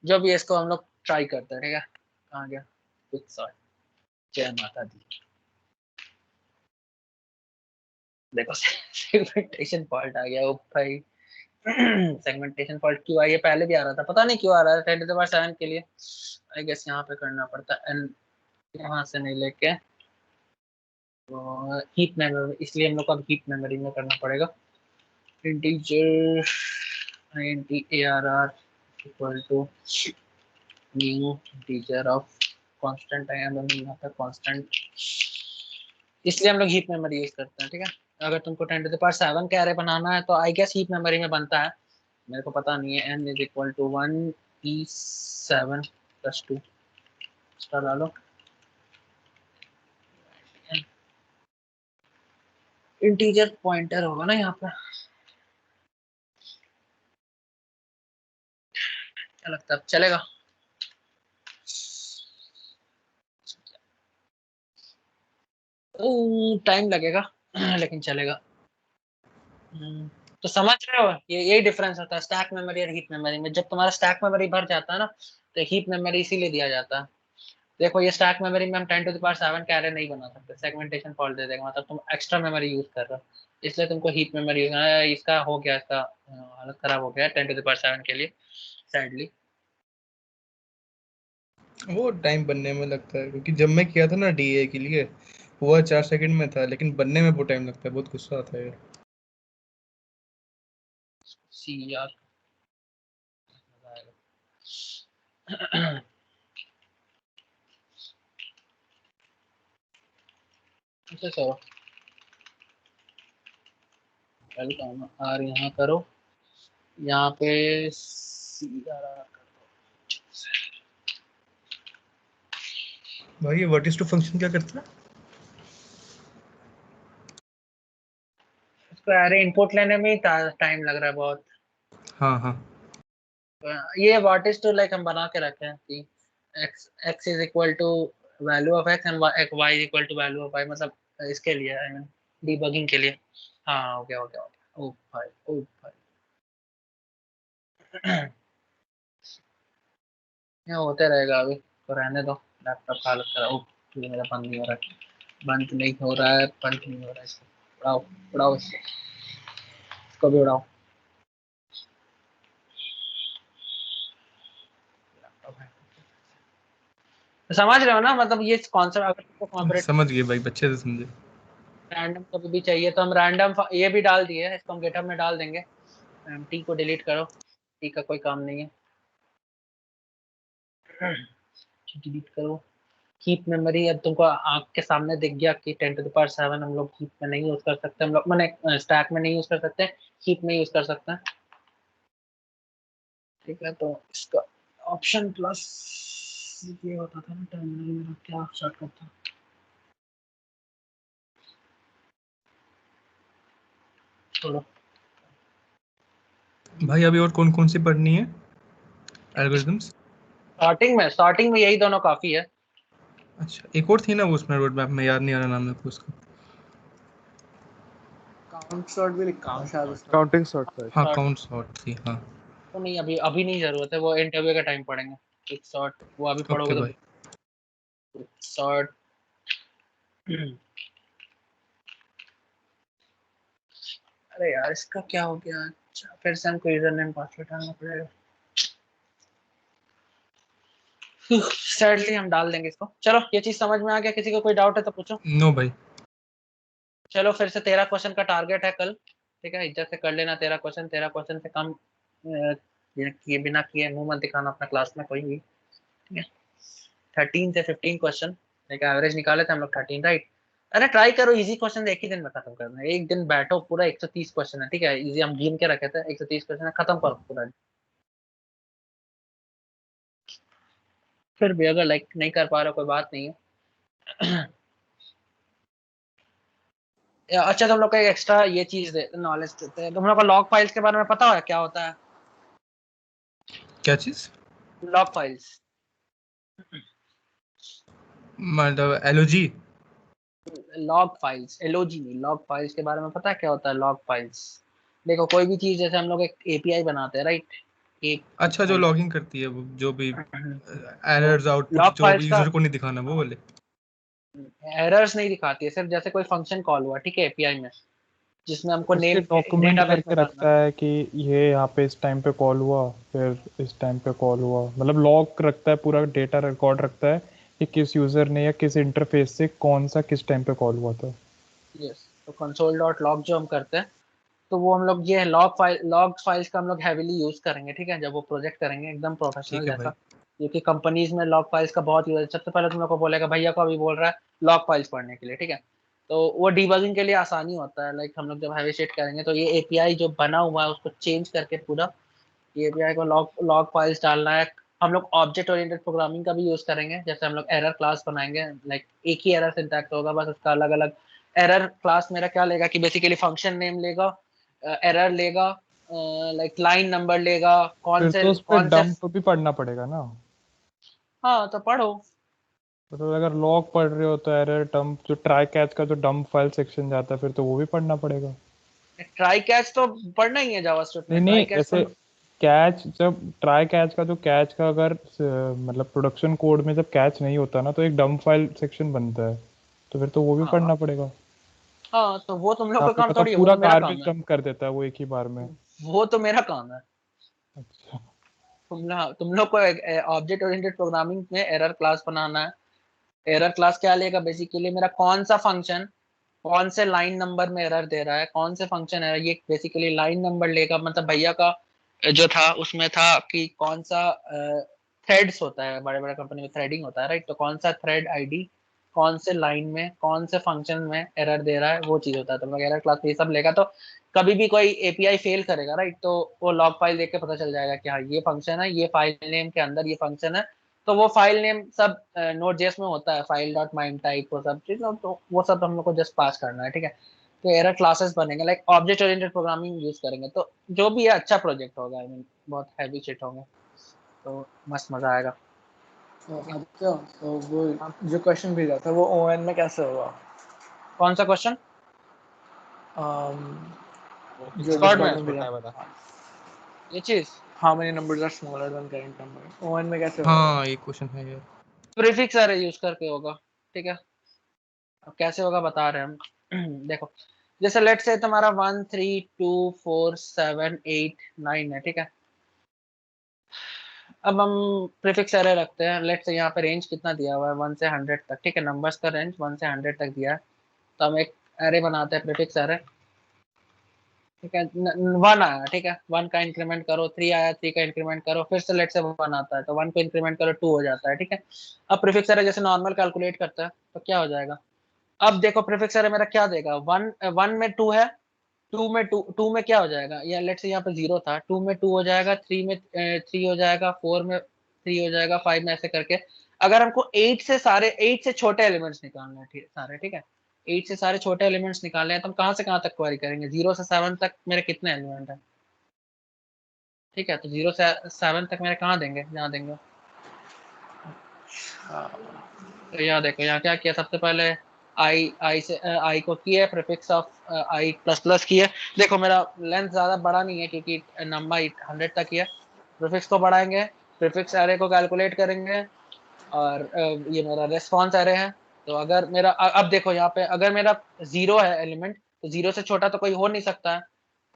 जो भी इसको हम लोग ट्राई करते हैं, ठीक है। कहाँ गया क्विक सॉर्ट? जय माता दी। देखो सेगमेंटेशन फॉल्ट आ गया। ओ भाई सेगमेंटेशन फॉल्ट क्यों आई है? पहले भी आ रहा था, पता नहीं क्यों आ रहा है 10⁻7 के लिए। आई गेस यहाँ पे करना पड़ता है, एंड यहाँ से नहीं लेके हीप मेमोरी, इसलिए हम लोग को अब हीप मेमोरी में करना पड़ेगा। Integer INT ARR equal to new integer of constant यहाँ पे कांस्टेंट, इसलिए हम लोग हीप मेमोरी यूज करते हैं, ठीक है। अगर तुमको 10⁻7 का एरे बनाना है तो आई गेस हीप मेमोरी में बनता है, मेरे को पता नहीं है। n is equal to 1E7 + 2 इसका डालो। इंटीजर पॉइंटर होगा ना यहाँ पे, क्या लगता है अब चलेगा? टाइम लगेगा लेकिन चलेगा। तो समझ रहे हो, ये यही डिफरेंस होता है स्टैक मेमोरी और हीप मेमोरी में। जब तुम्हारा स्टैक मेमोरी भर जाता है ना, तो हीप मेमोरी इसीलिए दिया जाता है। देखो ये स्टैक मेमोरी में हम 10⁻7 का एरे नहीं बना सकते, सेगमेंटेशन फॉल्ट दे देगा, मतलब तुम एक्स्ट्रा मेमोरी यूज कर रहे हो, इसलिए तुमको हीप मेमोरी यूज। इसका हो गया, इसका हालत खराब हो गया 10⁻7 के लिए सैडली। वो टाइम बनने में लगता है, क्योंकि जब मैं किया था ना DA के लिए, हुआ 4 सेकंड में था, लेकिन बनने में बहुत टाइम लगता है, बहुत गुस्सा आता है यार। सी यार अच्छा चलो वेलकम आर यहाँ करो, यहाँ पे CRR कर भाई ये व्हाट-इज़-टू फंक्शन क्या करता है? इसको एरे इनपुट लेने में ही टाइम लग रहा है बहुत। हाँ हाँ, ये व्हाट इज टू लाइक हम बना के रखे हैं कि x is equal to value of x and y is equal to value of y, मतलब इसके लिए आई मीन डीबगिंग के लिए। हाँ हो गया हो गया हो गया। ओ भाई ओ भाई ये होते रहेगा अभी, तो रहने दो। लैपटॉप का हालत खराब। ओ ये मेरा बंद नहीं हो रहा है, बंद नहीं हो रहा है, बंद नहीं हो रहा है। इसको उड़ाओ उड़ाओ, इसको भी उड़ाओ। समझ रहे हो ना, मतलब ये कॉन्सेप्ट अगर तुमको कॉम्पिटेटिव समझ गए भाई, बच्चे से समझे। रैंडम कभी भी चाहिए तो हम रैंडम ये भी डाल दिए है, इसको हम गिटहब में डाल देंगे। टी को डिलीट करो, टी का कोई काम नहीं है। डिलीट करो। हीप मेमोरी अब तुमको आंख के सामने दिख गया कि 10⁻7 हम लोग हीप में नहीं यूज कर सकते, हम लोग मैंने स्टैक में नहीं यूज कर सकते, हीप में यूज कर सकते हैं, ठीक है। तो इसका ऑप्शन प्लस ये होता था ना टर्मिनल में, क्या शॉर्टकट था? छोड़ो। भाई अभी और कौन-कौन सी पढ़नी है एल्गोरिथम्स? स्टार्टिंग में यही दोनों काफी है। अच्छा, एक और थी ना वो उसमें रोड मैप में, याद नहीं आ रहा नाम मेरे को उसका। काउंट शॉट भी लिखा है शायद उसमें। काउंटिंग सॉर्ट था। हाँ, Sort काउंट सॉर्ट थी, हाँ। तो नहीं, अभी अभी नहीं जरूरत है, वो इंटरव्यू का टाइम पढ़ेंगे। एक शॉर्ट वो अभी ओके पढ़ोगे भाई। तो शॉर्ट। अरे यार इसका क्या हो गया? अच्छा फिर से हमको यूजर नेम पासवर्ड डालना पड़ेगा। सैडली हम डाल देंगे इसको। चलो ये चीज समझ में आ गया, किसी को कोई डाउट है तो पूछो। नो भाई। चलो फिर से 13 क्वेश्चन का टारगेट है कल, ठीक है। इज्जत से कर लेना 13 क्वेश्चन से कम किए बिना किए मुंह मत दिखाना अपना क्लास में कोई भी, ठीक है। 13 से 15 क्वेश्चन, एक एवरेज निकाले थे हम लोग 13, राइट। अरे ट्राई करो इजी क्वेश्चन एक ही दिन में खत्म करना है, एक दिन बैठो पूरा 130 क्वेश्चन है, ठीक है, इजी हम गिन के रखे थे 130 क्वेश्चन है, खत्म करो पूरा। फिर भी अगर लाइक नहीं कर पा रहे कोई बात नहीं है। अच्छा तुम लोग को एक एक्स्ट्रा ये चीज दे नॉलेज देते हैं, तुम लोग को लॉग फाइल्स के बारे में पता है क्या होता है? क्या चीज? लॉग फाइल्स मतलब एलओजी? लॉग फाइल्स एलओजी नहीं, लॉग फाइल्स के बारे में पता है क्या होता है लॉग फाइल्स? देखो कोई भी चीज जैसे हम लोग एक एपीआई बनाते हैं, राइट, एक अच्छा, जो लॉगिंग करती है वो, जो भी तो एरर्स आउटपुट लॉग जो भी फाइल्स का यूजर को नहीं दिखाना, वो वाले। एरर्स नहीं दिखाती है, सिर्फ जैसे कोई फंक्शन कॉल हुआ, ठीक है, एपीआई में, जिसमें हमको उसके नेम डॉक्यूमेंट डेटाबेस करके में डालना। रखता है कि ये यहाँ पे इस टाइम पे कॉल हुआ, फिर इस टाइम पे कॉल हुआ, मतलब लॉग रखता है, पूरा डेटा रिकॉर्ड रखता है कि किस यूजर ने या किस इंटरफेस से कौन सा किस टाइम पे कॉल हुआ था। यस, तो कंसोल डॉट लॉग जो हम करते हैं, तो वो हम लोग ये लॉग फाइल्स का हम लोग हैवीली यूज करेंगे, ठीक है, जब वो प्रोजेक्ट करेंगे एकदम प्रोफेशनल ठीक है जैसा, भाई। क्योंकि कंपनीज में लॉग फाइल्स का बहुत यूज है। सबसे पहले तुम लोग को बोलेगा, भैया को अभी बोल रहा है लॉग फाइल्स पढ़ने के लिए, ठीक है, तो वो डीबगिंग के लिए आसानी होता है। लाइक हम लोग जब हैवी सेट करेंगे तो ये एपीआई जो बना हुआ है उसको चेंज करके पूरा ये एपीआई को लॉग लॉग फाइल्स डालना है। हम लोग ऑब्जेक्ट ओरिएंटेड प्रोग्रामिंग का भी यूज करेंगे, जैसे हम लोग एरर क्लास बनाएंगे, लाइक एक ही एरर सिंटैक्स होगा, बस उसका अलग अलग एरर क्लास मेरा क्या लेगा कि बेसिकली फंक्शन नेम लेगा, एरर लेगा, लाइक लाइन नंबर लेगा, फिर तो उस पे डंप भी पढ़ना पड़ेगा ना। हाँ तो पढ़ो। तो अगर लॉग पढ़ रहे हो तो एरर डंप, जो ट्राई कैच का जो डंप फाइल सेक्शन जाता है, फिर तो वो भी पढ़ना पड़ेगा। ट्राई कैच तो पढ़ना ही है जावास्क्रिप्ट नहीं में, ट्राई नहीं, कैच जैसे तो कैच, जब ट्राई कैच का जो कैच का अगर मतलब प्रोडक्शन कोड में जब कैच नहीं होता ना, तो एक डंप फाइल सेक्शन बनता है, तो फिर तो वो भी पढ़ना हाँ पड़ेगा। हाँ, तो वो तुम लोग यहाँ का पे काम मतलब थोड़ी है, वो पूरा तो मेरा काम गार्बेज है, डंप कर देता है वो एक ही बार में। वो तो मेरा काम है। अच्छा। तुम लोग को ऑब्जेक्ट ओरिएंटेड प्रोग्रामिंग में एरर क्लास बनाना है। एरर क्लास क्या लेगा बेसिकली, मेरा कौन सा फंक्शन कौन से लाइन नंबर में एरर दे रहा है, कौन से फंक्शन है ये, बेसिकली लाइन नंबर लेगा। मतलब भैया का जो था उसमें था कि कौन सा थ्रेड्स होता है, बड़े बड़े कंपनी में थ्रेडिंग होता है, राइट, तो कौन सा थ्रेड आईडी कौन से लाइन में कौन से फंक्शन में एरर दे रहा है, वो चीज होता है। तो लोग एरर क्लास ये सब लेगा, तो कभी भी कोई एपीआई फेल करेगा, राइट, तो वो लॉग फाइल देख के पता चल जाएगा कि हाँ ये फंक्शन है, ये फाइल नेम के अंदर ये फंक्शन है, तो वो फाइल नेम सब नोट जेएस में होता है, फाइल डॉट माइन टाइप, वो सब चीज, तो वो सब हम लोग को जस्ट पास करना है, ठीक है। तो एरर क्लासेस बनेंगे, like object oriented programming use करेंगे, तो जो भी है अच्छा प्रोजेक्ट होगा, आई मीन बहुत हैवी शिट होंगे, तो मस्त मजा आएगा। आदित्य, तो वो जो क्वेश्चन भेजा था वो ओएन में कैसे होगा? कौन सा क्वेश्चन? जो Discord डिस्कॉर्ड में में भेजा। छोटा है बता। ये चीज how many numbers are smaller than current number, O N में कैसे होगा वो? हाँ, ये क्वेश्चन है यार। प्रीफिक्स अरे यूज करके होगा, ठीक है। अब कैसे होगा बता रहे हैं हम। देखो जैसे लेट से तुम्हारा 1 3 2 4 7 8 9 है, ठीक है। अब हम प्रीफिक्स एरे रखते हैं, लेट से यहाँ पे रेंज कितना दिया हुआ है 1 से 100 तक, ठीक है, नंबर्स का रेंज 1 से 100 तक दिया है, तो हम एक एरे बनाते हैं प्रीफिक्स एरे, ठीक है। 1 आया, ठीक है, 1 का इंक्रीमेंट करो, 3 आया, 3 का इंक्रीमेंट करो, फिर से लेट से 1 आता है, तो 1 को इंक्रीमेंट करो, 2 हो जाता है, ठीक है। अब प्रीफिक्स एरे जैसे नॉर्मल कैलकुलेट करता है तो क्या हो जाएगा, अब देखो प्रीफिक्स एरे मेरा क्या देगा, 1 में 2 है, 2 में 2 में क्या हो जाएगा, या लेट से यहाँ पे 0 था, 2 में 2 हो जाएगा, 3 में 3 हो जाएगा, 4 में 3 हो जाएगा, 5 में ऐसे करके। अगर हमको 8 से छोटे एलिमेंट्स निकालने हैं, ठीक सारे, ठीक है, 8 से सारे छोटे एलिमेंट्स निकालने हैं, तो हम कहाँ से कहाँ तक क्वेरी करेंगे, 0 से 7 तक मेरे कितने एलिमेंट है, ठीक है, तो 0 से 7 तक मेरे कहाँ देंगे, यहाँ देंगे। तो यहाँ देखो यहाँ क्या किया, सबसे पहले आई को किया prefix of I plus plus किया। देखो मेरा लेंथ ज्यादा बड़ा नहीं है क्योंकि नंबर 100 तक ही है, प्रीफिक्स को बढ़ाएंगे, प्रीफिक्स एरे को कैलकुलेट करेंगे, और ये मेरा रेस्पॉन्स एरे है। तो अगर मेरा अब देखो यहाँ पे अगर मेरा 0 है एलिमेंट, तो 0 से छोटा तो कोई हो नहीं सकता है,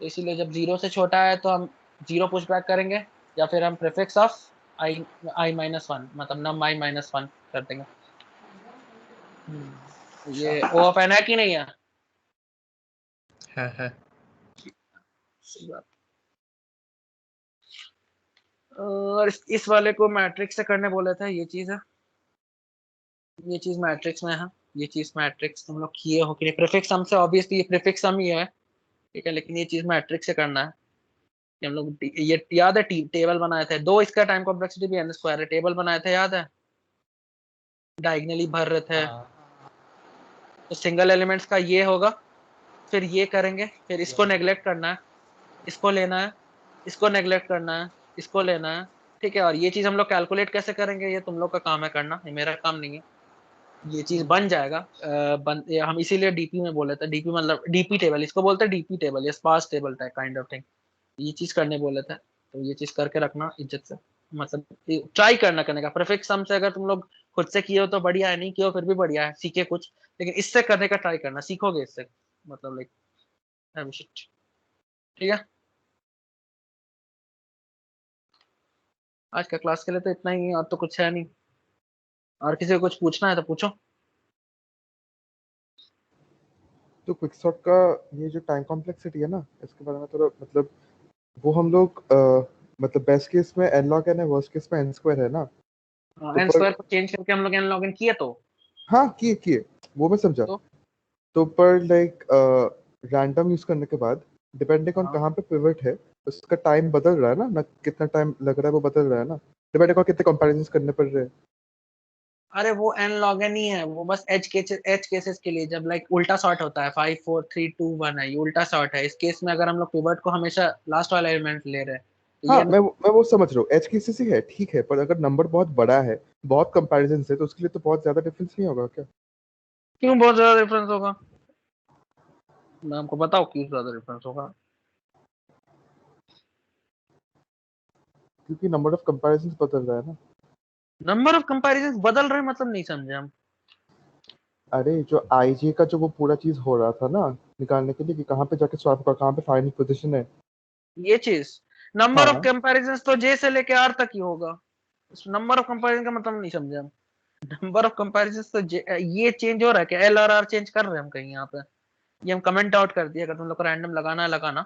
तो इसीलिए जब 0 से छोटा है तो हम 0 पुश बैक करेंगे, या फिर हम प्रीफिक्स ऑफ i-1 मतलब नम i-1 कर देंगे। ये ओ ऑफ एन है कि नहीं है? है। सही बात। और इस वाले को मैट्रिक्स से करने बोले थे, ये चीज है। ये चीज मैट्रिक्स में है, ये चीज मैट्रिक्स तुम लोग किए हो कि नहीं? प्रीफिक्स सम से ऑब्वियसली ये प्रीफिक्स सम ही है, ठीक है, लेकिन ये चीज मैट्रिक्स से करना है कि हम लोग ये याद है टेबल बनाए थे, दो इसका टाइम कॉम्प्लेक्सिटी भी n स्क्वायर है, टेबल बनाए थे याद है, डायगनली भर रहे थे, तो सिंगल एलिमेंट्स का ये होगा, फिर ये करेंगे, फिर इसको नेग्लेक्ट करना है, इसको लेना है, इसको नेग्लेक्ट करना है, इसको लेना है, ठीक है। और ये चीज हम लोग कैलकुलेट कैसे करेंगे, ये तुम लोग का काम है करना, ये मेरा काम नहीं है। ये चीज बन जाएगा, ये हम इसीलिए डीपी में बोले थे, डीपी मतलब डीपी टेबल, इसको बोलते हैं डीपी टेबल या sparse table type kind of thing. ये चीज करने बोले थे, तो ये चीज करके रखना इज्जत से, मतलब ट्राई करने का। प्रीफिक्स सम से अगर तुम लोग खुद से किए हो तो बढ़िया है, नहीं किए हो फिर भी बढ़िया है, सीखे कुछ, लेकिन इससे करने का ट्राई करना, सीखोगे इससे, मतलब लाइक ठीक है। आज का क्लास के लिए तो इतना ही है, और तो कुछ है नहीं। और किसी को कुछ पूछना है तो पूछो। तो क्विकसॉर्ट का ये जो टाइम कॉम्प्लेक्सिटी है ना, इसके बारे में थोड़ा मतलब वो हम लोग मतलब बेस्ट केस में n log n है, वर्स्ट केस में n स्क्वायर है ना। एन स्क्वायर को चेंज करके हम लोग एन लॉग इन किए तो हाँ किए वो मैं समझा। तो पर लाइक रैंडम यूज करने के बाद डिपेंडिंग ऑन कहाँ पे पिवट है उसका टाइम बदल रहा है ना कितना टाइम लग रहा है वो बदल रहा है ना, डिपेंडिंग ऑन कितने कंपैरिजंस करने पड़ रहे हैं। अरे वो एन लॉग एन ही है, वो बस एज केसेस के लिए, जब लाइक उल्टा सॉर्ट होता है 5 4 3 2 1 है, ये उल्टा सॉर्ट है। इस केस में अगर हम लोग पिवट को हमेशा लास्ट वाला एलिमेंट ले रहे हैं तो हाँ ये मैं वो समझ रहा हूँ, एच केसेस ही है ठीक है, पर अगर नंबर बहुत बड़ा है, बहुत कंपैरिजन है, तो उसके लिए तो बहुत ज्यादा डिफरेंस नहीं होगा क्या? क्यों बहुत ज्यादा डिफरेंस होगा? मैं आपको बताऊं क्यों ज्यादा डिफरेंस होगा। क्योंकि नंबर ऑफ कंपैरिजंस बदल रहा है ना। नंबर ऑफ कंपैरिजंस बदल रहे मतलब नहीं समझे हम। अरे जो आईजे का जो वो पूरा चीज हो रहा था ना निकालने के लिए कि कहाँ पे जाके स्वैप का कहाँ पे फाइनल पोजीशन है। ये चीज नंबर ऑफ हाँ कंपैरिजंस तो जे से लेके आर तक ही होगा। नंबर ऑफ कंपैरिजन का मतलब नहीं समझे हम। नंबर ऑफ कंपैरिजंस तो ये चेंज हो रहा है क्या? एल और आर चेंज कर रहे हैं हम कहीं यहाँ पे? ये हम कमेंट आउट कर दिया, अगर तुम लोग को रैंडम लगाना है लगाना।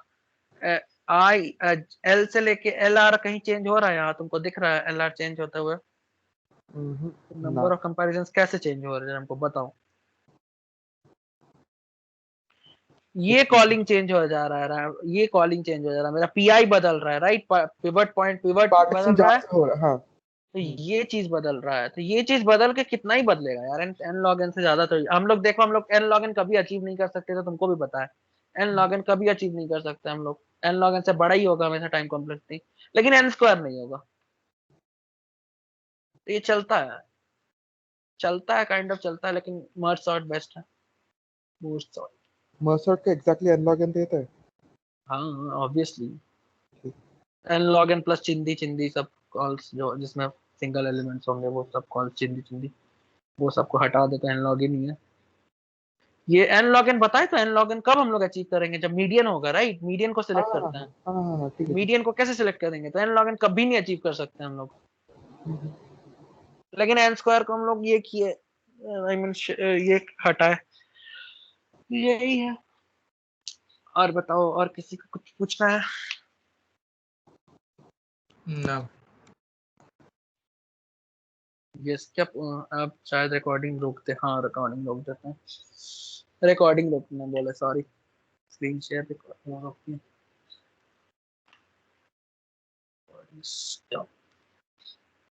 आई एल से लेके एल आर कहीं चेंज हो रहा है यहाँ, तुमको दिख रहा है एल आर चेंज होते हुए? ना नंबर ऑफ कंपैरिजंस कैसे चेंज हो रहे हैं हमको बताओ। ये कॉलिंग चेंज हो जा रहा है, ये कॉलिंग चेंज हो जा रहा है, मेरा पीआई बदल रहा है, right? Pivot point pivot partition बदल रहा जहाँ है, से हो रहा है हाँ। तो ये चीज बदल रहा है, तो ये चीज बदल के कितना ही बदलेगा यार, एन लॉग एन से ज्यादा तो हम लोग देखो, हम लोग एन लॉग एन कभी अचीव नहीं कर सकते, तो तुमको भी पता है एन लॉग एन कभी अचीव नहीं कर सकते हम लोग। एन लॉग एन से बड़ा ही होगा हमेशा टाइम कॉम्प्लेक्सिटी, लेकिन एन स्क्वायर नहीं होगा। तो ये चलता है काइंड ऑफ चलता है, लेकिन मर्ज सॉर्ट बेस्ट है, बूस्ट सॉर्ट। मर्सर्ट का एग्जैक्टली n log n देता है। हाँ obviously n log n plus चिंदी चिंदी सब कॉल्स जो जिसमें सिंगल एलिमेंट्स होंगे वो सब कॉल्स चिंदी चिंदी, वो सबको हटा दे तो एन लॉग इन ही है। ये एन लॉग एन बताए तो एन लॉग एन कब हम लोग अचीव करेंगे? जब मीडियन होगा, राइट? मीडियन को हाँ सिलेक्ट हाँ करते हैं, हाँ हाँ हाँ ठीक है ठीक मीडियन को कैसे सिलेक्ट करेंगे? तो एन लॉग एन कभी नहीं अचीव कर सकते हम लोग, लेकिन एन स्क्वायर को हम लोग ये किए, आई मीन ये हटाए, यही है। और बताओ, और किसी को कुछ पूछना है? ना यस क्या आप शायद रिकॉर्डिंग रोकते? हाँ रिकॉर्डिंग रोक देते हैं, रिकॉर्डिंग रोकना बोले, सॉरी, स्क्रीन शेयर रिकॉर्डिंग रोकती है।